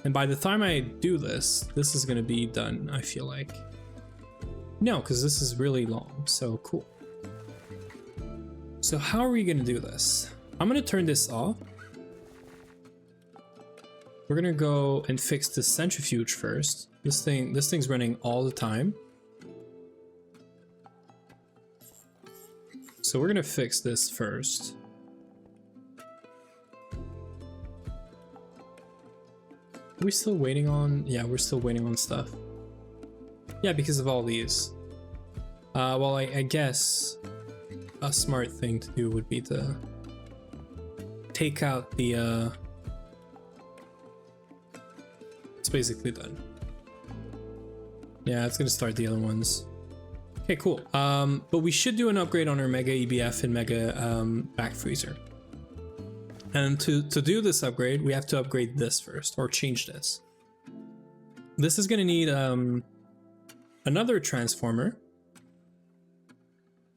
And by the time I do this is gonna be done, I feel like. No, because this is really long, so cool. So how are we gonna do this? I'm gonna turn this off. We're gonna go and fix the centrifuge first. This thing's running all the time. So we're gonna fix this first. Are we still waiting on? Yeah, we're still waiting on stuff. Yeah, because of all these. Well, I guess a smart thing to do would be to take out the it's basically done. Yeah, it's gonna start the other ones. Okay, cool. But we should do an upgrade on our Mega EBF and Mega back freezer. And to do this upgrade, we have to upgrade this first, or change this. This is gonna need another transformer.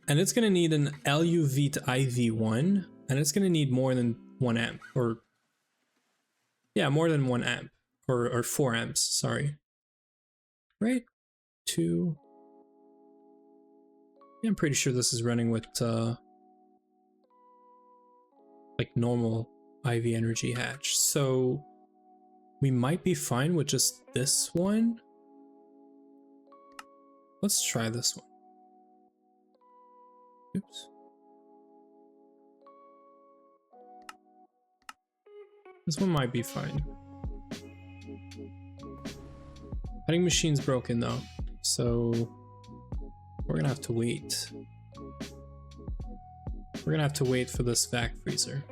And it's gonna need an LuV to IV1, and it's gonna need more than 1 amp, or yeah, more than 1 amp, or 4 amps, sorry. Right? 2. Yeah, I'm pretty sure this is running with like normal IV energy hatch. So we might be fine with just this one. Let's try this one. Oops. This one might be fine. Cutting machine's broken though, so we're gonna have to wait. We're gonna have to wait for this vac freezer.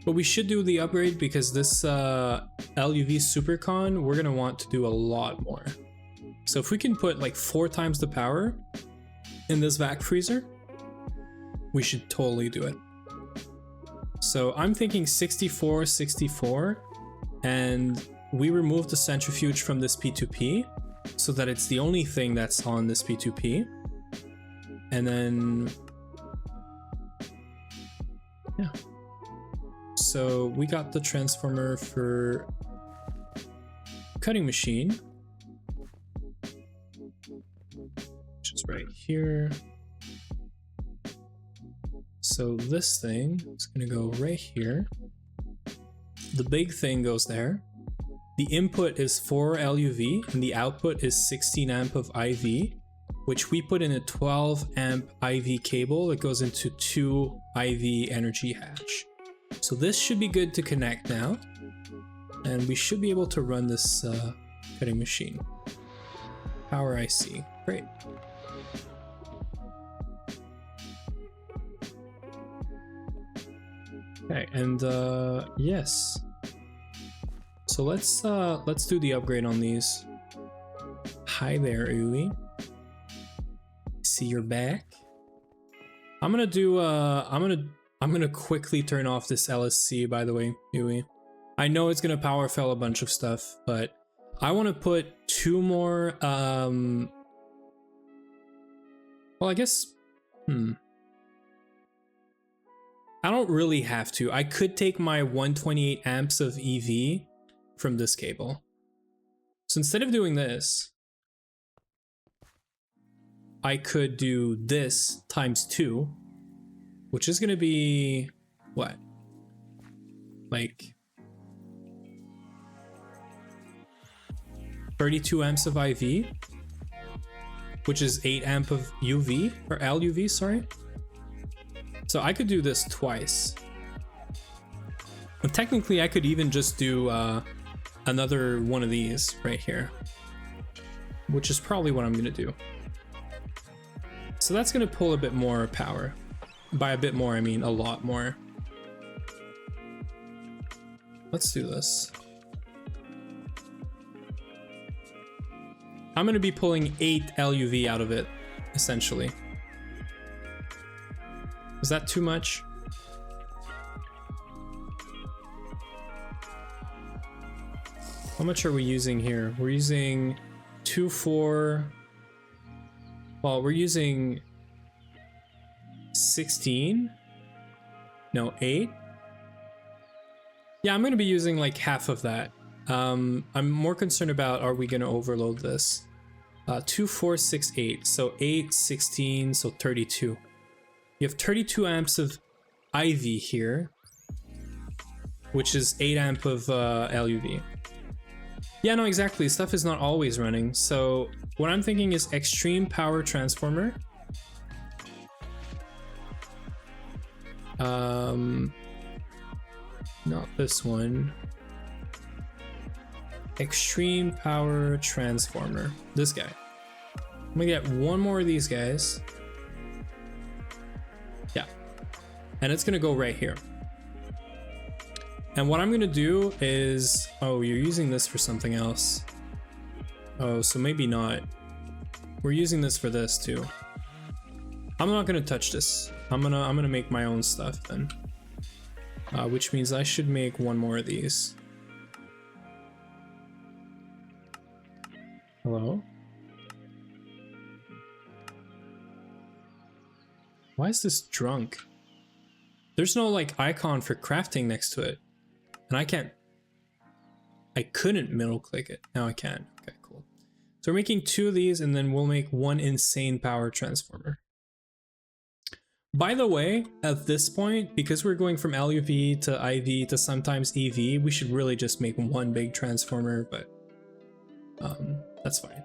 But we should do the upgrade because this LuV Supercon, we're gonna want to do a lot more. So if we can put like 4 times the power in this vac freezer, we should totally do it. So I'm thinking 64, 64, and we remove the centrifuge from this P2P so that it's the only thing that's on this P2P. And then, yeah. So we got the transformer for cutting machine, which is right here. So this thing is gonna go right here. The big thing goes there. The input is 4 LuV and the output is 16 amp of IV, which we put in a 12 amp IV cable that goes into 2 IV energy hatch. So this should be good to connect now, and we should be able to run this cutting machine. Power IC, great. Okay, and yes. So let's do the upgrade on these. Hi there, Uwe. See you're back. I'm gonna do I'm gonna quickly turn off this LSC, by the way, Uwe. I know it's gonna power fail a bunch of stuff, but I want to put 2 more well, I guess I don't really have to. I could take my 128 amps of EV from this cable. So instead of doing this, I could do this times 2, which is going to be what? Like 32 amps of IV, which is 8 amp of UV, or LUV, sorry. So I could do this twice. And technically I could even just do another one of these right here, which is probably what I'm gonna do. So that's gonna pull a bit more power. By a bit more, I mean a lot more. Let's do this. I'm gonna be pulling 8 LUV out of it, essentially. Is that too much? How much are we using here? We're using 2, 4. Well, we're using 16. No, 8. Yeah, I'm gonna be using like half of that. I'm more concerned about, are we gonna overload this? 2, 4, 6, 8. So 8, 16, so 32. You have 32 amps of IV here, which is 8 amp of LUV. Yeah, no, exactly. Stuff is not always running. So what I'm thinking is extreme power transformer. Not this one. extreme power transformer. This guy. I'm gonna get one more of these guys. Yeah. And it's gonna go right here. And what I'm gonna do is, oh, you're using this for something else. Oh, so maybe not. We're using this for this too. I'm not gonna touch this. I'm gonna make my own stuff then. Which means I should make one more of these. Hello? Why is this drunk? There's no like icon for crafting next to it. And I couldn't middle click it. Now I can. Okay, cool. So we're making 2 of these and then we'll make 1 insane power transformer. By the way, at this point, because we're going from LuV to IV to sometimes EV, we should really just make 1 big transformer, but that's fine.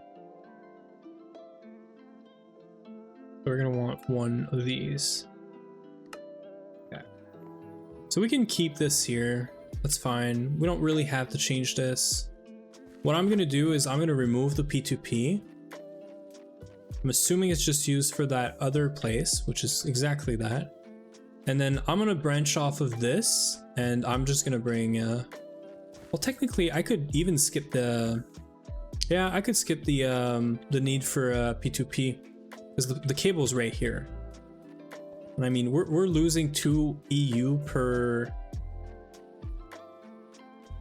We're gonna want 1 of these. Okay. So we can keep this here. That's fine. We don't really have to change this. What I'm gonna do is I'm gonna remove the P2P. I'm assuming it's just used for that other place, which is exactly that. And then I'm gonna branch off of this, and I'm just gonna bring, well, technically I could even skip the, yeah, I could skip the need for P2P, because the cable's right here. And I mean, we're losing 2 EU per,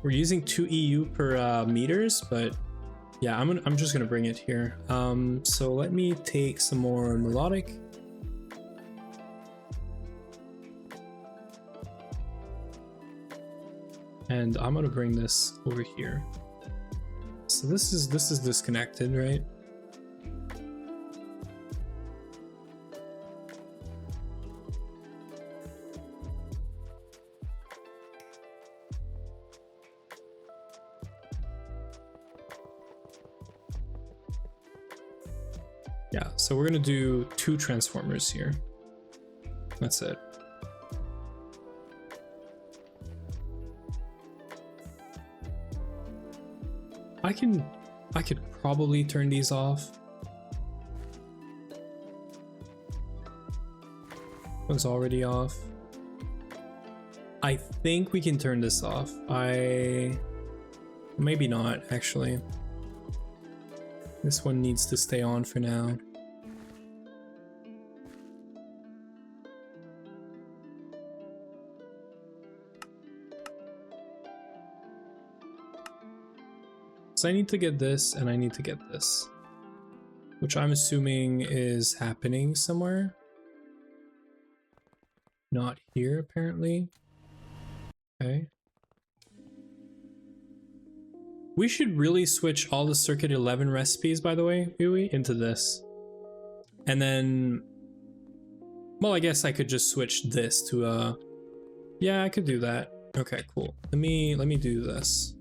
we're using 2 EU per meters, but yeah, I'm just gonna bring it here. So let me take some more melodic. And I'm gonna bring this over here. So this is disconnected, right? Yeah, so we're gonna do 2 transformers here. That's it. I could probably turn these off. One's already off. I think we can turn this off. Maybe not, actually. This one needs to stay on for now. So I need to get this and I need to get this, which I'm assuming is happening somewhere. Not here, apparently. Okay. We should really switch all the Circuit 11 recipes, by the way, into this. And then, well, I guess I could just switch this to yeah, I could do that. Okay, cool. Let me do this.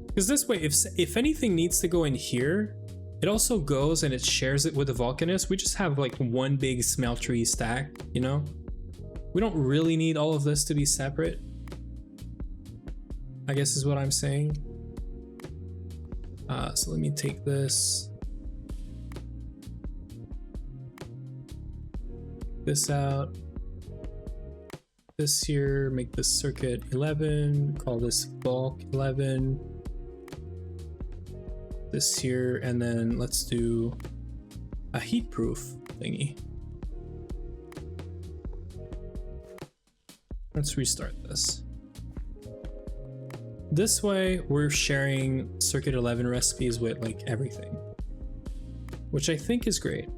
Because this way, if anything needs to go in here, it also goes and it shares it with the Vulcanist. We just have like one big smeltery stack, you know? We don't really need all of this to be separate, I guess is what I'm saying. So let me take this out, this here, make this circuit 11, call this bulk 11, this here, and then let's do a heat proof thingy. Let's restart this. This way we're sharing Circuit 11 recipes with like everything, which I think is great.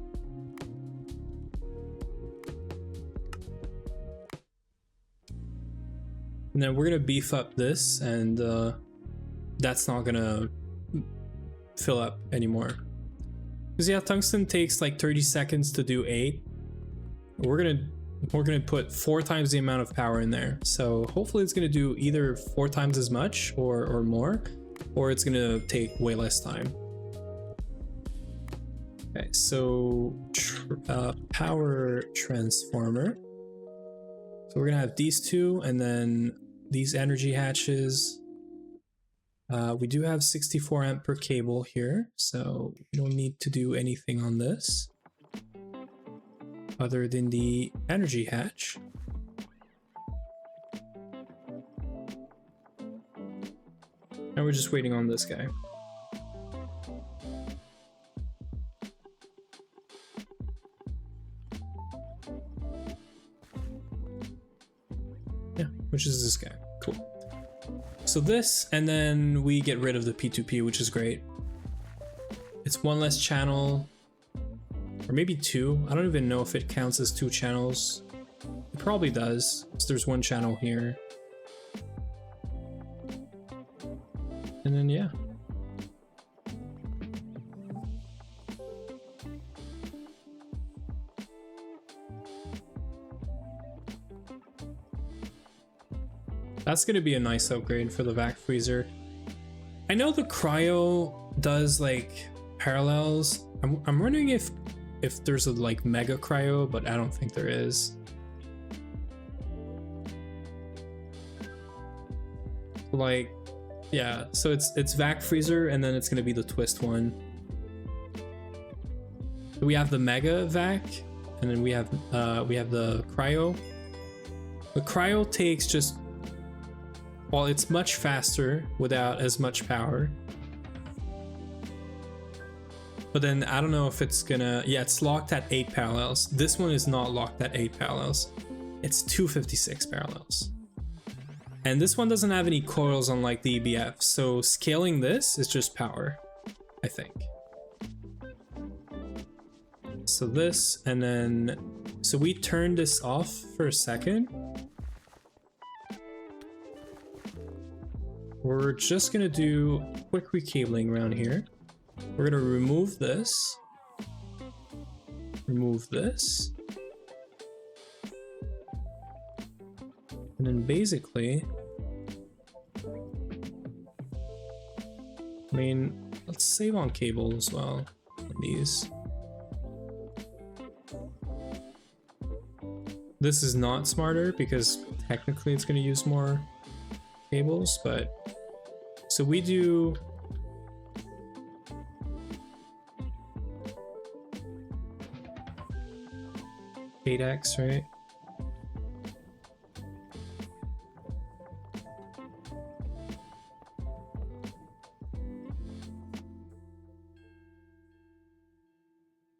And then we're gonna beef up this, and that's not gonna fill up anymore. Because yeah, tungsten takes like 30 seconds to do 8. We're gonna put 4 times the amount of power in there. So hopefully it's gonna do either 4 times as much or more, or it's gonna take way less time. Okay, so power transformer. So we're gonna have these two, and then these energy hatches. We do have 64 amp per cable here, so we don't need to do anything on this other than the energy hatch. And we're just waiting on this guy. Yeah, which is this guy. Cool. So this, and then we get rid of the P2P, which is great. It's one less channel, or maybe two. I don't even know if it counts as two channels. It probably does, because there's one channel here. And then, yeah. That's gonna be a nice upgrade for the vac freezer. I know the cryo does like parallels. I'm wondering if there's a like mega cryo, but I don't think there is. Like, yeah, so it's vac freezer, and then it's gonna be the twist one. We have the mega vac, and then we have the cryo. The cryo takes just, well, it's much faster without as much power. But then I don't know if it's gonna, yeah, it's locked at 8 parallels. This one is not locked at 8 parallels. It's 256 parallels. And this one doesn't have any coils unlike the EBF, so scaling this is just power, I think. So this, and then, so we turn this off for a second. We're just gonna do quick recabling around here. We're gonna remove this, and then basically, I mean, let's save on cable as well, these. This is not smarter because technically it's gonna use more cables, but so we do (8x), right?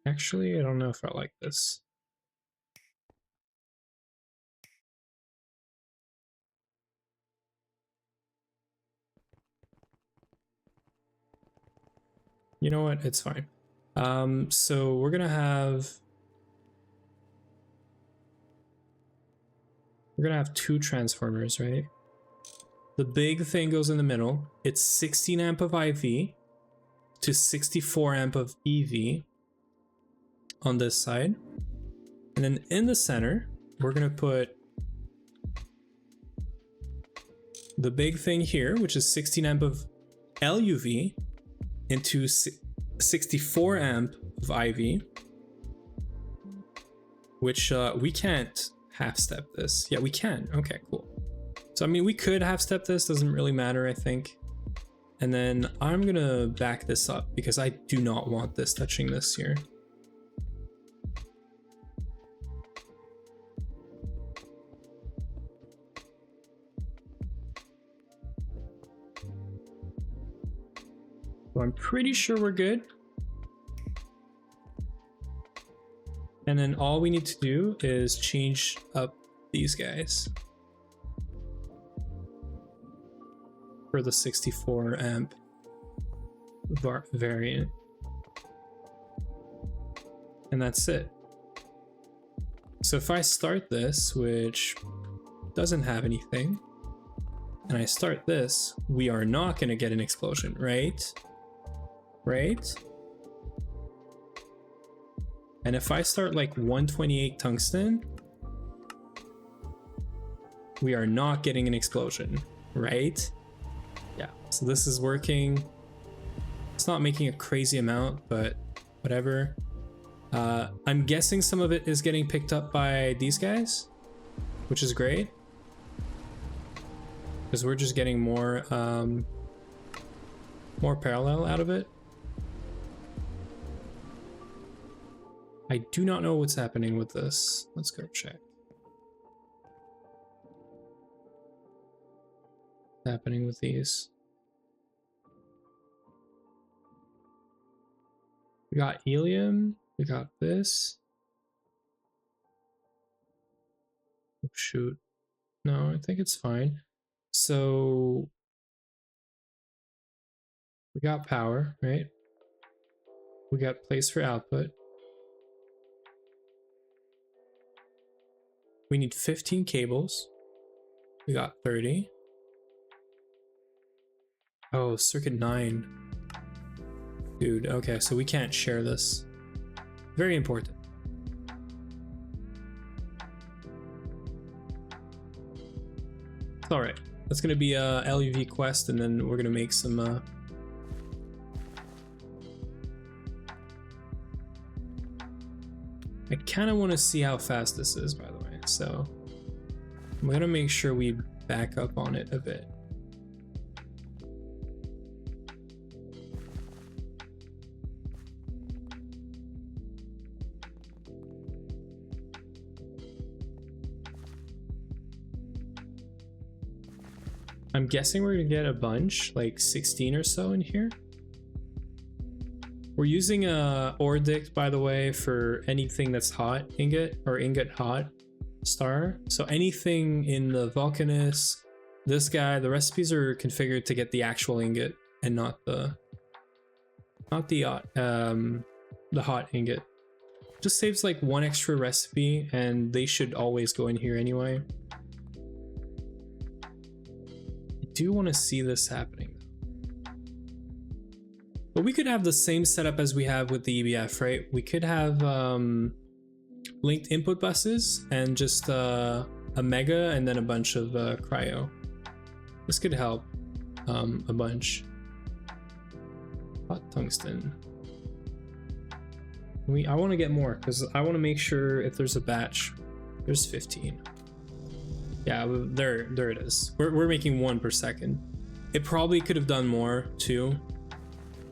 Actually, I don't know if I like this. You know what? It's fine. So we're gonna have two transformers, right? The big thing goes in the middle. It's 16 amp of IV to 64 amp of EV on this side. And then in the center, we're gonna put the big thing here, which is 16 amp of LuV into 64 amp of IV, which we can't half step this. Yeah, we can. Okay, cool. So I mean, we could half step this, doesn't really matter, I think. And then I'm gonna back this up because I do not want this touching this here. So I'm pretty sure we're good. And then all we need to do is change up these guys for the 64 amp variant. And that's it. So if I start this, which doesn't have anything, and I start this, we are not gonna get an explosion, right? Right? And if I start like 128 tungsten, we are not getting an explosion, right? Yeah, so this is working. It's not making a crazy amount, but whatever. I'm guessing some of it is getting picked up by these guys, which is great. Because we're just getting more more parallel out of it. I do not know what's happening with this. Let's go check. What's happening with these? We got helium. We got this. Oh, shoot. No, I think it's fine. So we got power, right? We got place for output. We need 15 cables. We got 30. Oh, circuit 9. Dude, okay, so we can't share this. Very important. All right, that's gonna be a LuV quest, and then we're gonna make some I kind of want to see how fast this is, by the way, so I'm gonna make sure we back up on it a bit. I'm guessing we're gonna get a bunch, like 16 or so in here. We're using a Ordict, by the way, for anything that's hot ingot or ingot hot star. So anything in the Vulcanus, this guy, the recipes are configured to get the actual ingot and not the hot ingot. Just saves like one extra recipe, and they should always go in here anyway. I do want to see this happening, but we could have the same setup as we have with the EBF, right? We could have linked input buses and just a mega and then a bunch of cryo. This could help a bunch. Hot tungsten. I want to get more because I want to make sure if there's a batch. There's 15. Yeah, there it is. We're making 1 per second. It probably could have done more too,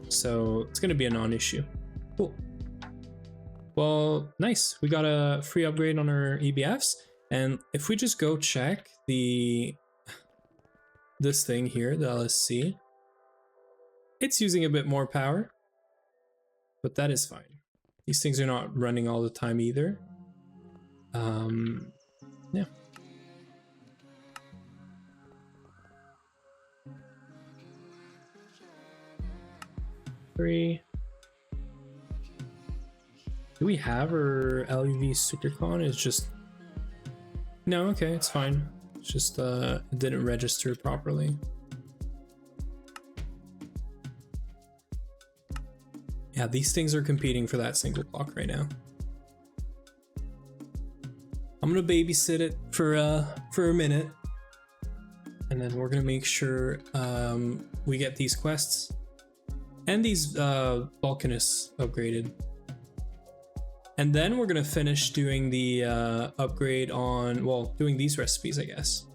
so it's gonna be a non-issue. Cool. Well, nice. We got a free upgrade on our EBFs, and if we just go check this thing here, the LSC, it's using a bit more power, but that is fine. These things are not running all the time either. Yeah. Do we have our LuV Supercon? It's just no. Okay, it's fine. It's just it didn't register properly. Yeah, these things are competing for that single block right now. I'm gonna babysit it for a minute, and then we're gonna make sure we get these quests and these Vulcanus upgraded. And then we're gonna finish doing the upgrade on, well, doing these recipes, I guess.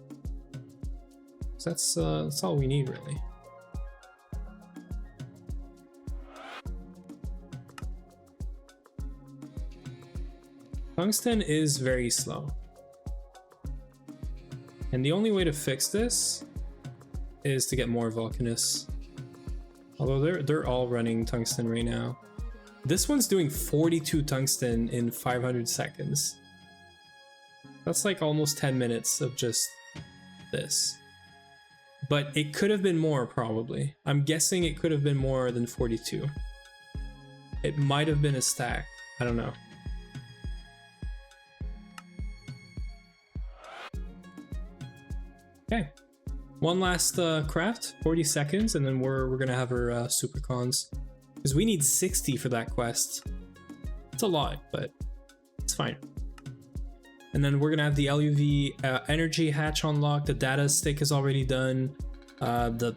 So that's all we need, really. Tungsten is very slow. And the only way to fix this is to get more Vulcanus. Although they're all running tungsten right now. This one's doing 42 tungsten in 500 seconds. That's like almost 10 minutes of just this. But it could have been more, probably. I'm guessing it could have been more than 42. It might have been a stack. I don't know. Okay. One last craft, 40 seconds, and then we're gonna have our Supercons. Because we need 60 for that quest. It's a lot, but it's fine. And then we're gonna have the LuV energy hatch unlocked. The data stick is already done. The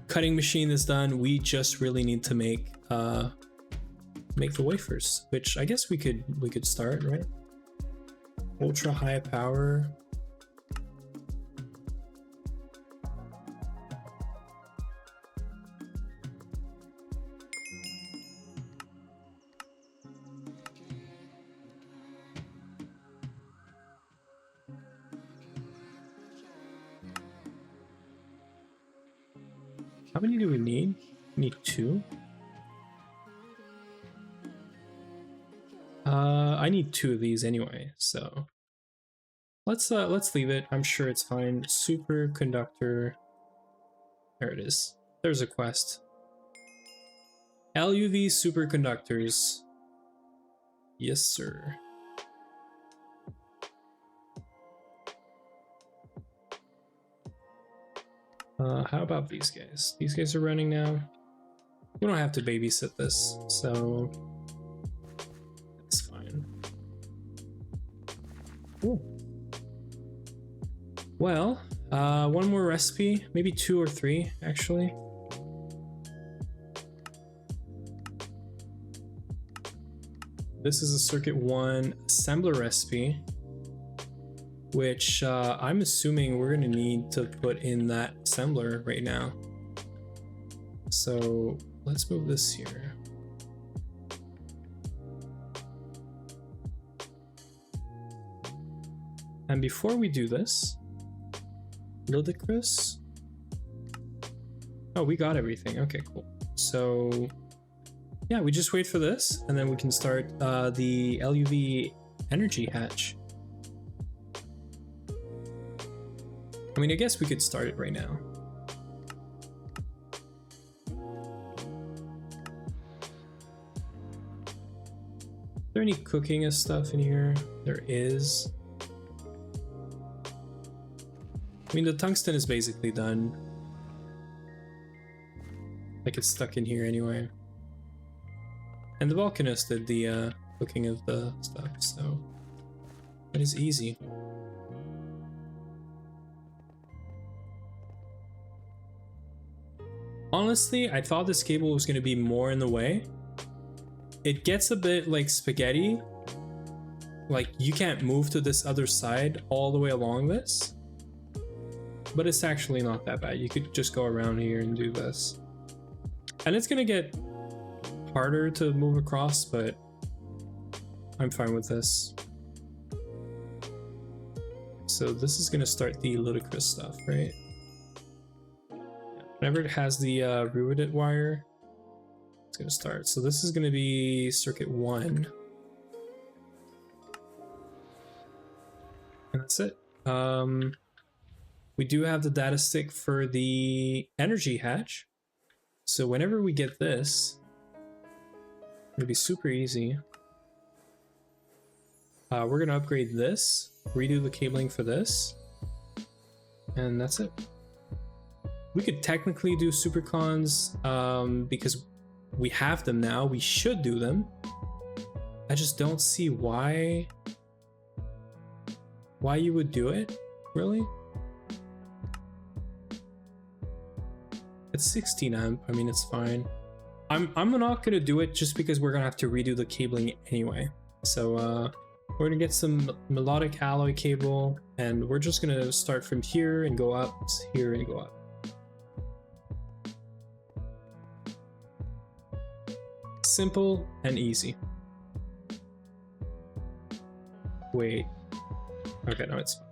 cutting machine is done. We just really need to make the wafers, which I guess we could start, right? Ultra high power. How many do we need? We need 2. I need 2 of these anyway, so let's leave it. I'm sure it's fine. Superconductor. There it is. There's a quest. LuV superconductors. Yes, sir. How about these guys? These guys are running now. We don't have to babysit this, so it's fine. Cool. Well, one more recipe, maybe 2 or 3 actually. This is a circuit 1 assembler recipe, which I'm assuming we're gonna need to put in that assembler right now. So let's move this here. And before we do this, ludicrous. Oh, we got everything. Okay, cool. So yeah, we just wait for this and then we can start the LuV energy hatch. I mean, I guess we could start it right now. Is there any cooking of stuff in here? There is. I mean, the tungsten is basically done. Like, it's stuck in here anyway. And the Vulcanist did the cooking of the stuff, so that is easy. Honestly, I thought this cable was going to be more in the way. It gets a bit like spaghetti. Like, you can't move to this other side all the way along this. But it's actually not that bad. You could just go around here and do this. And it's going to get harder to move across, but I'm fine with this. So this is going to start the ludicrous stuff, right? Whenever it has the riveted wire, it's going to start. So this is going to be circuit 1. And that's it. We do have the data stick for the energy hatch. So whenever we get this, it'll be super easy. We're going to upgrade this, redo the cabling for this, and that's it. We could technically do Supercons because we have them now. We should do them. I just don't see why you would do it, really. It's 16 amp. I mean, it's fine. I'm not gonna do it just because we're gonna have to redo the cabling anyway. So we're gonna get some melodic alloy cable, and we're just gonna start from here and go up, here and go up. Simple and easy. Wait. Okay, no, it's fine.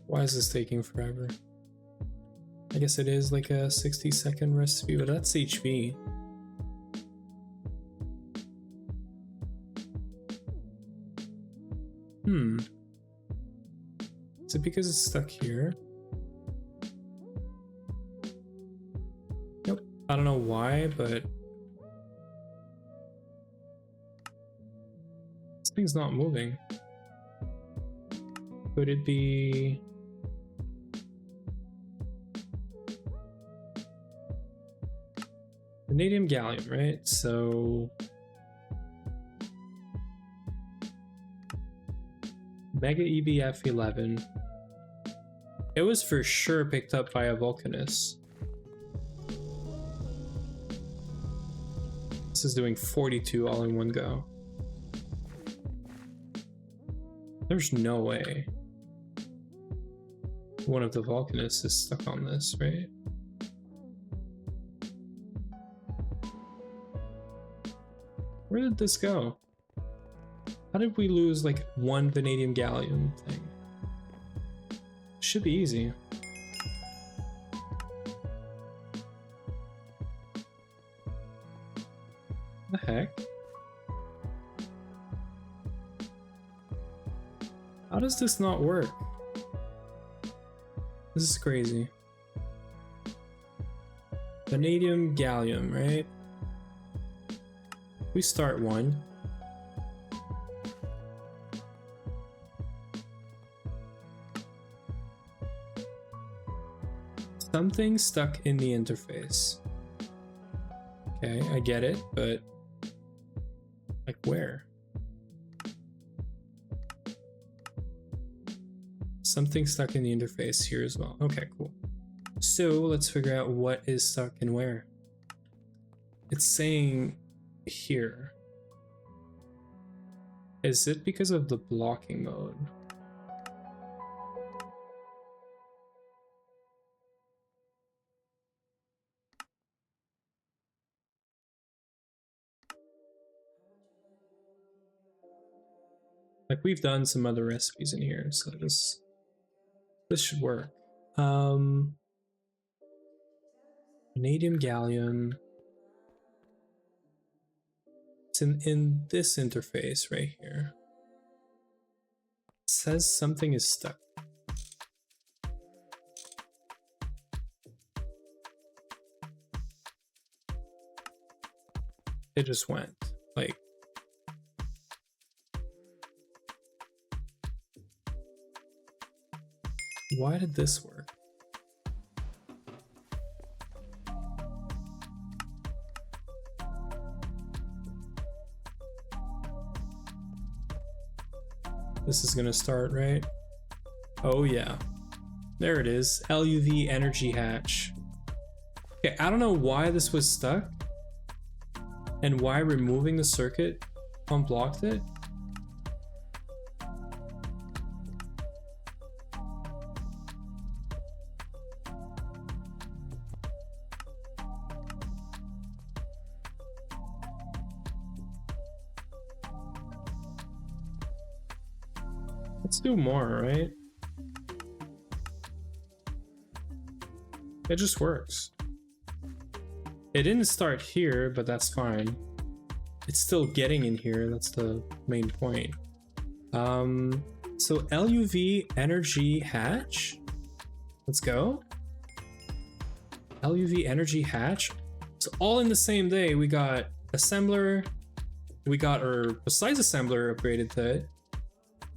Why is this taking forever? I guess it is like a 60-second recipe, but that's HV. Is it because it's stuck here? Nope. I don't know why, but this thing's not moving. Could it be... vanadium gallium, right? So Mega EBF11. It was for sure picked up by a Vulcanist. This is doing 42 all in one go. There's no way one of the volcanists is stuck on this, right? Where did this go? How did we lose like one vanadium gallium thing? Should be easy. The heck? How does this not work? This is crazy. Vanadium gallium, right? We start one. Something stuck in the interface. Okay, I get it, but like where? Something stuck in the interface here as well. Okay, cool. So let's figure out what is stuck and where. It's saying here. Is it because of the blocking mode? Like we've done some other recipes in here, so this should work. Vanadium gallium. It's in this interface right here. It says something is stuck. It just went like. Why did this work? This is gonna start, right? Oh yeah. There it is. LuV energy hatch. Okay, I don't know why this was stuck and why removing the circuit unblocked it. Let's do more, right? It just works. It didn't start here, but that's fine. It's still getting in here, that's the main point. So LuV energy hatch. Let's go. LuV energy hatch. So all in the same day, we got assembler, we got our precise assembler upgraded to it.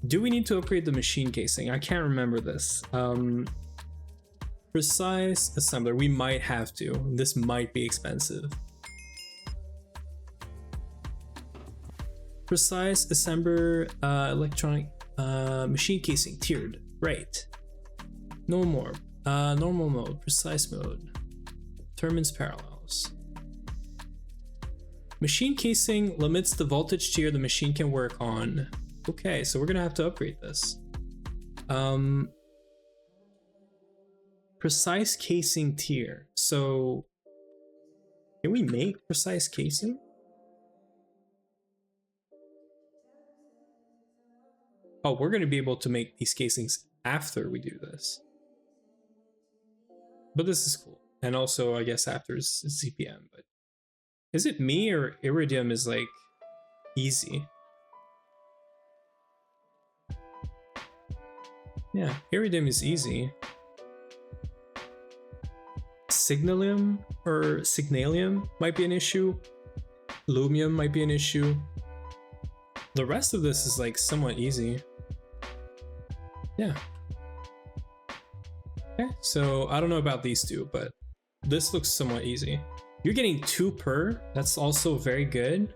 Do we need to upgrade the machine casing? I can't remember this. Precise assembler, we might have to. This might be expensive. Precise assembler, electronic machine casing tiered, right? No more. Normal mode, precise mode, determines parallels. Machine casing limits the voltage tier the machine can work on. Okay, so we're gonna have to upgrade this. Precise casing tier. So can we make precise casing? Oh, we're gonna be able to make these casings after we do this. But this is cool. And also, I guess after is CPM, but is it me or Iridium is like easy? Yeah, Iridium is easy. Signalium or Signalium might be an issue. Lumium might be an issue. The rest of this is like somewhat easy. Yeah. Okay, so I don't know about these two, but this looks somewhat easy. You're getting 2 per, that's also very good.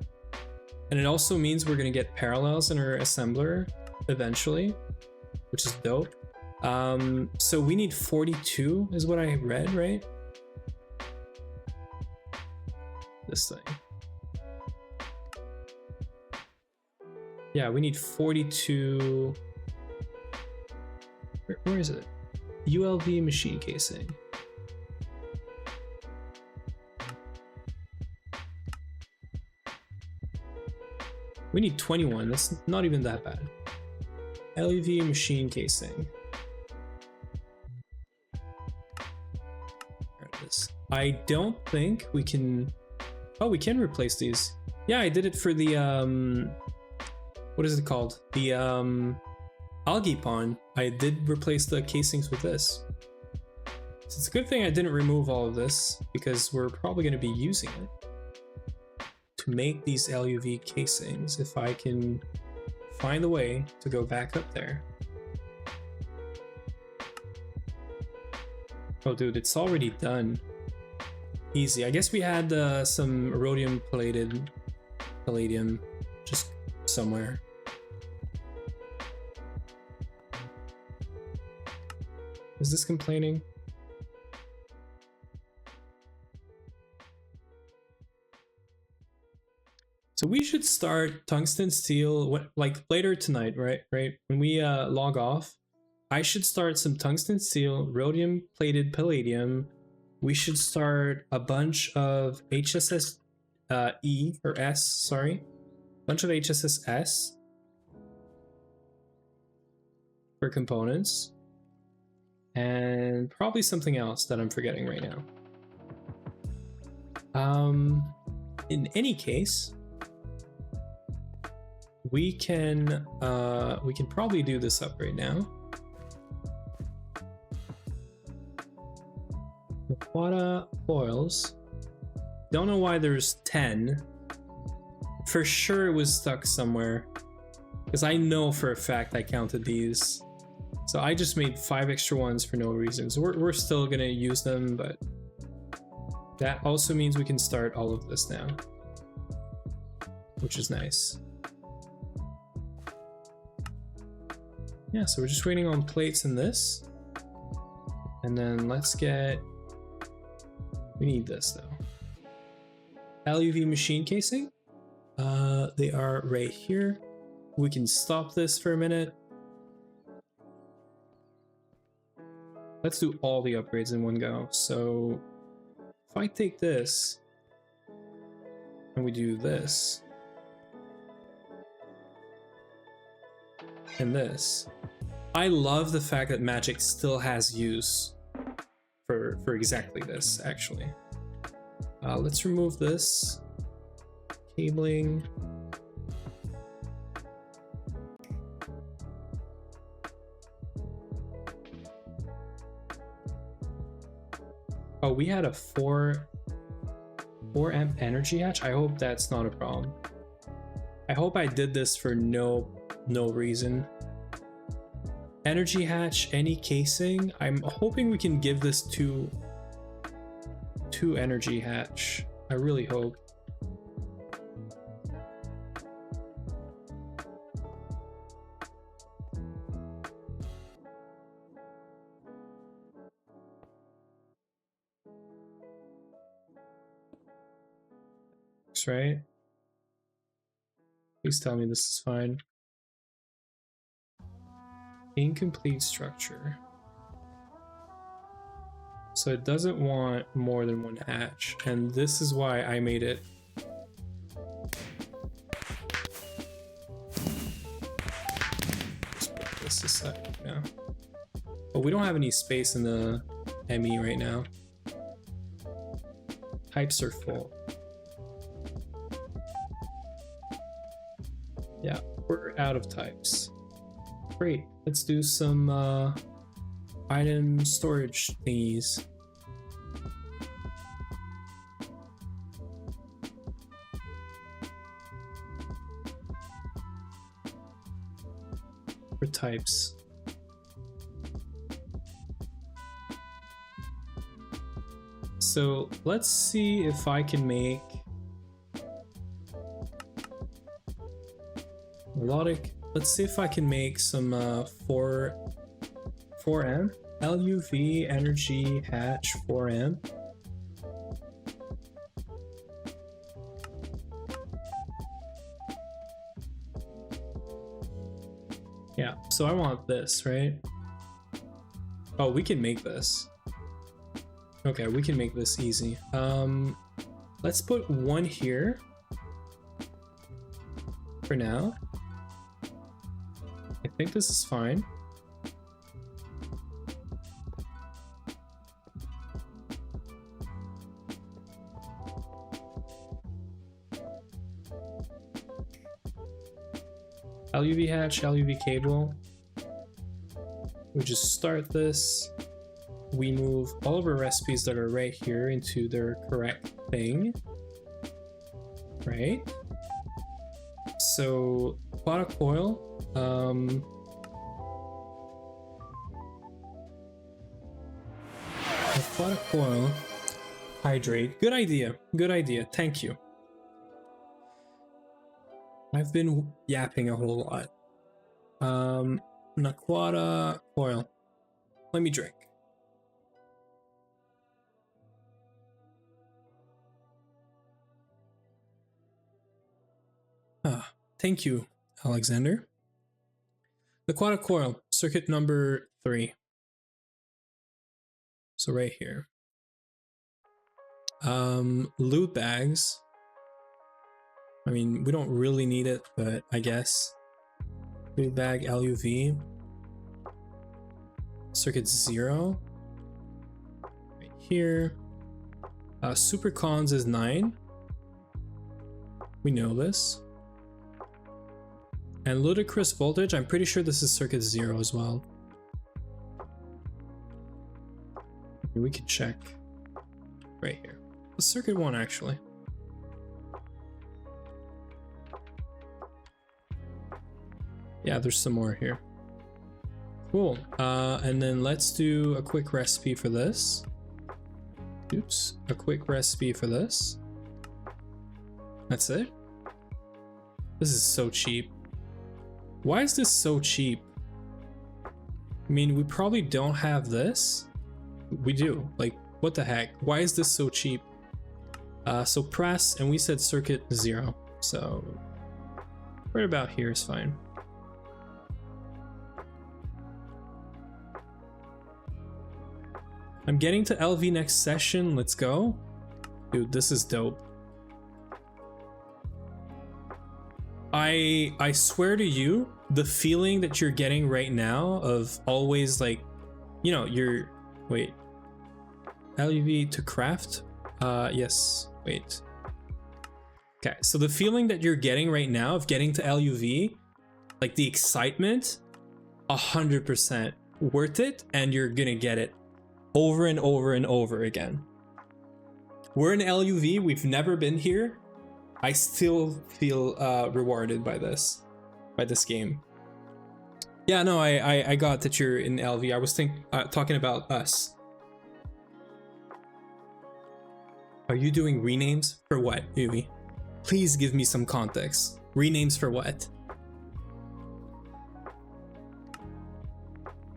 And it also means we're gonna get parallels in our assembler eventually, which is dope. So we need 42 is what I read, right? This thing. Yeah, we need 42 Where is it? ULV machine casing. We need 21. That's not even that bad. LuV machine casing. There it is. I don't think we can. Oh, we can replace these. Yeah, I did it for the what is it called? The algae pond. I did replace the casings with this. So it's a good thing I didn't remove all of this because we're probably going to be using it to make these LuV casings if I can find a way to go back up there. Oh dude, it's already done. Easy. I guess we had some rhodium plated palladium just somewhere. Is this complaining? So we should start tungsten steel like later tonight, right? When we log off, I should start some tungsten steel, rhodium plated palladium. We should start a bunch of HSS E or S, sorry. Bunch of HSS S for components. And probably something else that I'm forgetting right now. In any case, we can probably do this up right now. Hypaaaa foils. Don't know why there's 10. For sure it was stuck somewhere, because I know for a fact I counted these. So I just made 5 extra ones for no reason. So we're still gonna use them, but that also means we can start all of this now, which is nice. Yeah, so we're just waiting on plates in this. And then let's get, we need this though. LuV machine casing. They are right here. We can stop this for a minute. Let's do all the upgrades in one go. So if I take this and we do this and this, I love the fact that magic still has use for exactly this, actually. Let's remove this cabling. Oh, we had a 4 amp energy hatch. I hope that's not a problem. I hope I did this for no reason. Energy hatch, any casing. I'm hoping we can give this to energy hatch. I really hope. Right? Please tell me this is fine. Incomplete structure. So it doesn't want more than one hatch, and this is why I made it. Let's put this aside now. But we don't have any space in the ME right now. Types are full. Yeah, we're out of types. Great, let's do some item storage thingies. For types. So let's see if I can make melodic. Let's see if I can make some 4M LuV energy hatch 4M. Yeah, so I want this, right? Oh, we can make this. Okay, we can make this easy. Let's put one here for now. I think this is fine. LuV hatch, LuV cable. We just start this. We move all of our recipes that are right here into their correct thing. Right? So, quad coil. Quad coil. Hydrate. Good idea. Good idea. Thank you. I've been yapping a whole lot. Naquata coil. Let me drink. Ah, thank you, Alexander. Naquata coil, circuit number 3. So right here. Loot bags. I mean, we don't really need it, but I guess. Loot bag, LuV. Circuit 0. Right here. Supercons is 9. We know this. And ludicrous voltage, I'm pretty sure this is circuit 0 as well. We could check right here. It's circuit 1 actually. Yeah, there's some more here. Cool. And then let's do a quick recipe for this. Oops, a quick recipe for this. That's it. This is so cheap. Why is this so cheap? I mean, we probably don't have this. We do. Like, what the heck? Why is this so cheap? So press, and we said circuit 0. So right about here is fine. I'm getting to LV next session. Let's go. Dude, this is dope. I swear to you, the feeling that you're getting right now of always like, you know, you're, wait, LuV to craft? Yes, wait. Okay, so the feeling that you're getting right now of getting to LuV, like the excitement, 100% worth it, and you're gonna get it over and over and over again. We're in LuV, we've never been here. I still feel rewarded by this game. Yeah, no, I got that you're in LV. I was talking about us. Are you doing renames for what, Yui? Please give me some context. Renames for what?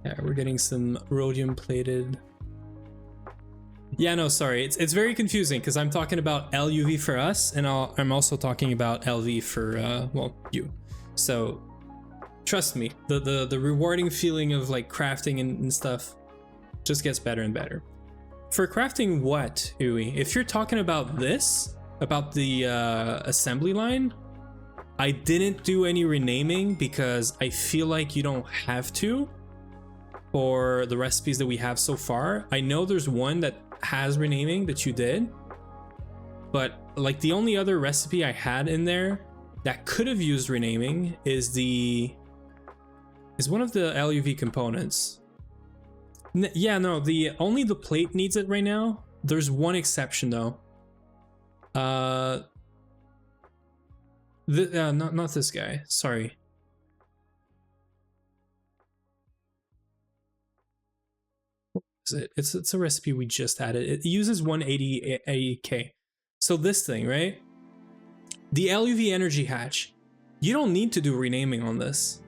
Yeah, we're getting some rhodium plated. Yeah, no, sorry. It's very confusing because I'm talking about LuV for us, and I'm also talking about LV for well, you. So trust me, the rewarding feeling of like crafting and stuff just gets better and better. For crafting what, Ui? If you're talking about this, about the assembly line, I didn't do any renaming because I feel like you don't have to for the recipes that we have so far. I know there's one that has renaming that you did, but like the only other recipe I had in there that could have used renaming is one of the LuV components. Yeah, no, only the plate needs it right now. There's one exception though. Not this guy, sorry. It's a recipe we just added. It uses 180 AEK. So this thing, right? The LuV energy hatch. You don't need to do renaming on this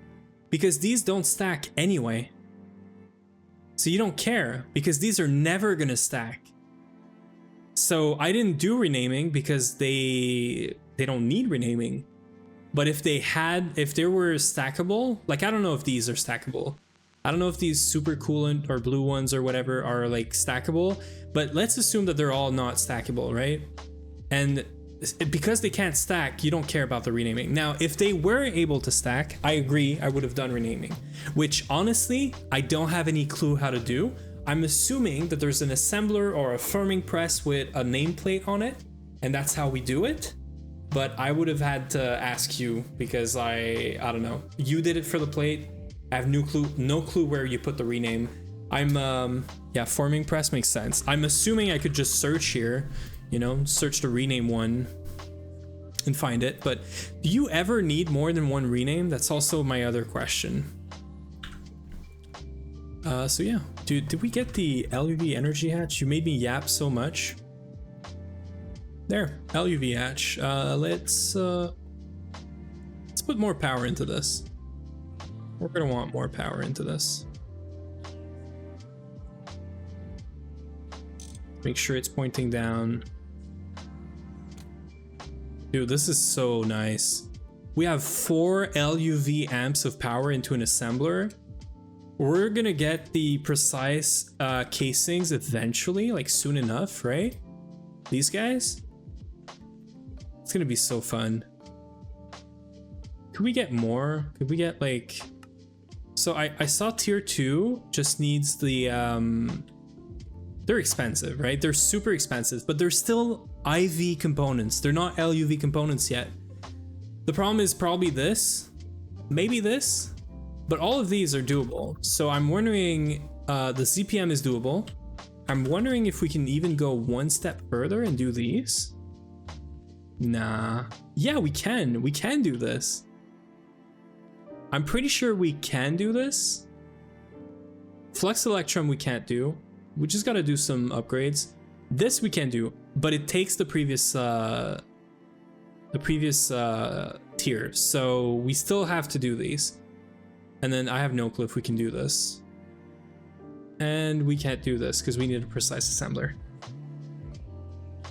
because these don't stack anyway. So you don't care because these are never gonna stack. So I didn't do renaming because they don't need renaming. But if they were stackable, like I don't know if these are stackable. I don't know if these super coolant or blue ones or whatever are like stackable, but let's assume that they're all not stackable, right? And because they can't stack, you don't care about the renaming. Now, if they were able to stack, I agree, I would have done renaming, which honestly, I don't have any clue how to do. I'm assuming that there's an assembler or a firming press with a nameplate on it, and that's how we do it. But I would have had to ask you because I don't know. You did it for the plate. I have no clue where you put the rename. Yeah, forming press makes sense. I'm assuming I could just search here, you know, search the rename one and find it. But do you ever need more than one rename? That's also my other question. So yeah, dude, did we get the LuV energy hatch? You made me yap so much. There, LuV hatch. Let's put more power into this. We're gonna want more power into this. Make sure it's pointing down. Dude, this is so nice. We have 4 LuV amps of power into an assembler. We're gonna get the precise casings eventually, like soon enough, right? These guys? It's gonna be so fun. Could we get more? Could we get like... So I saw tier 2 just needs the... They're expensive, right? They're super expensive, but they're still IV components. They're not LuV components yet. The problem is probably this, maybe this, but all of these are doable. So I'm wondering, the CPM is doable. I'm wondering if we can even go one step further and do these. Nah. Yeah, we can do this. I'm pretty sure we can do this. Flux Electrum we can't do. We just gotta do some upgrades. This we can do, but it takes the previous tiers, so we still have to do these. And then I have no clue if we can do this. And we can't do this because we need a precise assembler.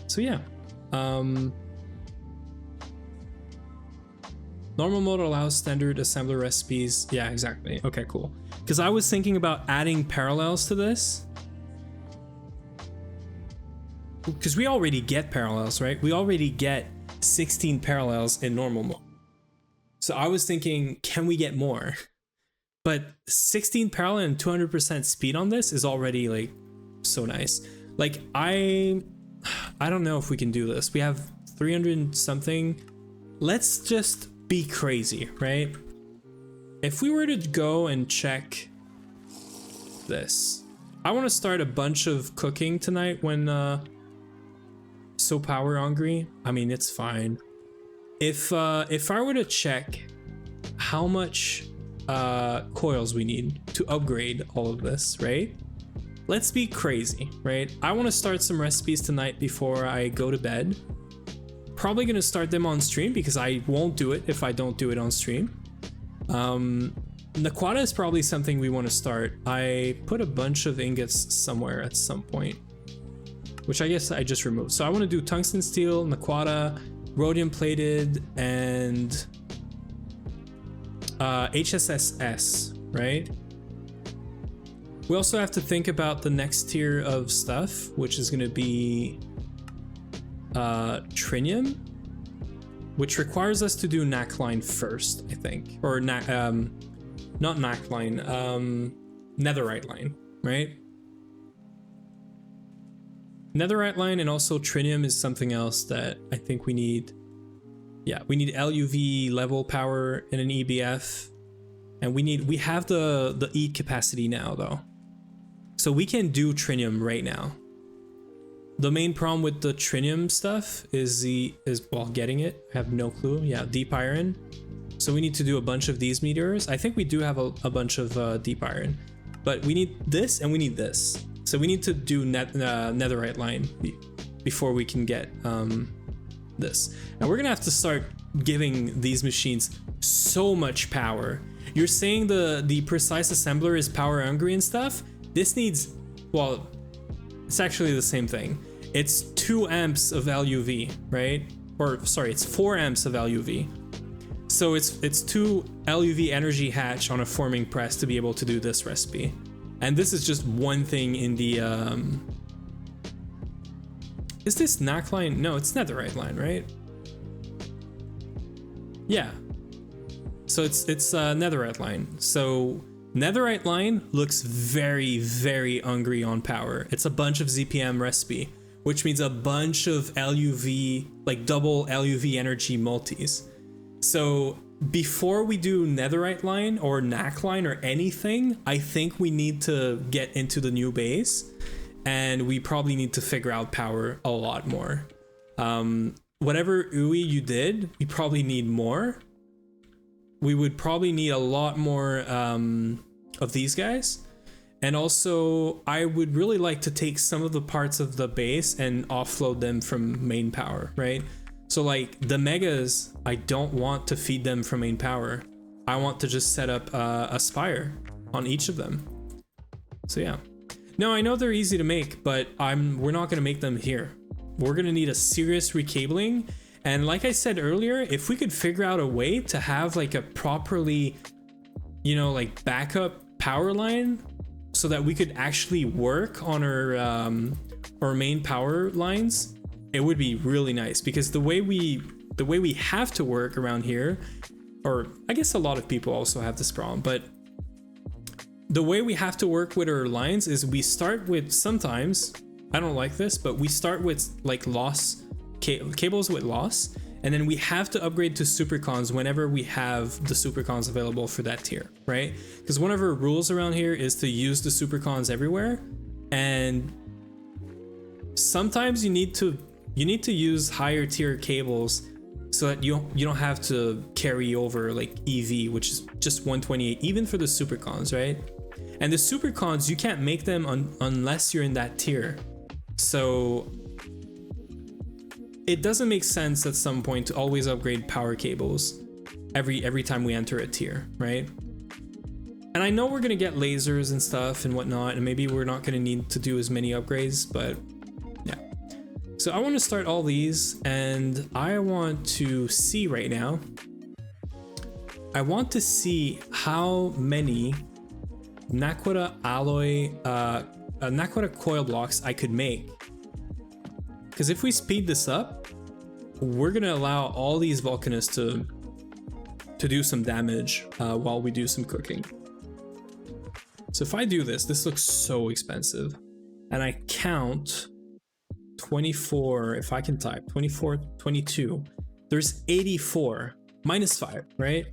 So yeah. Normal mode allows standard assembler recipes. Yeah, exactly. Okay, cool. Because I was thinking about adding parallels to this. Because we already get parallels, right? We already get 16 parallels in normal mode. So I was thinking, can we get more? But 16 parallel and 200% speed on this is already like so nice. Like I don't know if we can do this. We have 300 something. Let's just be crazy, right? If we were to go and check this, I want to start a bunch of cooking tonight when so power hungry. I mean, it's fine. If I were to check how much coils we need to upgrade all of this, right? Let's be crazy, right? I want to start some recipes tonight before I go to bed. Probably gonna start them on stream because I won't do it if I don't do it on stream. Naquata is probably something we want to start. I put a bunch of ingots somewhere at some point, which I guess I just removed. So I want to do tungsten steel, Naquata, rhodium plated, and HSSS, right? We also have to think about the next tier of stuff, which is going to be trinium, which requires us to do NAC-line first, I think, or not NAC-line, netherite line, right? Netherite line and also trinium is something else that I think we need. Yeah, we need LuV level power in an EBF, and we have the E capacity now though, so we can do trinium right now. The main problem with the trinium stuff is well, getting it. I have no clue. Yeah, deep iron. So we need to do a bunch of these meteors. I think we do have a bunch of deep iron, but we need this and we need this. So we need to do netherite line before we can get this. And we're gonna have to start giving these machines so much power. You're saying the precise assembler is power hungry and stuff? This needs, well, it's actually the same thing. It's 2 amps of LuV, right? Or sorry, it's 4 amps of LuV. So it's 2 LuV energy hatch on a forming press to be able to do this recipe. And this is just one thing in the is this knack line? No, it's netherite line, right? Yeah. So it's netherite line. So netherite line looks very, very hungry on power. It's a bunch of ZPM recipe, which means a bunch of LuV, like double LuV energy multis. So before we do netherite line or knack line or anything, I think we need to get into the new base, and we probably need to figure out power a lot more. Whatever UI you did, we probably need more. We would probably need a lot more of these guys. And also, I would really like to take some of the parts of the base and offload them from main power, right? So like the megas, I don't want to feed them from main power. I want to just set up a spire on each of them. So yeah. No, I know they're easy to make, but we're not gonna make them here. We're gonna need a serious recabling. And like I said earlier, if we could figure out a way to have like a properly, you know, like backup power line so that we could actually work on our main power lines, it would be really nice. Because the way we have to work around here, or I guess a lot of people also have this problem, but the way we have to work with our lines is we start with, sometimes, I don't like this, but we start with like loss, cables with loss, and then we have to upgrade to Supercons whenever we have the Supercons available for that tier, right? Because one of our rules around here is to use the Supercons everywhere, and sometimes you need to use higher tier cables so that you don't have to carry over like EV, which is just 128, even for the Supercons, right? And the Supercons, you can't make them unless you're in that tier. So it doesn't make sense at some point to always upgrade power cables every time we enter a tier, right? And I know we're gonna get lasers and stuff and whatnot, and maybe we're not gonna need to do as many upgrades, but yeah. So I want to start all these, and I want to see right now. I want to see how many Naquadah alloy, Naquadah coil blocks I could make. Because if we speed this up, we're gonna allow all these volcanists to do some damage while we do some cooking. So if I do this, this looks so expensive, and I count 24, if I can type 24, 22, there's 84 minus 5, right?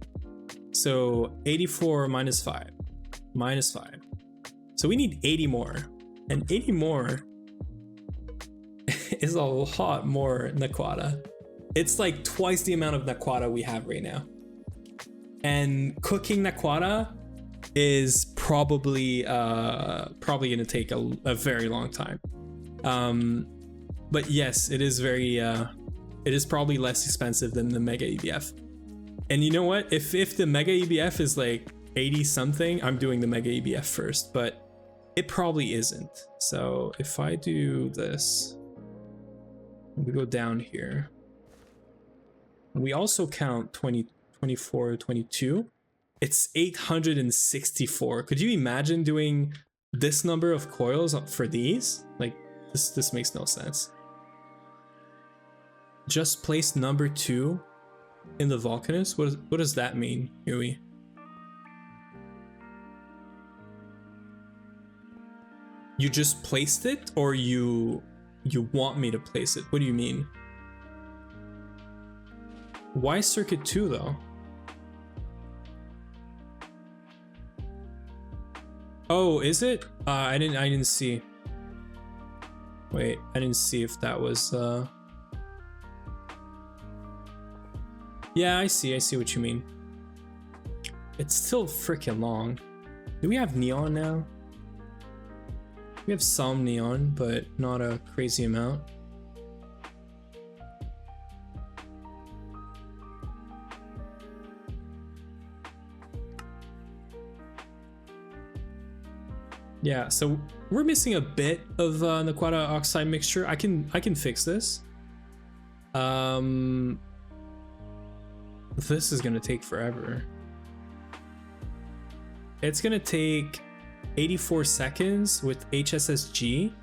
So 84 minus 5 minus 5. So we need 80 more, and 80 more is a lot more Naquadah. It's like twice the amount of Naquadah we have right now. And cooking Naquadah is probably gonna take a very long time. But yes, it is very it is probably less expensive than the Mega EBF. And you know what? If the Mega EBF is like 80 something, I'm doing the Mega EBF first, but it probably isn't. So if I do this, we go down here. We also count 20, 24, 22. It's 864. Could you imagine doing this number of coils for these? Like this makes no sense. Just place number 2 in the Volcanist? What does that mean, Yui? You just placed it, or you want me to place it? What do you mean? Why circuit 2 though? Oh, is it? I didn't see. Wait, I didn't see if that was yeah, I see what you mean. It's still freaking long. Do we have neon now? We have some neon, but not a crazy amount. Yeah, so we're missing a bit of Naquadah oxide mixture. I can fix this. This is gonna take forever. It's gonna take 84 seconds with HSSG.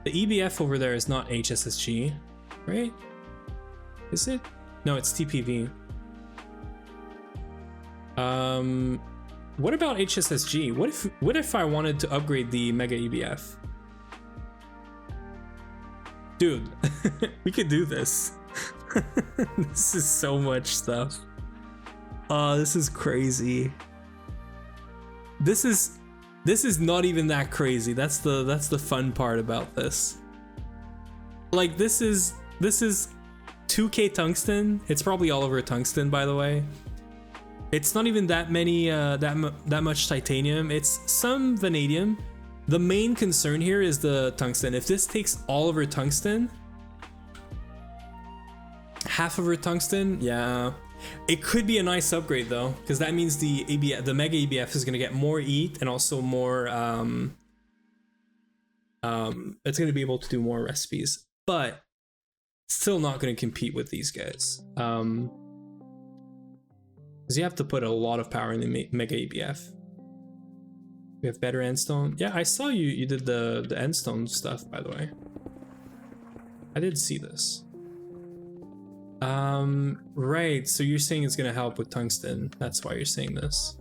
The EBF over there is not HSSG, right? Is it? No, it's TPV. What about HSSG? What if I wanted to upgrade the Mega EBF? Dude, we could do this. This is so much stuff. Oh, this is crazy. This is not even that crazy. That's the fun part about this. Like this is 2K tungsten. It's probably all over tungsten, by the way. It's not even that many that much titanium. It's some vanadium. The main concern here is the tungsten. If this takes all of our tungsten, half of our tungsten, yeah, it could be a nice upgrade though, because that means the Mega EBF is gonna get more EAT and also more it's gonna be able to do more recipes, but still not gonna compete with these guys. Because you have to put a lot of power in the Mega EBF. We have better endstone. Yeah, I saw you did the endstone stuff, by the way. I did see this. Right, so you're saying it's gonna help with tungsten. That's why you're saying this.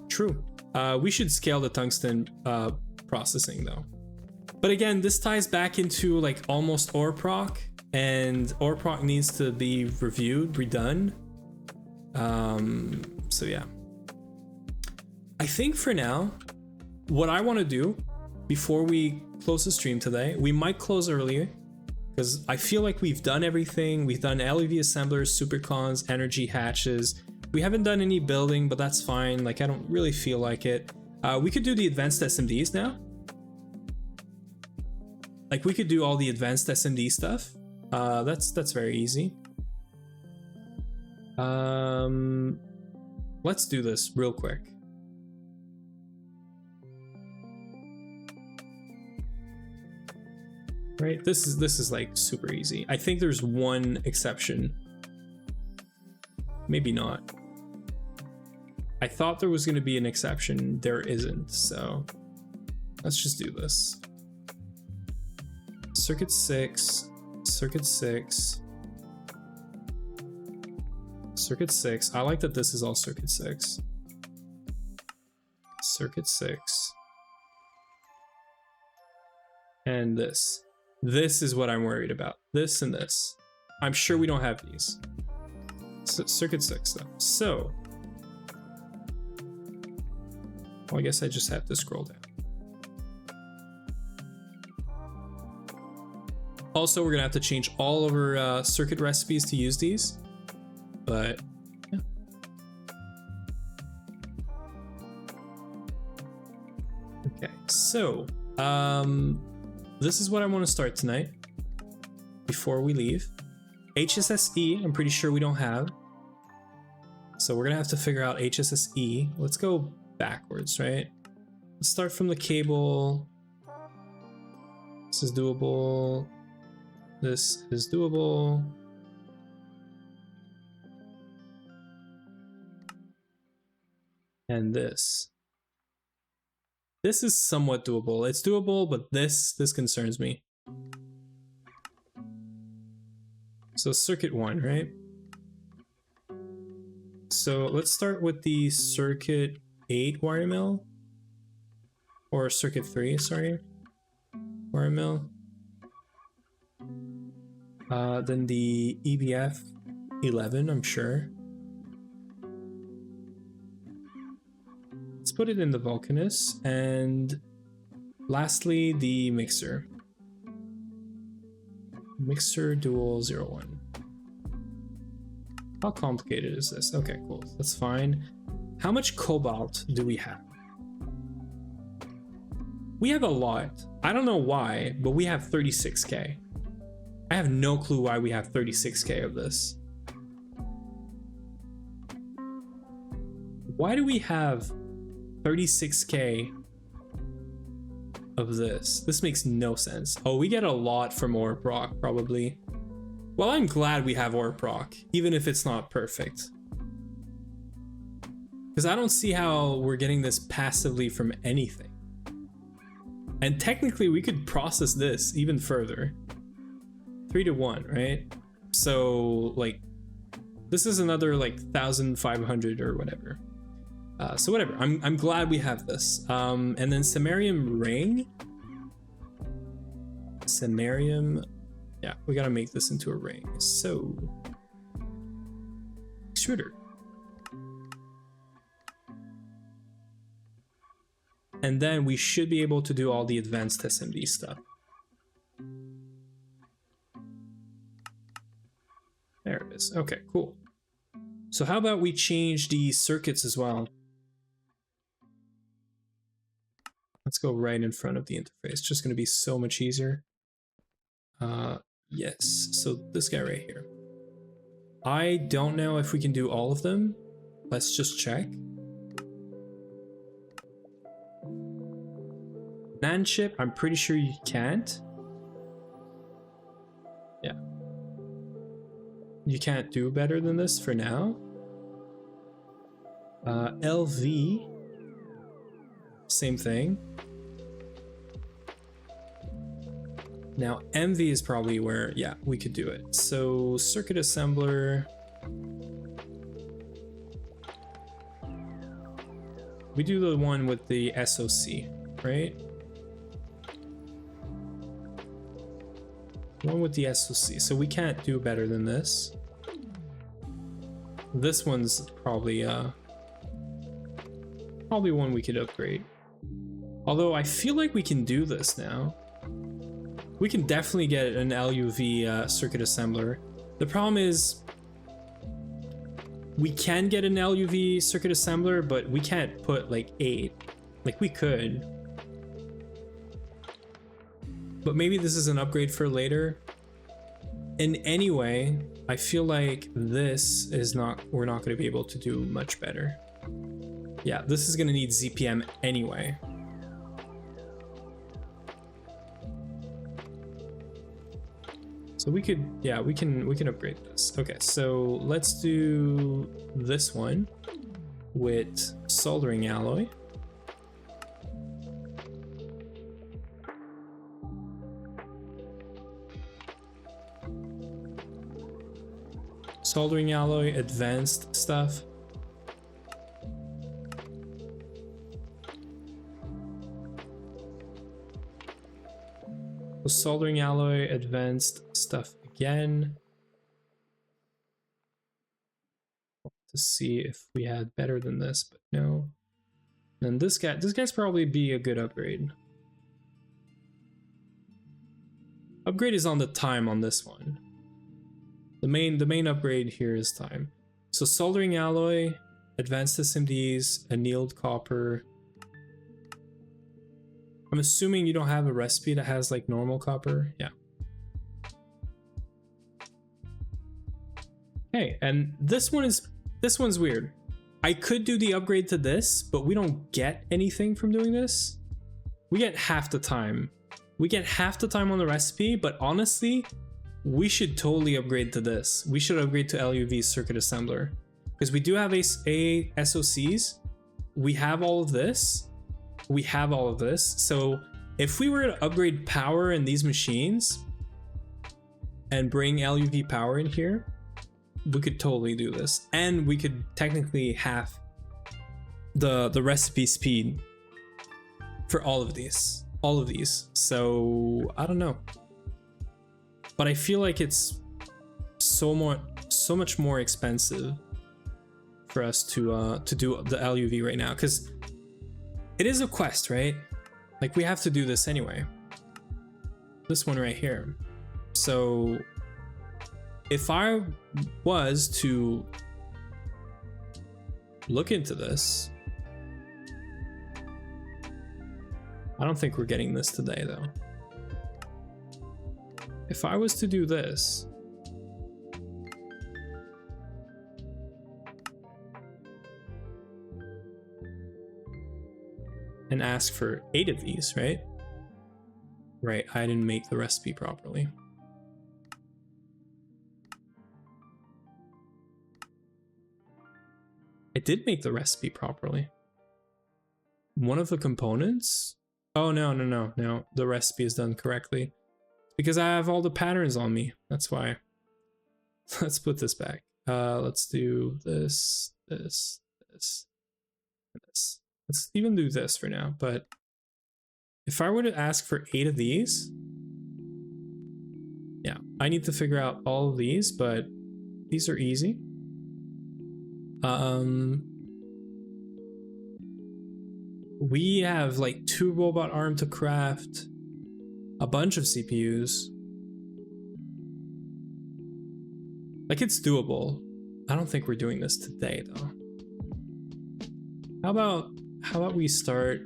True. We should scale the tungsten processing though. But again, this ties back into like almost ore proc, and ore proc needs to be reviewed, redone. So yeah. I think for now, what I want to do before we close the stream today, we might close earlier because I feel like we've done everything. We've done LuV assemblers, supercons, energy hatches. We haven't done any building, but that's fine. Like I don't really feel like it. We could do the advanced SMDs now. Like we could do all the advanced SMD stuff. That's very easy. Let's do this real quick. Right, this is like super easy. I think there's one exception. Maybe not. I thought there was going to be an exception. There isn't, so let's just do this. Circuit 6, circuit 6, circuit 6. I like that this is all circuit 6. Circuit 6. And this. This is what I'm worried about. This and this. I'm sure we don't have these. Circuit 6 though. So, well, I guess I just have to scroll down. Also, we're gonna have to change all of our circuit recipes to use these, but yeah. Okay, so this is what I want to start tonight before we leave. HSSE, I'm pretty sure we don't have. So we're gonna have to figure out HSSE. Let's go backwards, right? Let's start from the cable. This is doable. This is doable. And this. This is somewhat doable. It's doable, but this concerns me. So circuit 1, right? So let's start with the circuit 8 wire mill. Or circuit 3, sorry. Wire mill. Then the EBF 11, I'm sure. Let's put it in the Vulcanus, and lastly the mixer. Mixer dual 01. How complicated is this? Okay, cool. That's fine. How much cobalt do we have? We have a lot. I don't know why, but we have 36k. I have no clue why we have 36k of this. Why do we have 36k of this? This makes no sense. Oh, we get a lot from ore proc, probably. Well, I'm glad we have ore proc, even if it's not perfect. Because I don't see how we're getting this passively from anything. And technically we could process this even further. 3 to 1, right? So like, this is another like 1,500 or whatever. So whatever, I'm glad we have this. And then Samarium ring. Samarium, yeah, we gotta make this into a ring. So, extruder. And then we should be able to do all the advanced SMD stuff. There it is. Okay, cool. So how about we change the circuits as well? Let's go right in front of the interface. It's just going to be so much easier. Yes, so this guy right here. I don't know if we can do all of them. Let's just check. NAND chip, I'm pretty sure you can't. Yeah. You can't do better than this for now. LV, same thing. Now MV is probably where, yeah, we could do it. So circuit assembler. We do the one with the SoC, right? One with the SoC. So we can't do better than this. This one's probably probably one we could upgrade. Although I feel like we can do this now. We can definitely get an LuV circuit assembler. The problem is we can get an LuV circuit assembler, but we can't put like 8. Like we could. But maybe this is an upgrade for later. In any way, I feel like this is not, we're not going to be able to do much better. Yeah, this is going to need ZPM anyway. So we could, yeah, we can upgrade this. Okay, so let's do this one with soldering alloy. Soldering alloy, advanced stuff. So soldering alloy, advanced stuff again. To see if we had better than this, but no. And this guy's probably be a good upgrade. Upgrade is on the time on this one. The main upgrade here is time. So soldering alloy, advanced SMDs, annealed copper. I'm assuming you don't have a recipe that has like normal copper. Yeah. Okay, and this one's weird. I could do the upgrade to this, but we don't get anything from doing this. We get half the time. We get half the time on the recipe, but honestly, we should totally upgrade to this. We should upgrade to LuV circuit assembler because we do have a SoCs. We have all of this. We have all of this. So if we were to upgrade power in these machines and bring LuV power in here, we could totally do this. And we could technically have the recipe speed for all of these. So I don't know. But I feel like it's so much more expensive for us to do the LuV right now, because it is a quest, right? Like we have to do this anyway. This one right here. So if I was to look into this, I don't think we're getting this today though. If I was to do this, and ask for 8 of these, right? Right, I didn't make the recipe properly. I did make the recipe properly. One of the components? Oh, no. The recipe is done correctly. Because I have all the patterns on me. That's why. Let's put this back. Let's do this, this, this, and this. Let's even do this for now. But if I were to ask for 8 of these, yeah, I need to figure out all of these, but these are easy. We have like 2 robot arm to craft, a bunch of CPUs. Like, it's doable. I don't think we're doing this today though. How about we start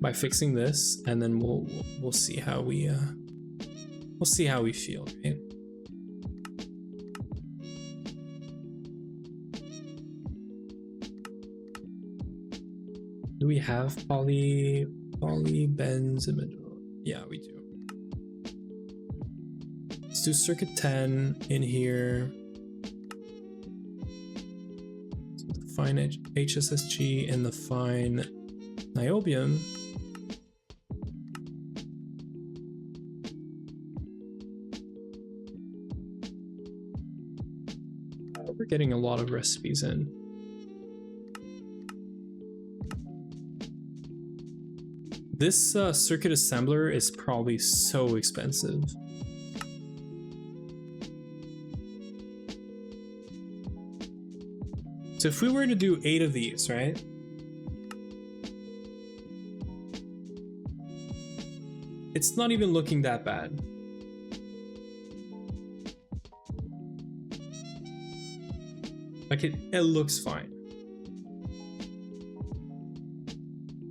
by fixing this, and then we'll see how we feel, right? Do we have polybenzimidine? Yeah, we do. Let's do circuit 10 in here. So the fine HSSG and the fine niobium. We're getting a lot of recipes in. This circuit assembler is probably so expensive. So if we were to do 8 of these, right? It's not even looking that bad. Like it looks fine.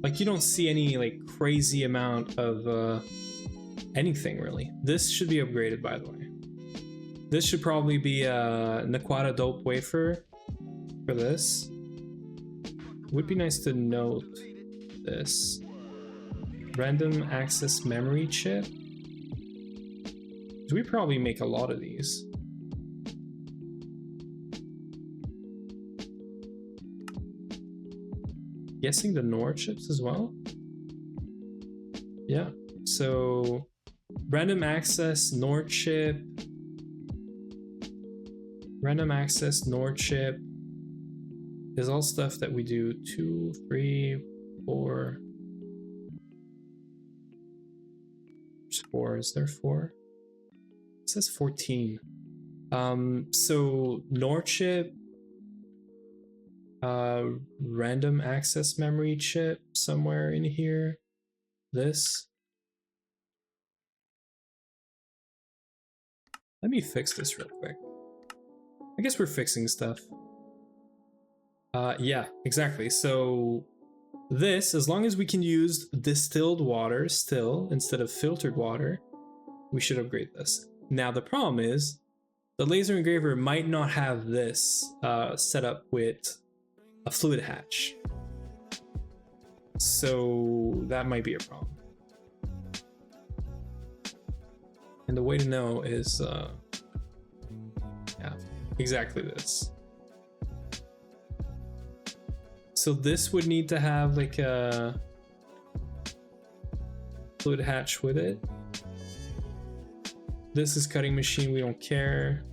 Like you don't see any like crazy amount of anything really. This should be upgraded, by the way. This should probably be a Naquata dope wafer for this. Would be nice to note this. Random access memory chip. We probably make a lot of these. Guessing the NOR chips as well. Yeah, so random access NOR chip, random access NOR chip is all stuff that we do 2, 3, 4. There's 4. Is there 4? It says 14. So NOR chip, random access memory chip somewhere in here. This. Let me fix this real quick. I guess we're fixing stuff. Yeah, exactly. So this, as long as we can use distilled water still instead of filtered water, we should upgrade this. Now the problem is the laser engraver might not have this set up with a fluid hatch. So that might be a problem. And the way to know is, yeah, exactly this. So this would need to have like a fluid hatch with it. This is cutting machine, we don't care.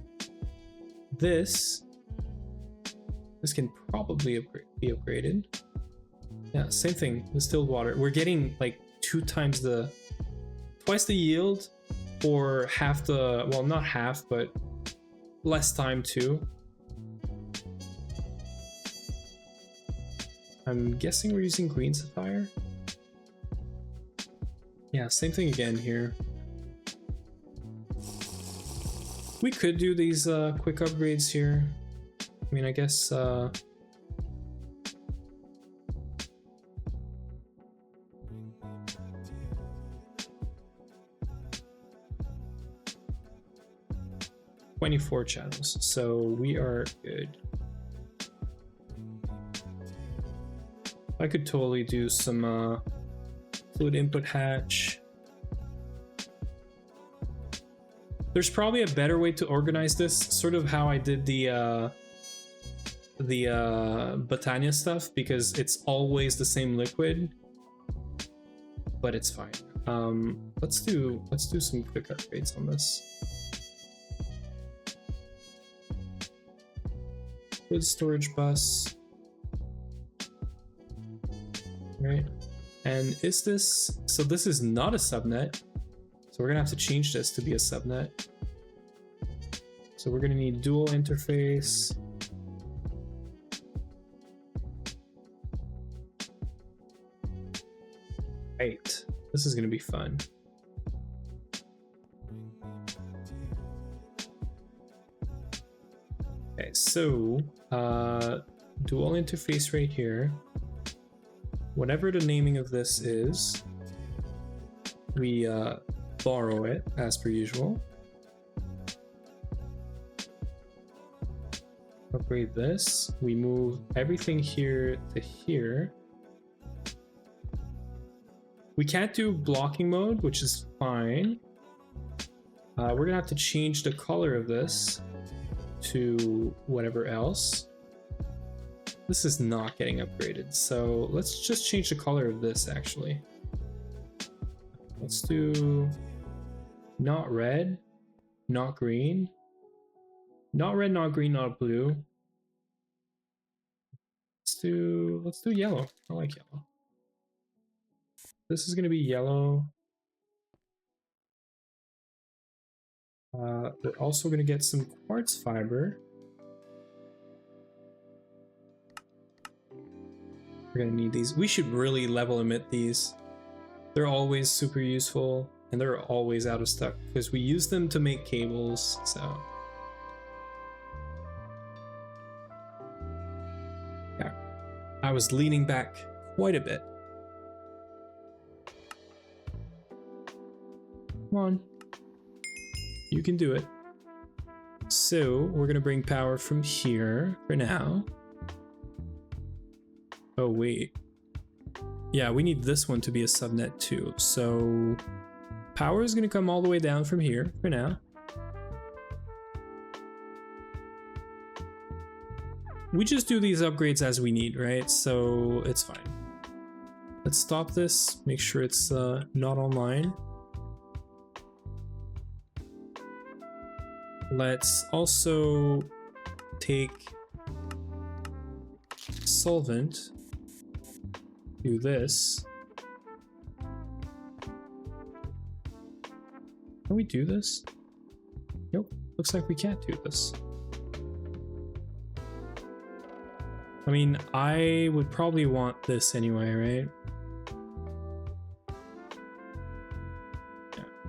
This can probably be upgraded. Yeah, same thing, distilled water. We're getting like twice the yield, or half the, well, not half, but less time too. I'm guessing we're using green sapphire. Yeah, same thing again here. We could do these quick upgrades here. I mean, I guess (24 channels), so we are good. I could totally do some fluid input hatch. There's probably a better way to organize this, sort of how I did the Botania stuff because it's always the same liquid, but it's fine. Let's do some quick upgrades on this. Good storage bus. Right. And is this, so this is not a subnet. So we're gonna have to change this to be a subnet. So we're gonna need dual interface. Right. This is gonna be fun. Okay, so dual interface right here. Whatever the naming of this is, we borrow it as per usual. Upgrade this. We move everything here to here. We can't do blocking mode, which is fine. We're gonna have to change the color of this to whatever else. This is not getting upgraded, so let's just change the color of this actually. Let's do not red, not green, not red, not green, not blue. Let's do yellow. I like yellow. This is gonna be yellow. We're also gonna get some quartz fiber. We're gonna need these. We should really level emit these. They're always super useful and they're always out of stock because we use them to make cables, so. Yeah, I was leaning back quite a bit. Come on. You can do it. So we're gonna bring power from here for now. Oh wait. Yeah, we need this one to be a subnet too. So power is gonna come all the way down from here for now. We just do these upgrades as we need, right? So it's fine. Let's stop this, make sure it's not online. Let's also take solvent, do this. Can we do this? Nope, looks like we can't do this. I mean, I would probably want this anyway, right?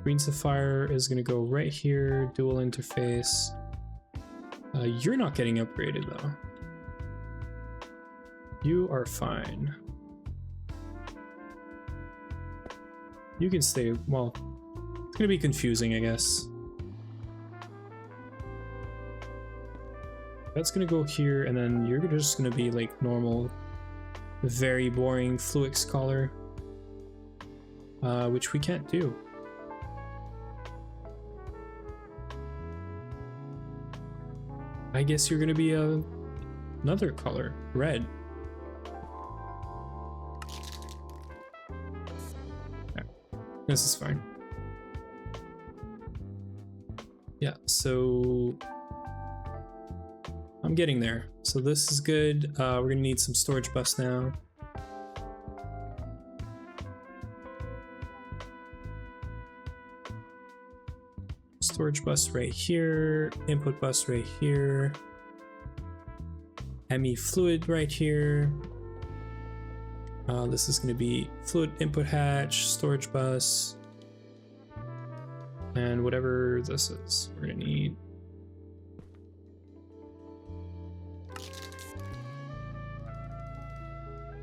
Green Sapphire is going to go right here, dual interface. You're not getting upgraded though. You are fine. You can stay, well, it's going to be confusing, I guess. That's going to go here, and then you're just going to be like normal, very boring Fluix color, which we can't do. I guess you're gonna be another color, red. Yeah, this is fine. Yeah, so I'm getting there. So this is good. We're gonna need some storage bus now. Storage bus right here, input bus right here, ME fluid right here. This is going to be fluid input hatch, storage bus, and whatever this is, we're going to need.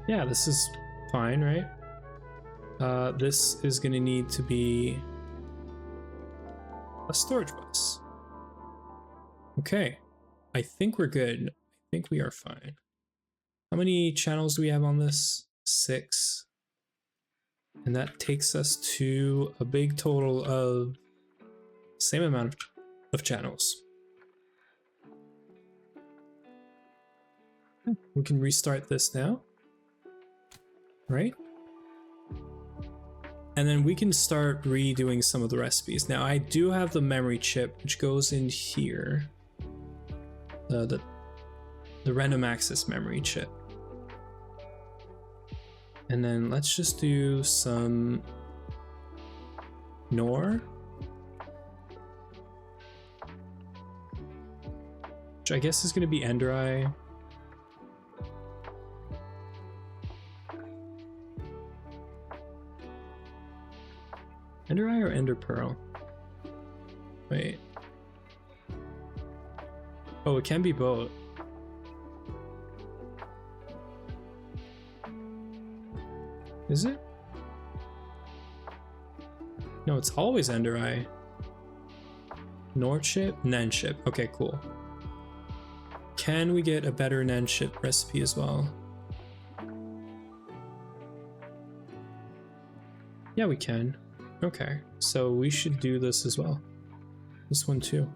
Yeah, this is fine, right? This is going to need to be a storage bus. Okay, I think we're good. I think we are fine. How many channels do we have on this? 6. And that takes us to a big total of same amount of channels. We can restart this now, right? And then we can start redoing some of the recipes. Now I do have the memory chip, which goes in here. The random access memory chip. And then let's just do some NOR. Which I guess is going to be Ender Eye. Ender Eye or Ender Pearl? Wait. Oh, it can be both. Is it? No, it's always Ender Eye. NOR chip? NAND chip. Okay, cool. Can we get a better NAND chip recipe as well? Yeah, we can. Okay, so we should do this as well. This one too.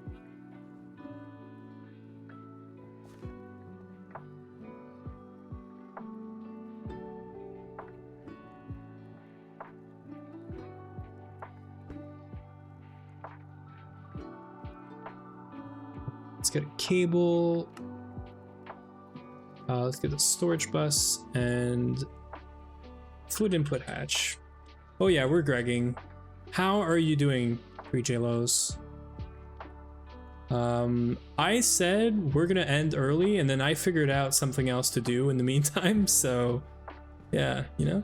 Let's get a cable. Let's get the storage bus and fluid input hatch. Oh yeah, we're gregging. How are you doing, pre-JLOs? I said we're gonna end early, and then I figured out something else to do in the meantime. So yeah, you know,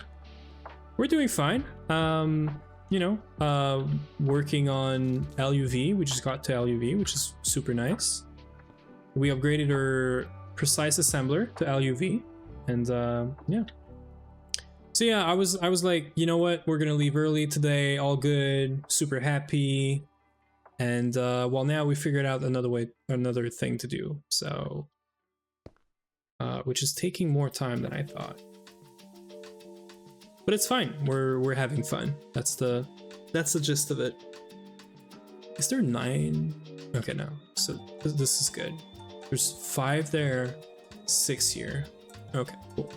we're doing fine. You know, working on LuV. We just got to LuV, which is super nice. We upgraded our precise assembler to LuV, and yeah. So yeah, I was like, you know what, we're gonna leave early today, all good, super happy. And well, now we figured out another thing to do. So which is taking more time than I thought. But it's fine. We're having fun. That's the gist of it. Is there 9? Okay, no. So this is good. There's 5 there, 6 here. Okay, cool.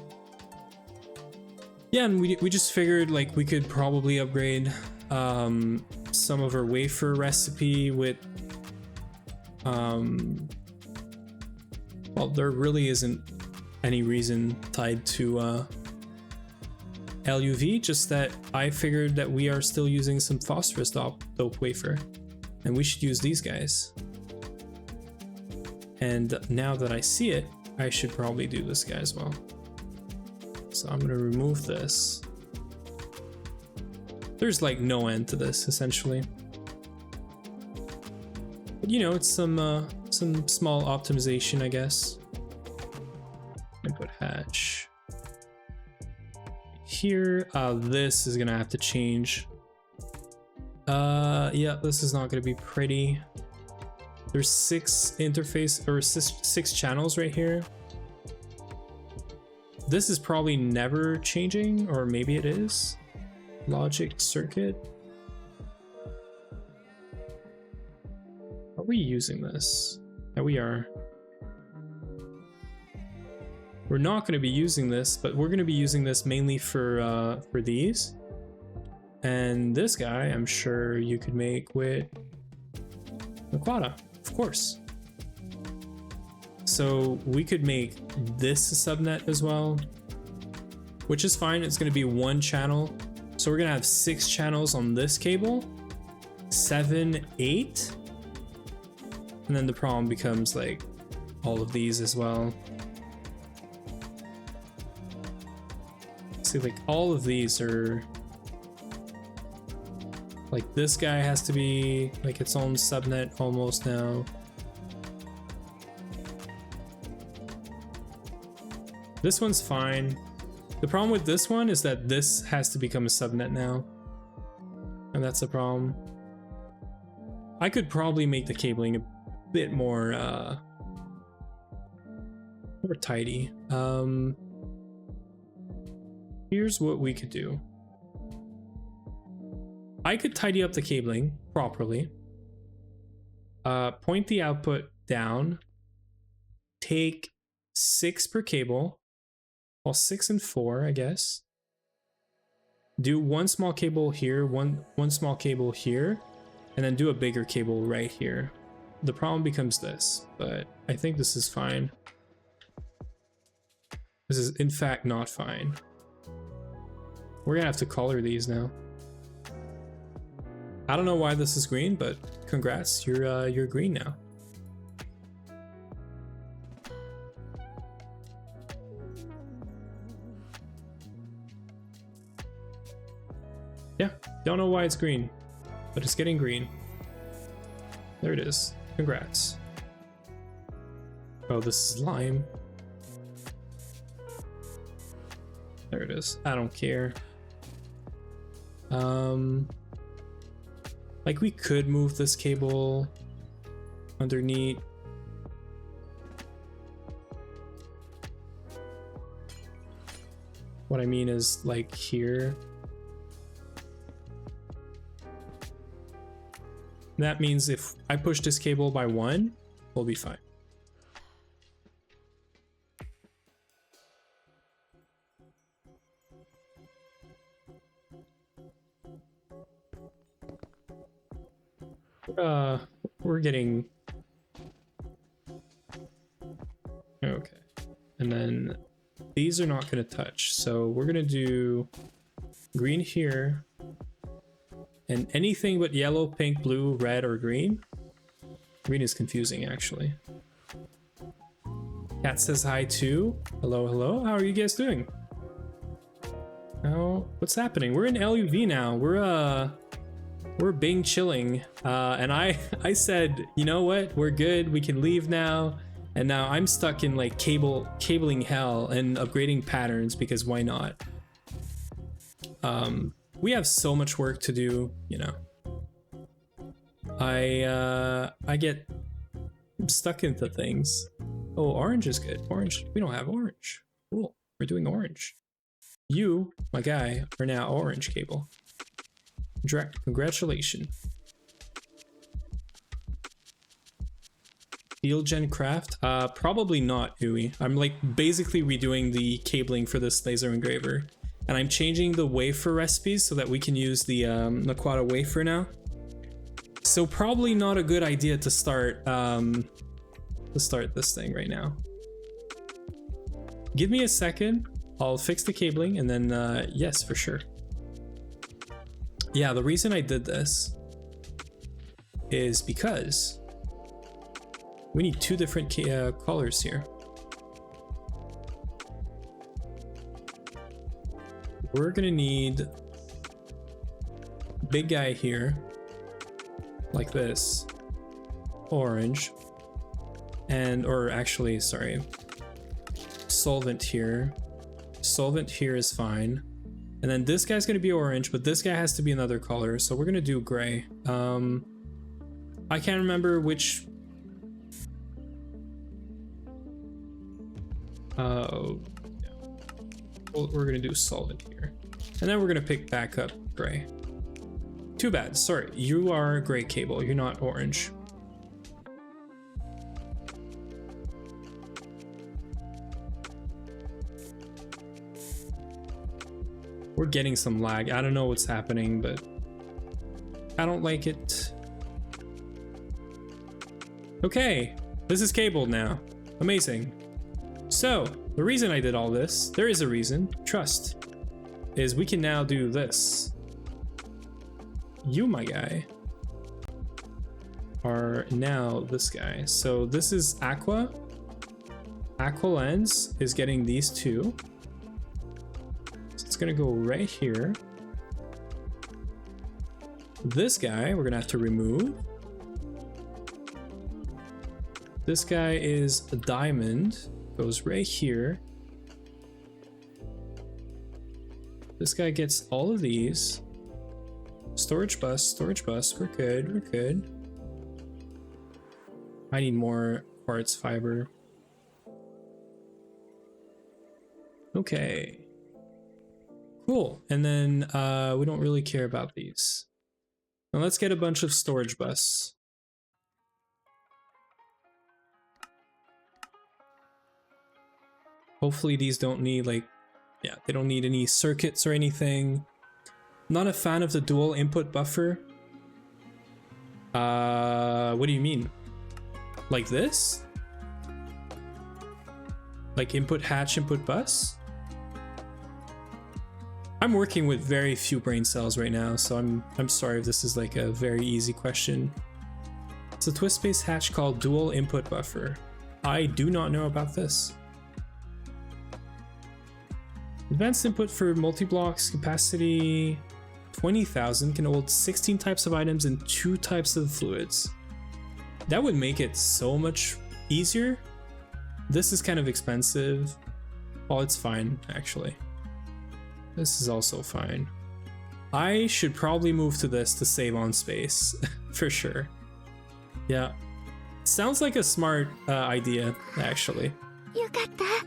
Yeah, and we just figured like we could probably upgrade some of our wafer recipe with well, there really isn't any reason tied to LuV, just that I figured that we are still using some phosphorus dope wafer, and we should use these guys. And now that I see it, I should probably do this guy as well. So I'm gonna remove this. There's like no end to this, essentially. But you know, it's some small optimization, I guess. Input hatch. Here, this is gonna have to change. Yeah, this is not gonna be pretty. There's 6 interface or 6 channels right here. This is probably never changing, or maybe it is. Logic circuit. Are we using this? Yeah, we are. We're not going to be using this, but we're going to be using this mainly for these. And this guy, I'm sure you could make with Aquata, of course. So we could make this a subnet as well, which is fine. It's going to be 1 channel. So we're going to have 6 channels on this cable, 7, 8. And then the problem becomes like all of these as well. See, like all of these are like, this guy has to be like its own subnet almost now. This one's fine. The problem with this one is that this has to become a subnet now, and that's a problem. I could probably make the cabling a bit more tidy. Here's what we could do. I could tidy up the cabling properly, point the output down, take 6 per cable. Well, 6 and 4, I guess. Do one small cable here, one small cable here, and then do a bigger cable right here. The problem becomes this, but I think this is fine. This is in fact not fine. We're gonna have to color these now. I don't know why this is green, but congrats, you're green now. Yeah, don't know why it's green, but it's getting green. There it is. Congrats. Oh, this is lime. There it is. I don't care. Like we could move this cable underneath. What I mean is like here. That means if I push this cable by 1, we'll be fine. We're getting... Okay. And then these are not going to touch. So we're going to do green here. And anything but yellow, pink, blue, red, or green. Green is confusing, actually. Cat says hi too. Hello, hello. How are you guys doing? Oh, what's happening? We're in LuV now. We're Bing chilling. And I said, you know what? We're good. We can leave now. And now I'm stuck in like cabling hell and upgrading patterns because why not? We have so much work to do, you know. I get stuck into things. Oh, orange is good. Orange. We don't have orange. Cool. We're doing orange. You, my guy, are now orange cable. Congratulations. Field Gen Craft? Probably not, Uwe. I'm like basically redoing the cabling for this laser engraver. And I'm changing the wafer recipes so that we can use the Naquata wafer now. So probably not a good idea to start this thing right now. Give me a second. I'll fix the cabling and then yes, for sure. Yeah, the reason I did this is because we need 2 different colors here. We're gonna need big guy here, like this, orange, and, or actually, sorry, solvent here. Solvent here is fine. And then this guy's gonna be orange, but this guy has to be another color, so we're gonna do gray. I can't remember which... we're gonna do solvent here. And then we're gonna pick back up gray. Too bad, sorry, you are gray cable, you're not orange. We're getting some lag. I don't know what's happening, but I don't like it. Okay, this is cabled now. Amazing. So, the reason I did all this, there is a reason, trust, is we can now do this. You, my guy, are now this guy. So this is Aqua. Aqua Lens is getting these 2. So it's gonna go right here. This guy, we're gonna have to remove. This guy is a diamond. Goes right here. This guy gets all of these. Storage bus, we're good, we're good. I need more quartz fiber. Okay. Cool, and then we don't really care about these. Now let's get a bunch of storage bus. Hopefully these don't need like, yeah, they don't need any circuits or anything. Not a fan of the dual input buffer. What do you mean? Like this? Like input hatch, input bus? I'm working with very few brain cells right now, so I'm sorry if this is like a very easy question. It's a twist-based hatch called dual input buffer. I do not know about this. Advanced input for multi-blocks, capacity 20,000, can hold 16 types of items and 2 types of fluids. That would make it so much easier. This is kind of expensive. Oh, it's fine, actually. This is also fine. I should probably move to this to save on space, for sure. Yeah. Sounds like a smart idea, actually.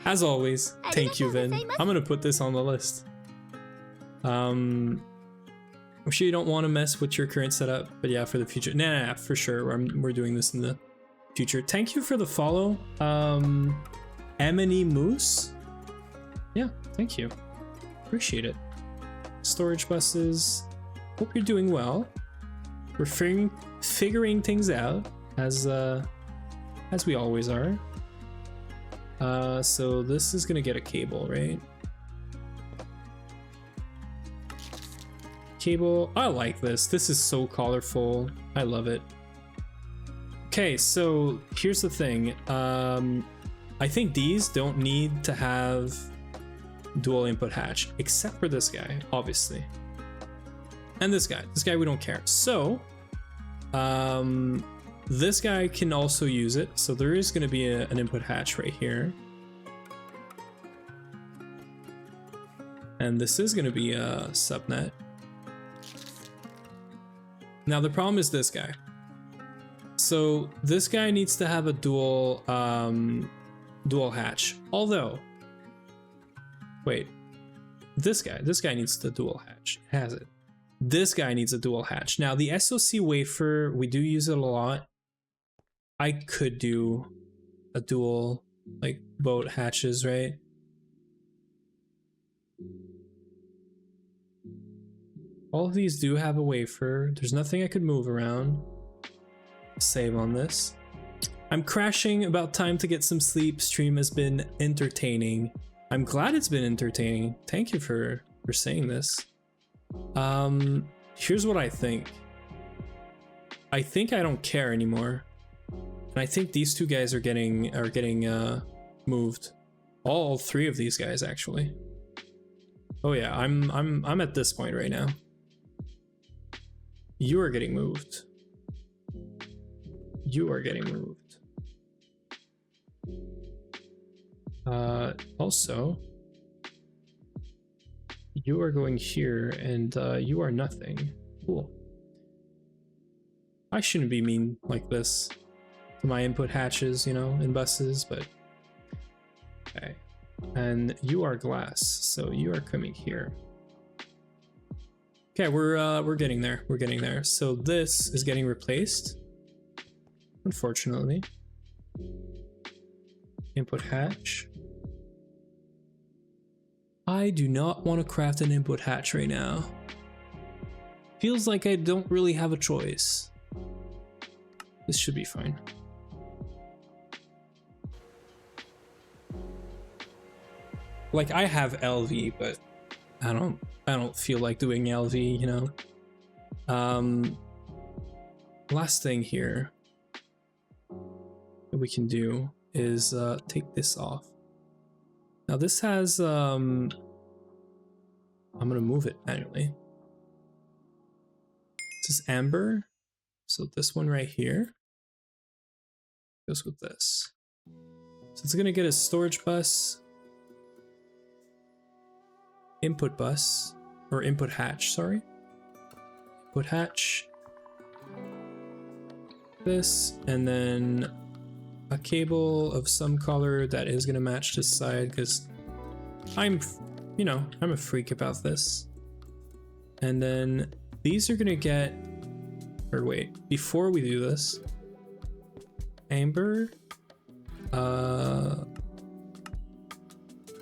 As always, thank you, Vin. I'm gonna put this on the list. I'm sure you don't want to mess with your current setup, but yeah, for the future. Nah, for sure. We're doing this in the future. Thank you for the follow. Emily Moose. Yeah, thank you. Appreciate it. Storage buses. Hope you're doing well. We're figuring things out as we always are. So this is gonna get a cable, right? Cable. I like this. This is so colorful. I love it. Okay, so here's the thing. I think these don't need to have dual input hatch, except for this guy, obviously. And this guy. This guy we don't care. So, this guy can also use it. So there is going to be an input hatch right here. And this is going to be a subnet. Now the problem is this guy. So this guy needs to have a dual hatch. Although, wait, this guy needs the dual hatch. It has it. This guy needs a dual hatch. Now the SoC wafer, we do use it a lot. I could do a dual, like, boat hatches, right? All of these do have a wafer. There's nothing I could move around. Save on this. I'm crashing. About time to get some sleep. Stream has been entertaining. I'm glad it's been entertaining. Thank you for saying this. Here's what I think. I think I don't care anymore. And I think these two guys are getting moved. All three of these guys, actually. Oh yeah, I'm at this point right now. You are getting moved. You are getting moved. Also, you are going here, and you are nothing. Cool. I shouldn't be mean like this to my input hatches, you know, in buses, but okay. And you are glass, so you are coming here. Okay, we're getting there. We're getting there. So this is getting replaced, unfortunately. Input hatch. I do not want to craft an input hatch right now. Feels like I don't really have a choice. This should be fine. Like, I have LV, but I don't feel like doing LV, you know. Last thing here that we can do is take this off. Now this has I'm gonna move it manually. This is amber, so this one right here goes with this. So it's gonna get a storage bus, input bus, or input hatch, sorry. Input hatch, this, and then a cable of some color that is gonna match this side, because I'm a freak about this. And then these are gonna get, or wait, before we do this, amber,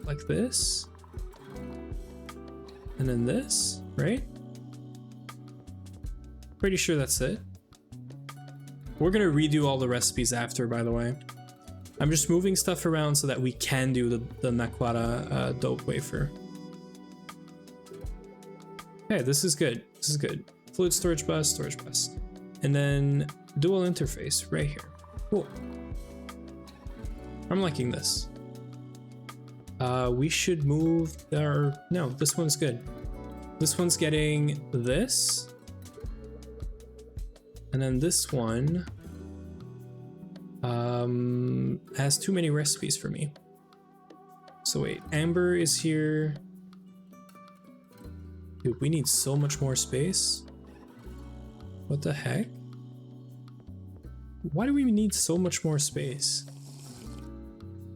like this. And then this, right? Pretty sure that's it. We're gonna redo all the recipes after, by the way. I'm just moving stuff around so that we can do the Naquata dope wafer. Okay, this is good. This is good. Fluid storage bus, and then dual interface right here. Cool. I'm liking this. We should move our... No, this one's good. This one's getting this. And then this one has too many recipes for me. So wait, Amber is here. Dude, we need so much more space. What the heck? Why do we need so much more space?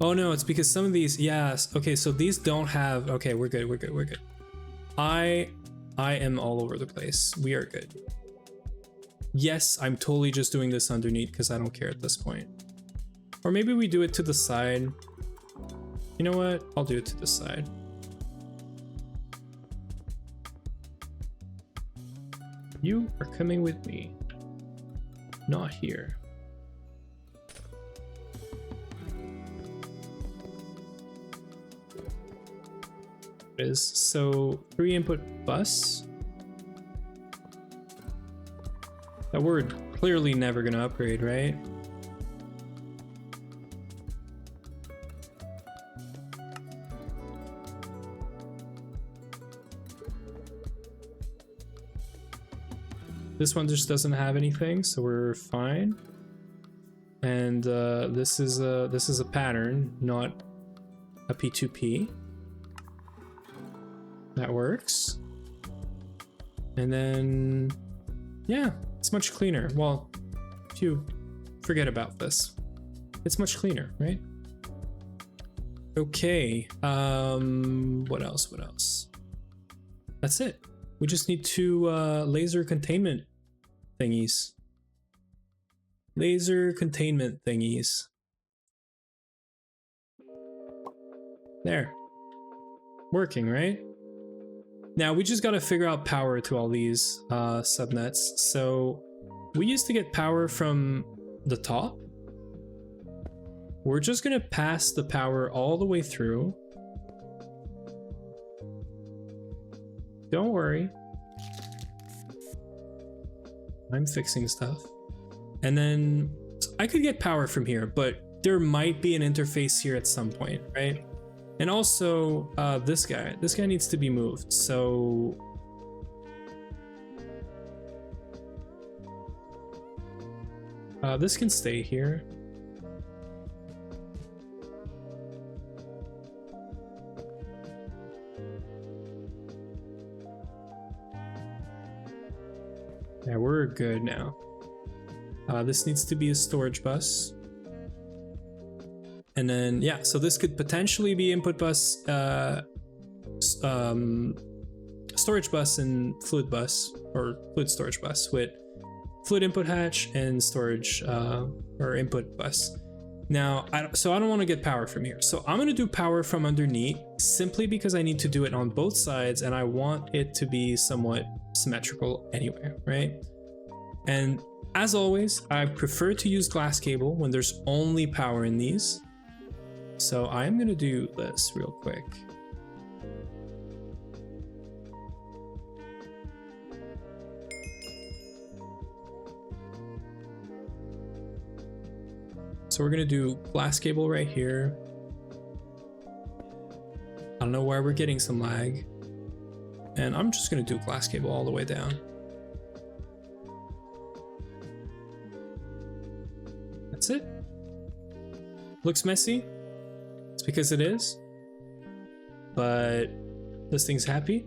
Oh no, it's because some of these, yes. Okay, so these don't have, okay, we're good. I am all over the place. We are good. Yes, I'm totally just doing this underneath because I don't care at this point. Or maybe we do it to the side. You know what? I'll do it to the side. You are coming with me. Not here. Is so 3 input bus that we're clearly never gonna upgrade, right? This one just doesn't have anything, so we're fine. And this is a pattern, not a P2P. That works. And then, yeah, it's much cleaner. Well, if you forget about this, it's much cleaner, right? Okay, what else? That's it. We just need 2 laser containment thingies. There. Working, right? Now we just gotta figure out power to all these subnets. So we used to get power from the top. We're just gonna pass the power all the way through. Don't worry. I'm fixing stuff. And then I could get power from here, but there might be an interface here at some point, right? And also, this guy needs to be moved, so... this can stay here. Yeah, we're good now. This needs to be a storage bus. And then, yeah, so this could potentially be input bus, storage bus and fluid bus, or fluid storage bus with fluid input hatch and storage or input bus. Now, so I don't want to get power from here. So I'm going to do power from underneath simply because I need to do it on both sides and I want it to be somewhat symmetrical anyway, right? And as always, I prefer to use glass cable when there's only power in these. So I am going to do this real quick. So we're going to do glass cable right here. I don't know why we're getting some lag. And I'm just going to do glass cable all the way down. That's it. Looks messy. It's because it is. But this thing's happy.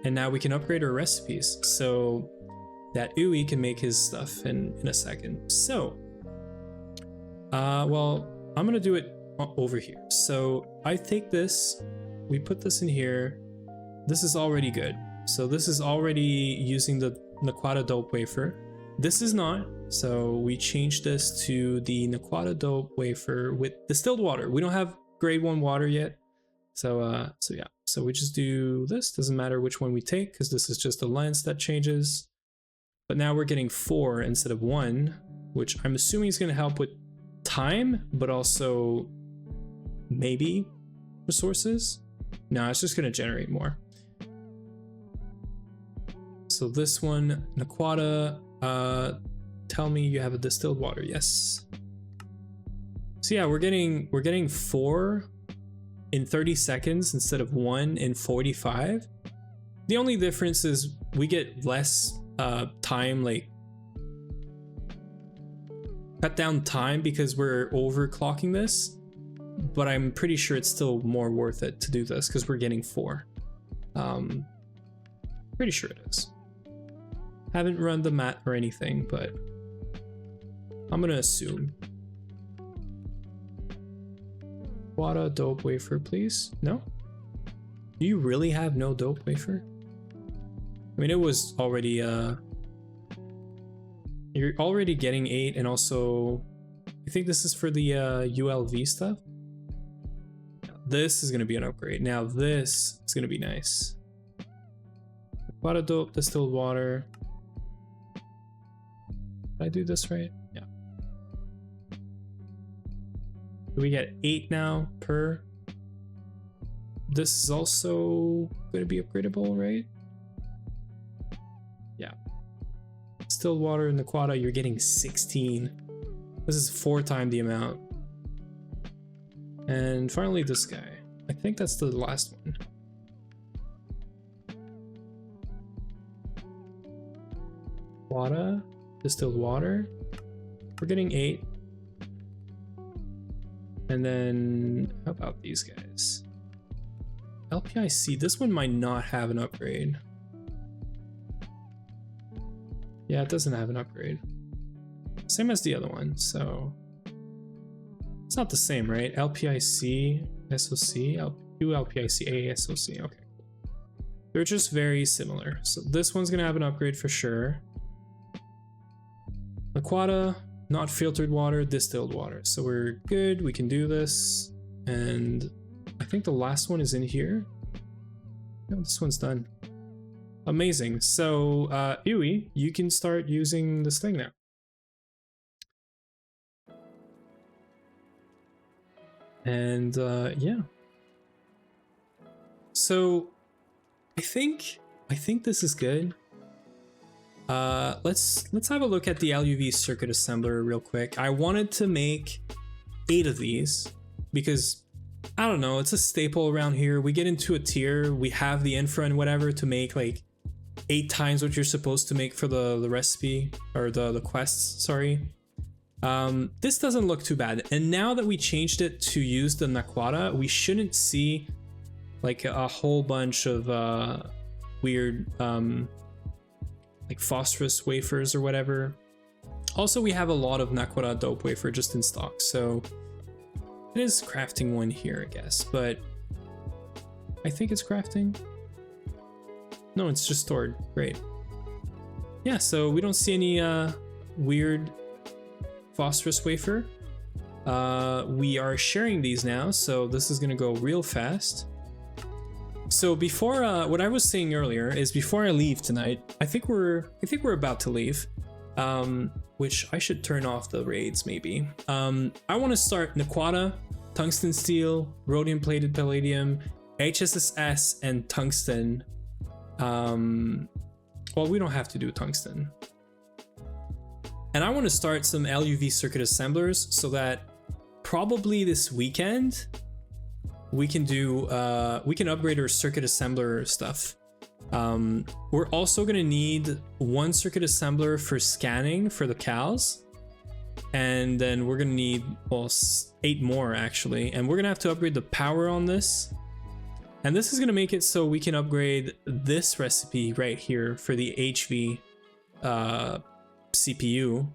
And now we can upgrade our recipes so that Uwe can make his stuff in a second. So, well, I'm going to do it over here. So I take this, we put this in here. This is already good. So this is already using the Naquata dope wafer. This is not. So we change this to the Naquata dope wafer with distilled water. We don't have grade 1 water yet. So yeah, so we just do this. Doesn't matter which one we take because this is just a lens that changes. But now we're getting 4 instead of 1, which I'm assuming is going to help with time, but also maybe resources. No, it's just going to generate more. So this one, Naquata, tell me you have a distilled water. Yes. So yeah, we're getting 4 in 30 seconds instead of 1 in 45. The only difference is we get less time, like cut down time because we're overclocking this, but I'm pretty sure it's still more worth it to do this because we're getting 4. Pretty sure it is. Haven't run the mat or anything, but I'm gonna assume. Quada dope wafer, please. No? Do you really have no dope wafer? I mean, it was already you're already getting 8, and also I think this is for the ULV stuff. This is gonna be an upgrade. Now this is gonna be nice. Quada dope, distilled water. Did I do this right? Yeah. We get 8 now per. This is also going to be upgradable, right? Yeah. Distilled water in the Quada, you're getting 16. This is 4 times the amount. And finally this guy. I think that's the last one. Quada. Distilled water, we're getting 8. And then how about these guys? LPIC, this one might not have an upgrade. Yeah, it doesn't have an upgrade. Same as the other one, so it's not the same, right? LPIC, SOC, LPIC, A, SOC, okay. They're just very similar. So this one's gonna have an upgrade for sure. Aquata, not filtered water, distilled water. So we're good, we can do this. And I think the last one is in here. No, this one's done. Amazing. So Iwi, you can start using this thing now. And yeah. So I think this is good. Let's have a look at the LuV circuit assembler real quick. I wanted to make 8 of these because I don't know, it's a staple around here. We get into a tier, we have the infra and whatever to make like 8 times what you're supposed to make for the recipe or the quests, sorry. This doesn't look too bad. And now that we changed it to use the Naquata, we shouldn't see like a whole bunch of weird like phosphorus wafers or whatever. Also, we have a lot of Naquata dope wafer just in stock, so it is crafting one here, I guess, but I think it's crafting. No, it's just stored. Great. Yeah, so we don't see any weird phosphorus wafer. We are sharing these now, so this is gonna go real fast. So before what I was saying earlier is before I leave tonight, I think we're about to leave, which I should turn off the raids maybe. I want to start Naquata, tungsten steel, rhodium plated palladium, HSSS, and tungsten. Well, we don't have to do tungsten. And I want to start some LuV circuit assemblers so that probably this weekend we can do we can upgrade our circuit assembler stuff. We're also gonna need 1 circuit assembler for scanning for the cows, and then we're gonna need, well, 8 more actually, and we're gonna have to upgrade the power on this. And this is gonna make it so we can upgrade this recipe right here for the HV CPU.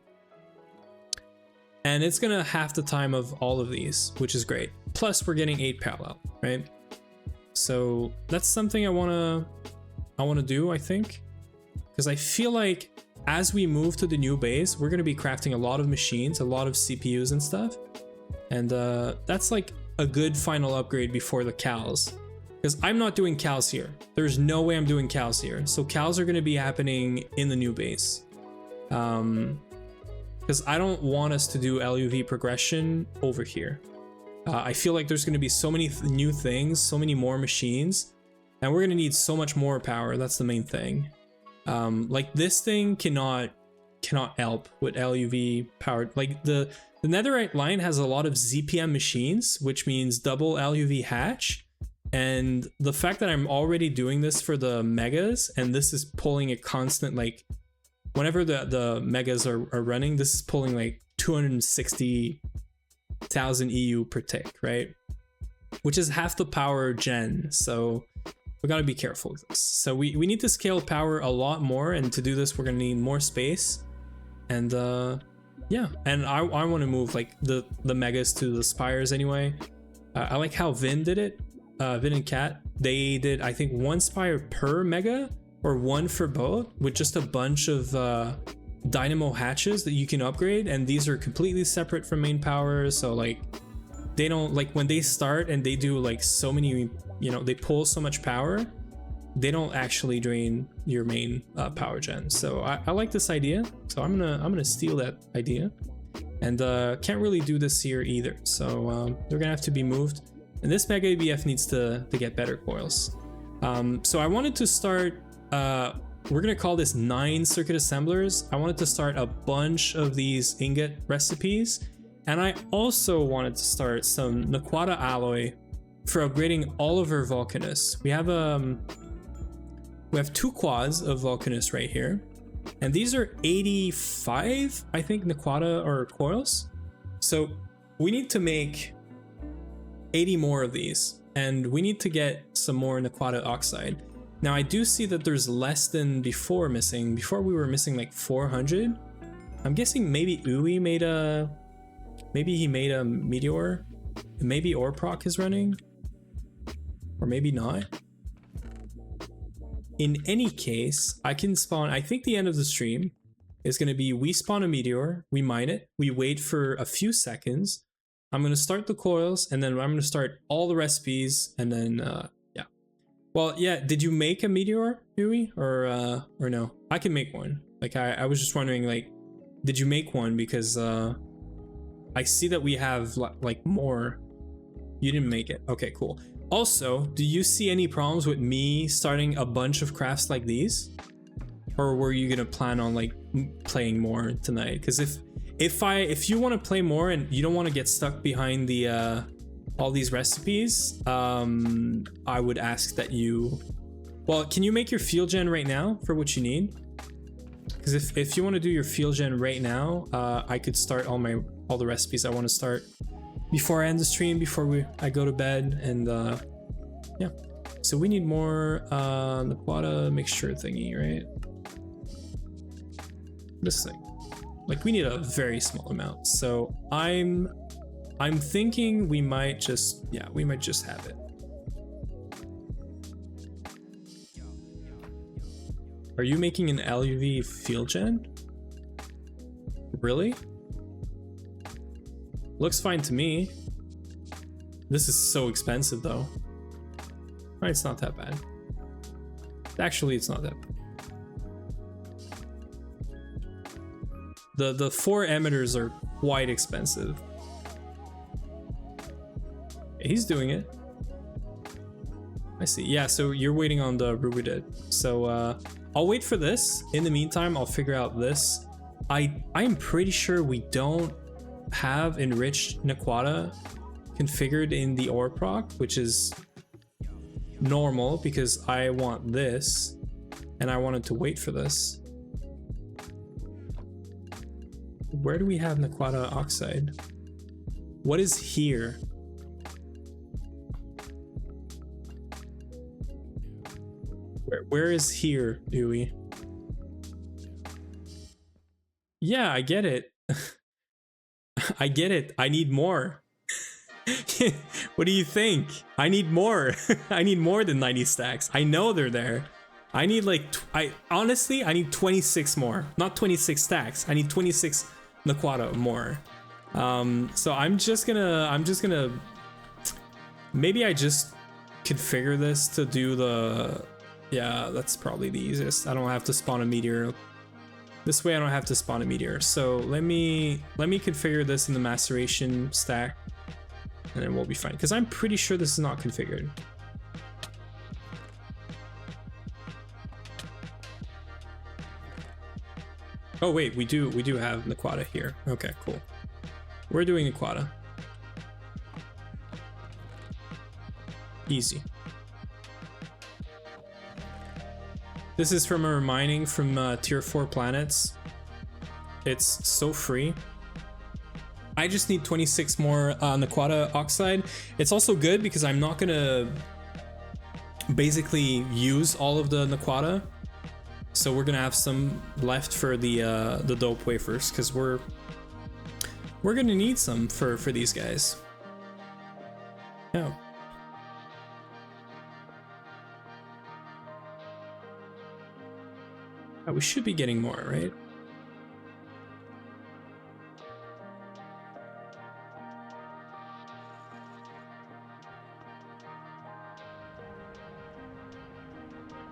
And it's gonna half the time of all of these, which is great. Plus we're getting 8 parallel, right? So that's something I wanna do, I think. Because I feel like as we move to the new base, we're gonna be crafting a lot of machines, a lot of CPUs and stuff. And that's like a good final upgrade before the cows. Because I'm not doing cows here. There's no way I'm doing cows here. So cows are going to be happening in the new base. Because I don't want us to do LuV progression over here. I feel like there's going to be so many new things, so many more machines, and we're going to need so much more power. That's the main thing. Like this thing cannot help with LuV powered. Like the netherite line has a lot of ZPM machines, which means double LuV hatch. And the fact that I'm already doing this for the megas, and this is pulling a constant, like whenever the megas are running, this is pulling like 260,000 EU per tick, right? Which is half the power gen. So we got to be careful with this. So we need to scale power a lot more. And to do this, we're going to need more space. And yeah, and I want to move like the megas to the spires anyway. I like how Vin did it. Vin and Cat, they did, I think, 1 spire per mega or 1 for both with just a bunch of dynamo hatches that you can upgrade. And these are completely separate from main power. So like they don't, like when they start and they do like so many, you know, they pull so much power, they don't actually drain your main power gen. So I like this idea. So I'm gonna steal that idea. And can't really do this here either. So they're gonna have to be moved. And this Mega ABF needs to get better coils. So I wanted to start, we're gonna call this 9 circuit assemblers. I wanted to start a bunch of these ingot recipes. And I also wanted to start some Naquata alloy for upgrading all of our Vulcanus. We have 2 quads of Vulcanus right here. And these are 85, I think, Naquata or coils. So we need to make 80 more of these, and we need to get some more Naquata oxide. Now I do see that there's less than before missing. Before we were missing like 400. I'm guessing maybe Uwe made a, maybe he made a meteor. Maybe Orproc is running, or maybe not. In any case, I can spawn, I think the end of the stream is going to be we spawn a meteor, we mine it, we wait for a few seconds. I'm going to start the coils, and then I'm going to start all the recipes, and then, yeah. Well, yeah, did you make a meteor, Huey, or no? I can make one. Like, I was just wondering, like, did you make one? Because, I see that we have, like, more. You didn't make it. Okay, cool. Also, do you see any problems with me starting a bunch of crafts like these? Or were you going to plan on, like, playing more tonight? Because if you want to play more and you don't want to get stuck behind the all these recipes, I would ask that you, well, can you make your field gen right now for what you need? Because if you want to do your field gen right now, I could start all the recipes I want to start before I end the stream, before I go to bed. And yeah, so we need more Naquata mixture thingy, right? This thing. Like, we need a very small amount. So I'm thinking we might just, yeah, we might just have it. Are you making an LuV field gen? Really? Looks fine to me. This is so expensive though. Right, it's not that bad. Actually, it's not that bad. The 4 emitters are quite expensive. He's doing it. I see. Yeah, so you're waiting on the Rubidid. So I'll wait for this. In the meantime, I'll figure out this. I'm pretty sure we don't have enriched Naquata configured in the ore proc, which is normal because I want this and I wanted to wait for this. Where do we have Naquata oxide? What is here? Where is here, Dewey? Yeah, I get it. I get it. I need more. What do you think? I need more. I need more than 90 stacks. I know they're there. I need like, honestly, I need 26 more. Not 26 stacks. I need 26 Naquata more. So I'm just gonna Maybe I just configure this to do the... Yeah, that's probably the easiest. I don't have to spawn a meteor. This way I don't have to spawn a meteor. So let me configure this in the maceration stack, and then we'll be fine. Because I'm pretty sure this is not configured. Oh wait, we do have Naquata here. Okay, cool. We're doing Naquata. Easy. This is from our mining from tier 4 planets. It's so free. I just need 26 more Naquata oxide. It's also good because I'm not gonna basically use all of the Naquata. So we're gonna have some left for the dope wafers, because we're gonna need some for these guys. Yeah. We should be getting more, right?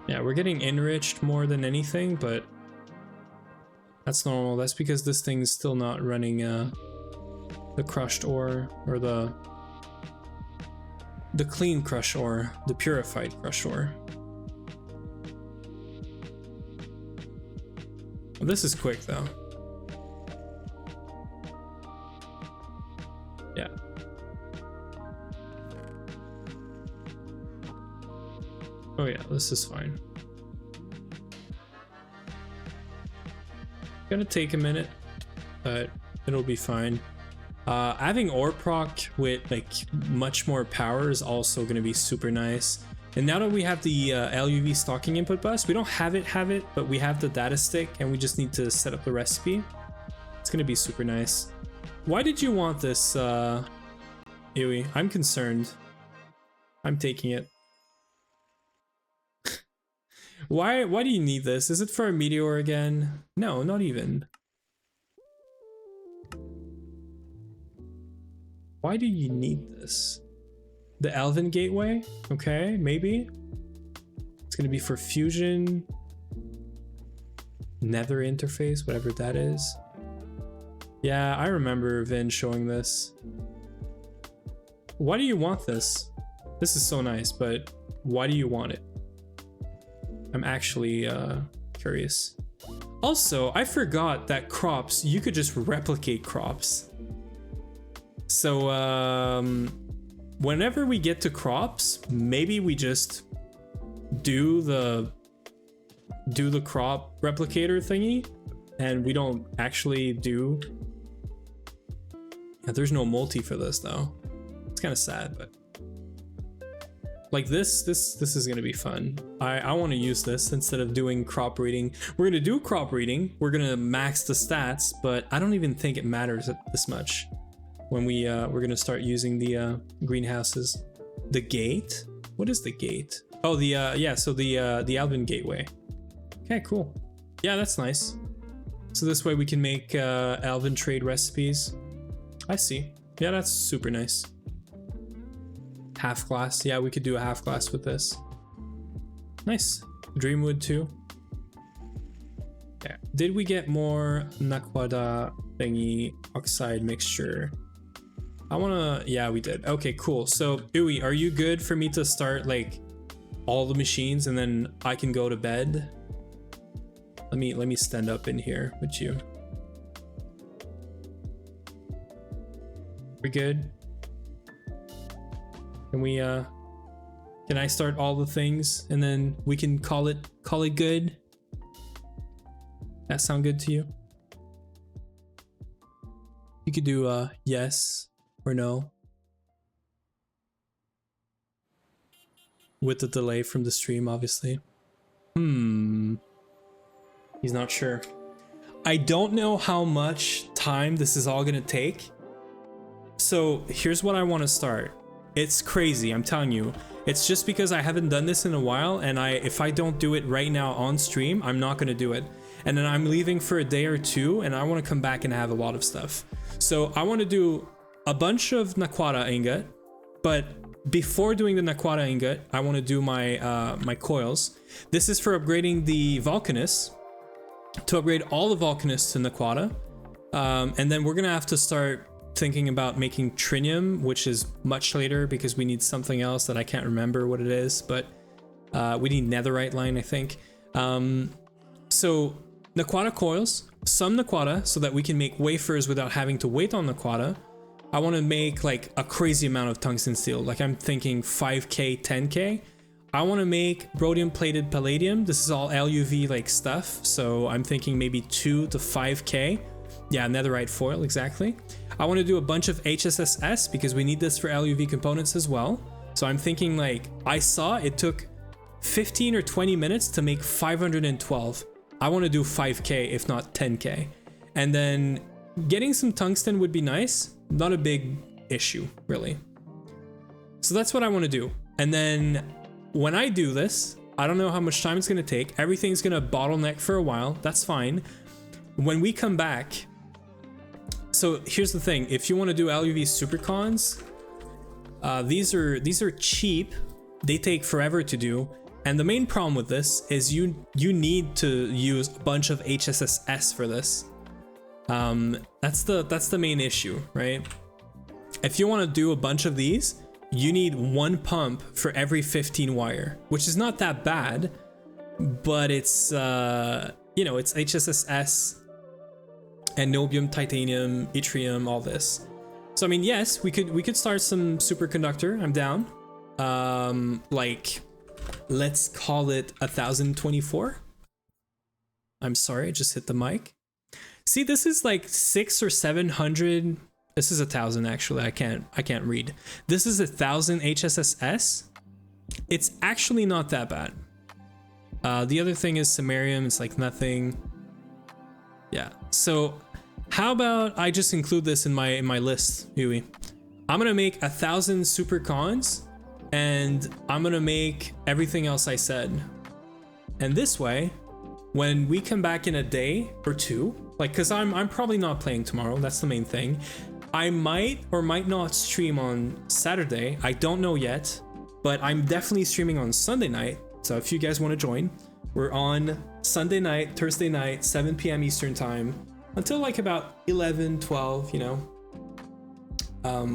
Yeah, we're getting enriched more than anything, but that's normal. That's because this thing's still not running the crushed ore, or the clean crushed ore, the purified crushed ore. Well, this is quick though. Yeah. Oh yeah, this is fine. Gonna take a minute, but it'll be fine. Having ore proc with like much more power is also gonna be super nice. And now that we have the LuV stocking input bus, we don't have it, but we have the data stick, and we just need to set up the recipe. It's gonna be super nice. Why did you want this, Iwi? I'm concerned. I'm taking it. Why do you need this? Is it for a meteor again? No, not even. Why do you need this? The Elven Gateway? Okay, maybe. It's gonna be for fusion. Nether interface, whatever that is. Yeah, I remember Vin showing this. Why do you want this? This is so nice, but why do you want it? I'm actually curious. Also, I forgot that crops, you could just replicate crops. So whenever we get to crops, maybe we just do the crop replicator thingy, and we don't actually do... Yeah, there's no multi for this though. It's kind of sad, but like this is gonna be fun. I want to use this instead of doing crop reading. We're gonna do crop reading. We're gonna max the stats, but I don't even think it matters this much when we're gonna start using the greenhouses. The gate? What is the gate? Oh, the yeah, so the Elven Gateway. Okay, cool. Yeah, that's nice. So this way we can make Elven trade recipes. I see. Yeah, that's super nice. Half glass. Yeah, we could do a half glass with this. Nice. Dreamwood too. Yeah. Did we get more Naquata thingy oxide mixture? I wanna... Yeah, we did. Okay, cool. So, Uwe, are you good for me to start like all the machines and then I can go to bed? Let me stand up in here with you. We good? Can we can I start all the things and then we can call it good? That sound good to you? You could do yes or no with the delay from the stream, obviously. He's not sure. I don't know how much time this is all gonna take. So here's what I want to start. It's crazy, I'm telling you. It's just because I haven't done this in a while, and if I don't do it right now on stream, I'm not gonna do it. And then I'm leaving for a day or two, and I want to come back and have a lot of stuff. So I want to do a bunch of Naquata ingot, but before doing the Naquata ingot, I want to do my my coils. This is for upgrading the Volcanus, to upgrade all the Volcanus to Naquata. And then we're gonna have to start thinking about making Trinium, which is much later because we need something else that I can't remember what it is, but we need Netherite line, I think. So Naquata coils, some Naquata, so that we can make wafers without having to wait on Naquata. I want to make like a crazy amount of tungsten steel. Like I'm thinking 5k, 10k. I want to make rhodium plated palladium. This is all LuV like stuff. So I'm thinking maybe 2 to 5k. Yeah, netherite foil, exactly. I want to do a bunch of HSSS because we need this for LuV components as well. So I'm thinking like, I saw it took 15 or 20 minutes to make 512. I want to do 5k, if not 10k. And then getting some tungsten would be nice. Not a big issue, really. So that's what I want to do. And then when I do this, I don't know how much time it's going to take. Everything's going to bottleneck for a while. That's fine. When we come back, so here's the thing. If you want to do LuV Supercons, these are cheap. They take forever to do. And the main problem with this is you need to use a bunch of HSSS for this. That's the main issue, right? If you want to do a bunch of these, you need one pump for every 15 wire, which is not that bad, but it's you know, it's HSSS and niobium, titanium, yttrium, all this. So I mean, yes, we could start some superconductor. I'm down. Like, let's call it 1024. I'm sorry, I just hit the mic. See, this is like 600 or 700. This is 1,000 actually. I can't read. This is 1,000 HSSS. It's actually not that bad. The other thing is samarium. It's like nothing. Yeah. So how about I just include this in my list, Yui? I'm gonna make 1,000 supercons, and I'm gonna make everything else I said. And this way, when we come back in a day or two, like, cause I'm probably not playing tomorrow. That's the main thing. I might or might not stream on Saturday. I don't know yet, but I'm definitely streaming on Sunday night. So if you guys want to join, we're on Sunday night, Thursday night, 7 p.m. Eastern time until like about 11, 12, you know,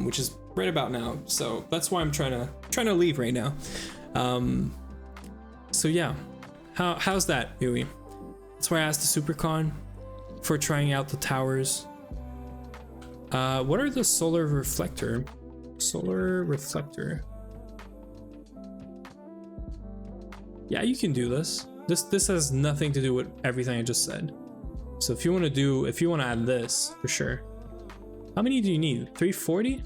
which is right about now. So that's why I'm trying to leave right now. So yeah, how's that, Yui? That's why I asked the Supercon for trying out the towers. What are the solar reflector? Solar reflector. Yeah, you can do this. This has nothing to do with everything I just said. So if you want to add this, for sure. How many do you need? 340?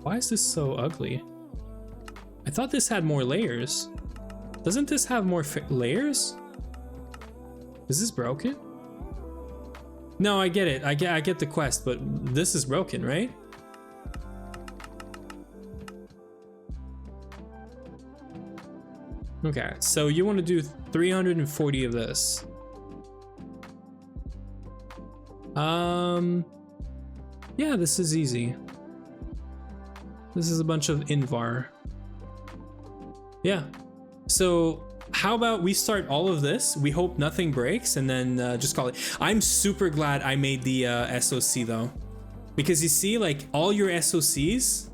Why is this so ugly? I thought this had more layers. Doesn't this have more layers? Is this broken? No, I get it. I get the quest, but this is broken, right? Okay, so you want to do 340 of this. Yeah, this is easy. This is a bunch of Invar. Yeah. So how about we start all of this? We hope nothing breaks, and then just call it. I'm super glad I made the SOC though, because you see, like, all your SOCs,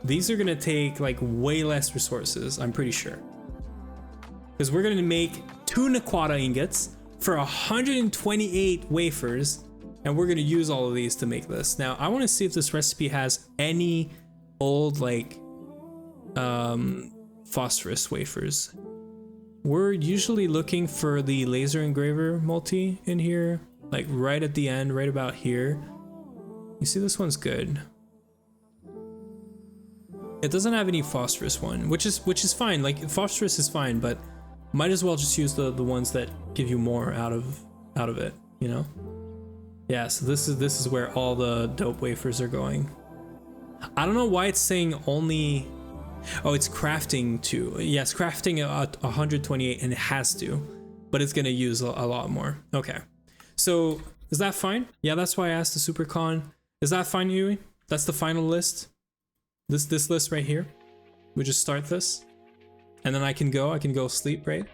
these are gonna take like way less resources, I'm pretty sure, because we're gonna make 2 Naquata ingots for 128 wafers, and we're gonna use all of these to make this. Now I want to see if this recipe has any old like phosphorus wafers. We're usually looking for the laser engraver multi in here, like right at the end, right about here. You see, this one's good. It doesn't have any phosphorus one, which is fine. Like, phosphorus is fine, but might as well just use the ones that give you more out of it, you know? Yeah, so this is where all the dope wafers are going. I don't know why it's saying only. Oh, it's crafting too. Yes, crafting 128, and it has to, but it's gonna use a lot more. Okay, so Is that fine? Yeah, that's why I asked the Supercon. Is that fine, Yui? That's the final list. This list right here. We just start this. And then I can go sleep, right?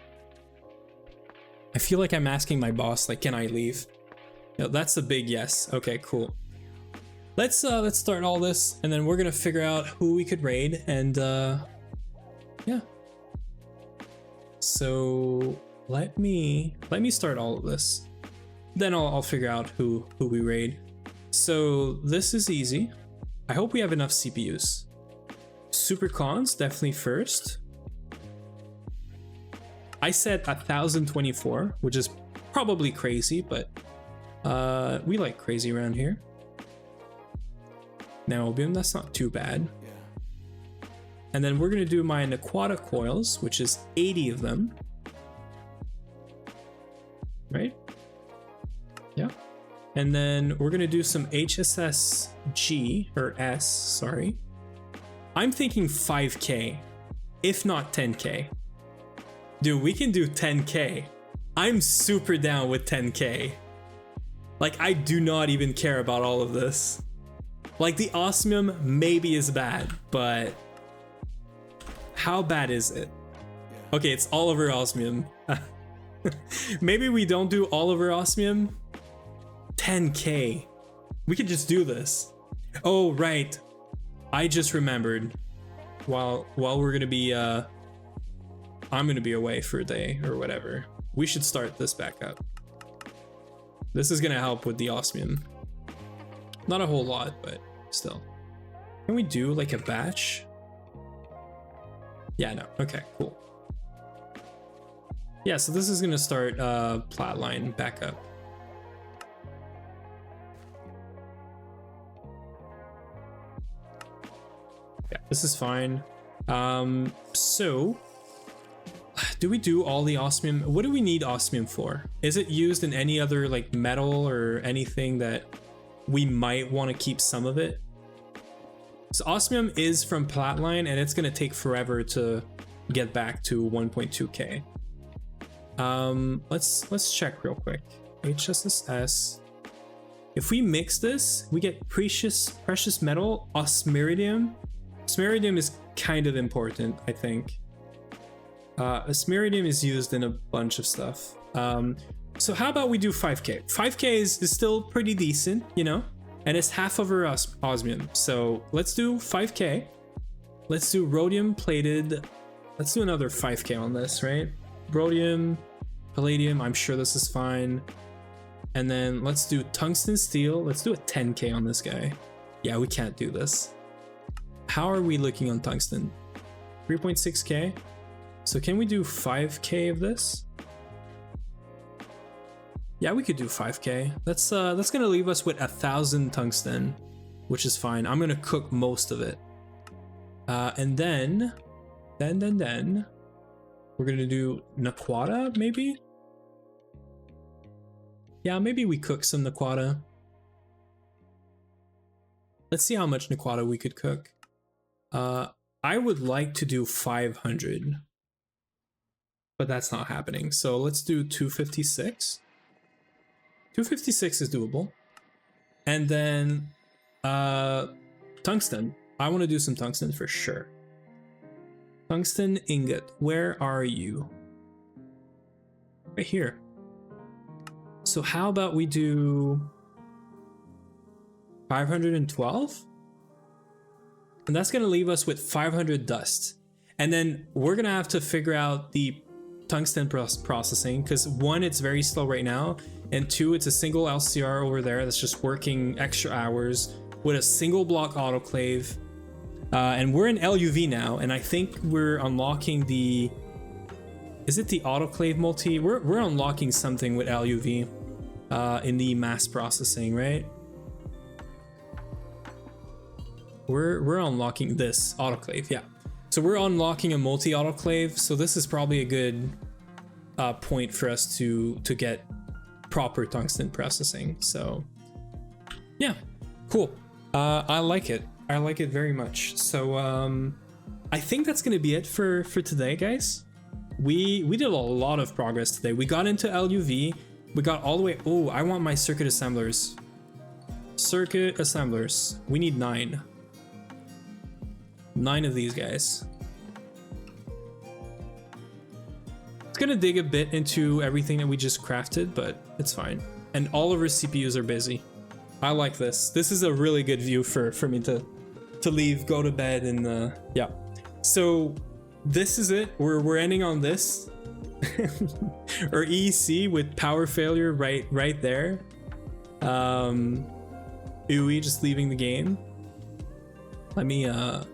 I feel like I'm asking my boss, like, can I leave? Yeah, that's a big yes. Okay, cool. Let's start all this, and then we're gonna figure out who we could raid, and yeah. So let me start all of this. Then I'll figure out who we raid. So this is easy. I hope we have enough CPUs. Supercons definitely first. I said 1024, which is probably crazy, but we like crazy around here. Niobium, that's not too bad. And then we're gonna do my Naquata coils, which is 80 of them. Right? Yeah. And then we're gonna do some HSSG, or S, sorry. I'm thinking 5K, if not 10K. Dude, we can do 10K. I'm super down with 10K. Like, I do not even care about all of this. Like, the osmium maybe is bad, but how bad is it? Okay, it's all over osmium. Maybe we don't do all over osmium. 10K. We could just do this. Oh, right. I just remembered. While we're gonna be I'm gonna be away for a day or whatever, we should start this back up. This is gonna help with the osmium. Not a whole lot, but still. Can we do like a batch? Yeah, no. Okay, cool. Yeah, so this is gonna start Flatline back up. Yeah, this is fine. So do we do all the osmium? What do we need osmium for? Is it used in any other like metal or anything that we might want to keep some of it? So osmium is from Flatline, and it's gonna take forever to get back to 1.2K. Let's check real quick. HSSS. If we mix this, we get precious metal, osmiridium. Osmiridium is kind of important, I think. Osmiridium is used in a bunch of stuff. So how about we do 5K? 5K is still pretty decent, you know, and it's half of our osmium. So let's do 5K. Let's do rhodium plated. Let's do another 5K on this, right? Rhodium, palladium, I'm sure this is fine. And then let's do tungsten steel. Let's do a 10K on this guy. Yeah, we can't do this. How are we looking on tungsten? 3.6K. So can we do 5K of this? Yeah, we could do 5K. That's gonna leave us with 1,000 tungsten, which is fine. I'm gonna cook most of it. And then we're gonna do Naquata, maybe? Yeah, maybe we cook some Naquata. Let's see how much Naquata we could cook. I would like to do 500, but that's not happening. So let's do 256. 256 is doable. And then tungsten. I want to do some tungsten for sure. Tungsten ingot, where are you? Right here. So how about we do 512? And that's gonna leave us with 500 dust. And then we're gonna have to figure out the tungsten processing, because one, it's very slow right now, and two, it's a single LCR over there that's just working extra hours with a single block autoclave. And we're in LuV now, and I think we're unlocking the... Is it the autoclave multi? We're unlocking something with LuV in the mass processing, right? We're unlocking this autoclave, yeah. So we're unlocking a multi-autoclave, so this is probably a good point for us to get proper tungsten processing. So yeah, cool. I like it. I like it very much. So I think that's gonna be it for today, guys. We did a lot of progress today. We got into LuV, We got all the way. Oh, I want my circuit assemblers. Circuit assemblers. We need 9. 9 of these guys. It's gonna dig a bit into everything that we just crafted, but it's fine. And all of our CPUs are busy. I like this. This is a really good view for me to leave, go to bed, and yeah. So this is it. We're ending on this. Or EEC with power failure right there. Uwe just leaving the game. Let me I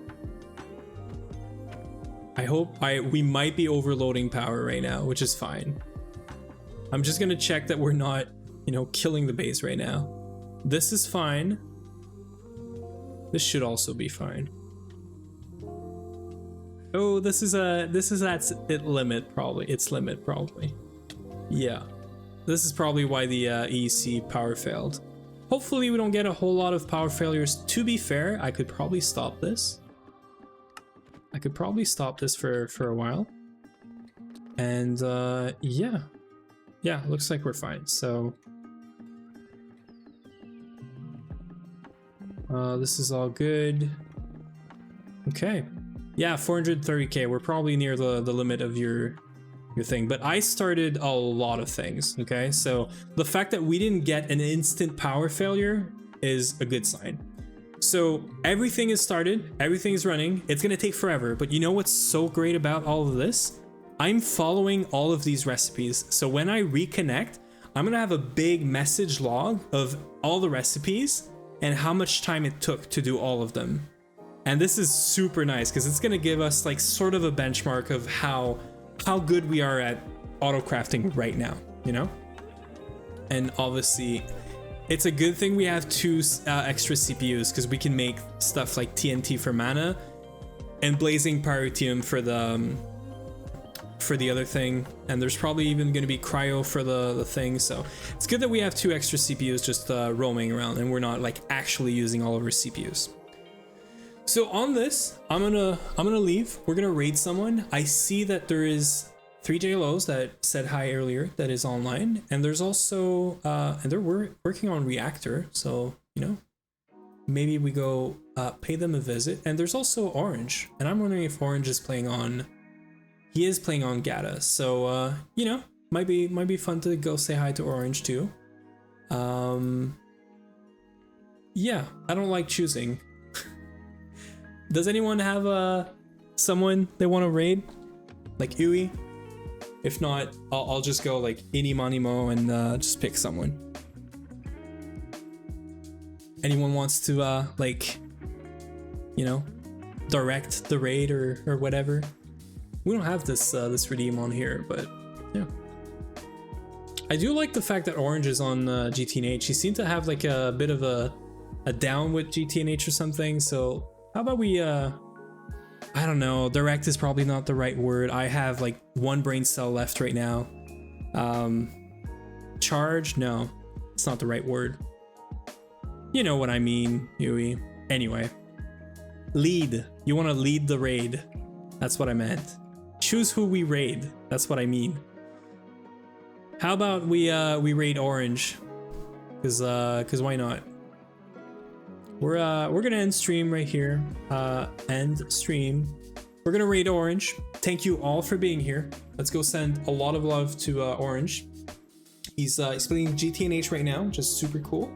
hope we might be overloading power right now, which is fine. I'm just gonna check that we're not, you know, killing the base right now. This is fine. This should also be fine. Oh, this is at its limit probably. Yeah, this is probably why the EEC power failed. Hopefully we don't get a whole lot of power failures. To be fair, I could probably stop this. For a while. And yeah, looks like we're fine. So this is all good. Okay. Yeah, 430k. We're probably near the limit of your thing, but I started a lot of things. Okay, so the fact that we didn't get an instant power failure is a good sign. So everything is started, everything is running. It's gonna take forever, but you know what's so great about all of this? I'm following all of these recipes. So when I reconnect, I'm gonna have a big message log of all the recipes and how much time it took to do all of them. And this is super nice because it's gonna give us like sort of a benchmark of how good we are at auto crafting right now, you know? And obviously it's a good thing we have 2 extra CPUs because we can make stuff like TNT for mana and blazing pyrotium for the other thing. And there's probably even going to be cryo for the thing. So it's good that we have 2 extra CPUs just roaming around and we're not like actually using all of our CPUs. So on this, I'm gonna leave. We're gonna raid someone. I see that there is 3 JLOs that said hi earlier that is online, and there's also and they're working on Reactor, so you know, maybe we go pay them a visit. And there's also Orange, and I'm wondering if Orange is playing on. He is playing on Gata, so you know, might be fun to go say hi to Orange too. Yeah, I don't like choosing. Does anyone have someone they want to raid, like Uwe? If not, I'll just go like Ini Mani Mo and just pick someone. Anyone wants to like, you know, direct the raid or whatever? We don't have this redeem on here, but yeah. I do like the fact that Orange is on GTNH. He seemed to have like a bit of a down with GTNH or something. So how about we I don't know, direct is probably not the right word. I have like 1 brain cell left right now. Charge? No, it's not the right word. You know what I mean, Yui. Anyway, lead. You want to lead the raid. That's what I meant. Choose who we raid. That's what I mean. How about we raid Orange? Cause why not? We're gonna end stream right here. End stream. We're gonna raid Orange. Thank you all for being here. Let's go send a lot of love to Orange. He's playing GTNH right now, which is super cool.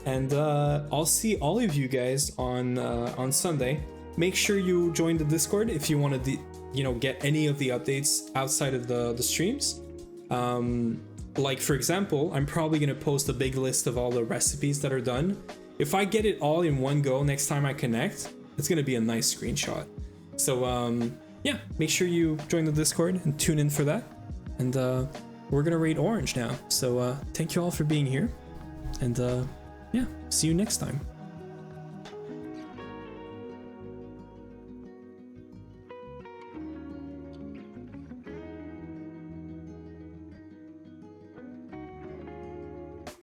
And I'll see all of you guys on Sunday. Make sure you join the Discord if you want to, you know, get any of the updates outside of the streams. Like for example, I'm probably gonna post a big list of all the recipes that are done. If I get it all in one go next time I connect, it's gonna be a nice screenshot. So yeah, make sure you join the Discord and tune in for that. And we're gonna raid Orange now. So thank you all for being here. And yeah, see you next time.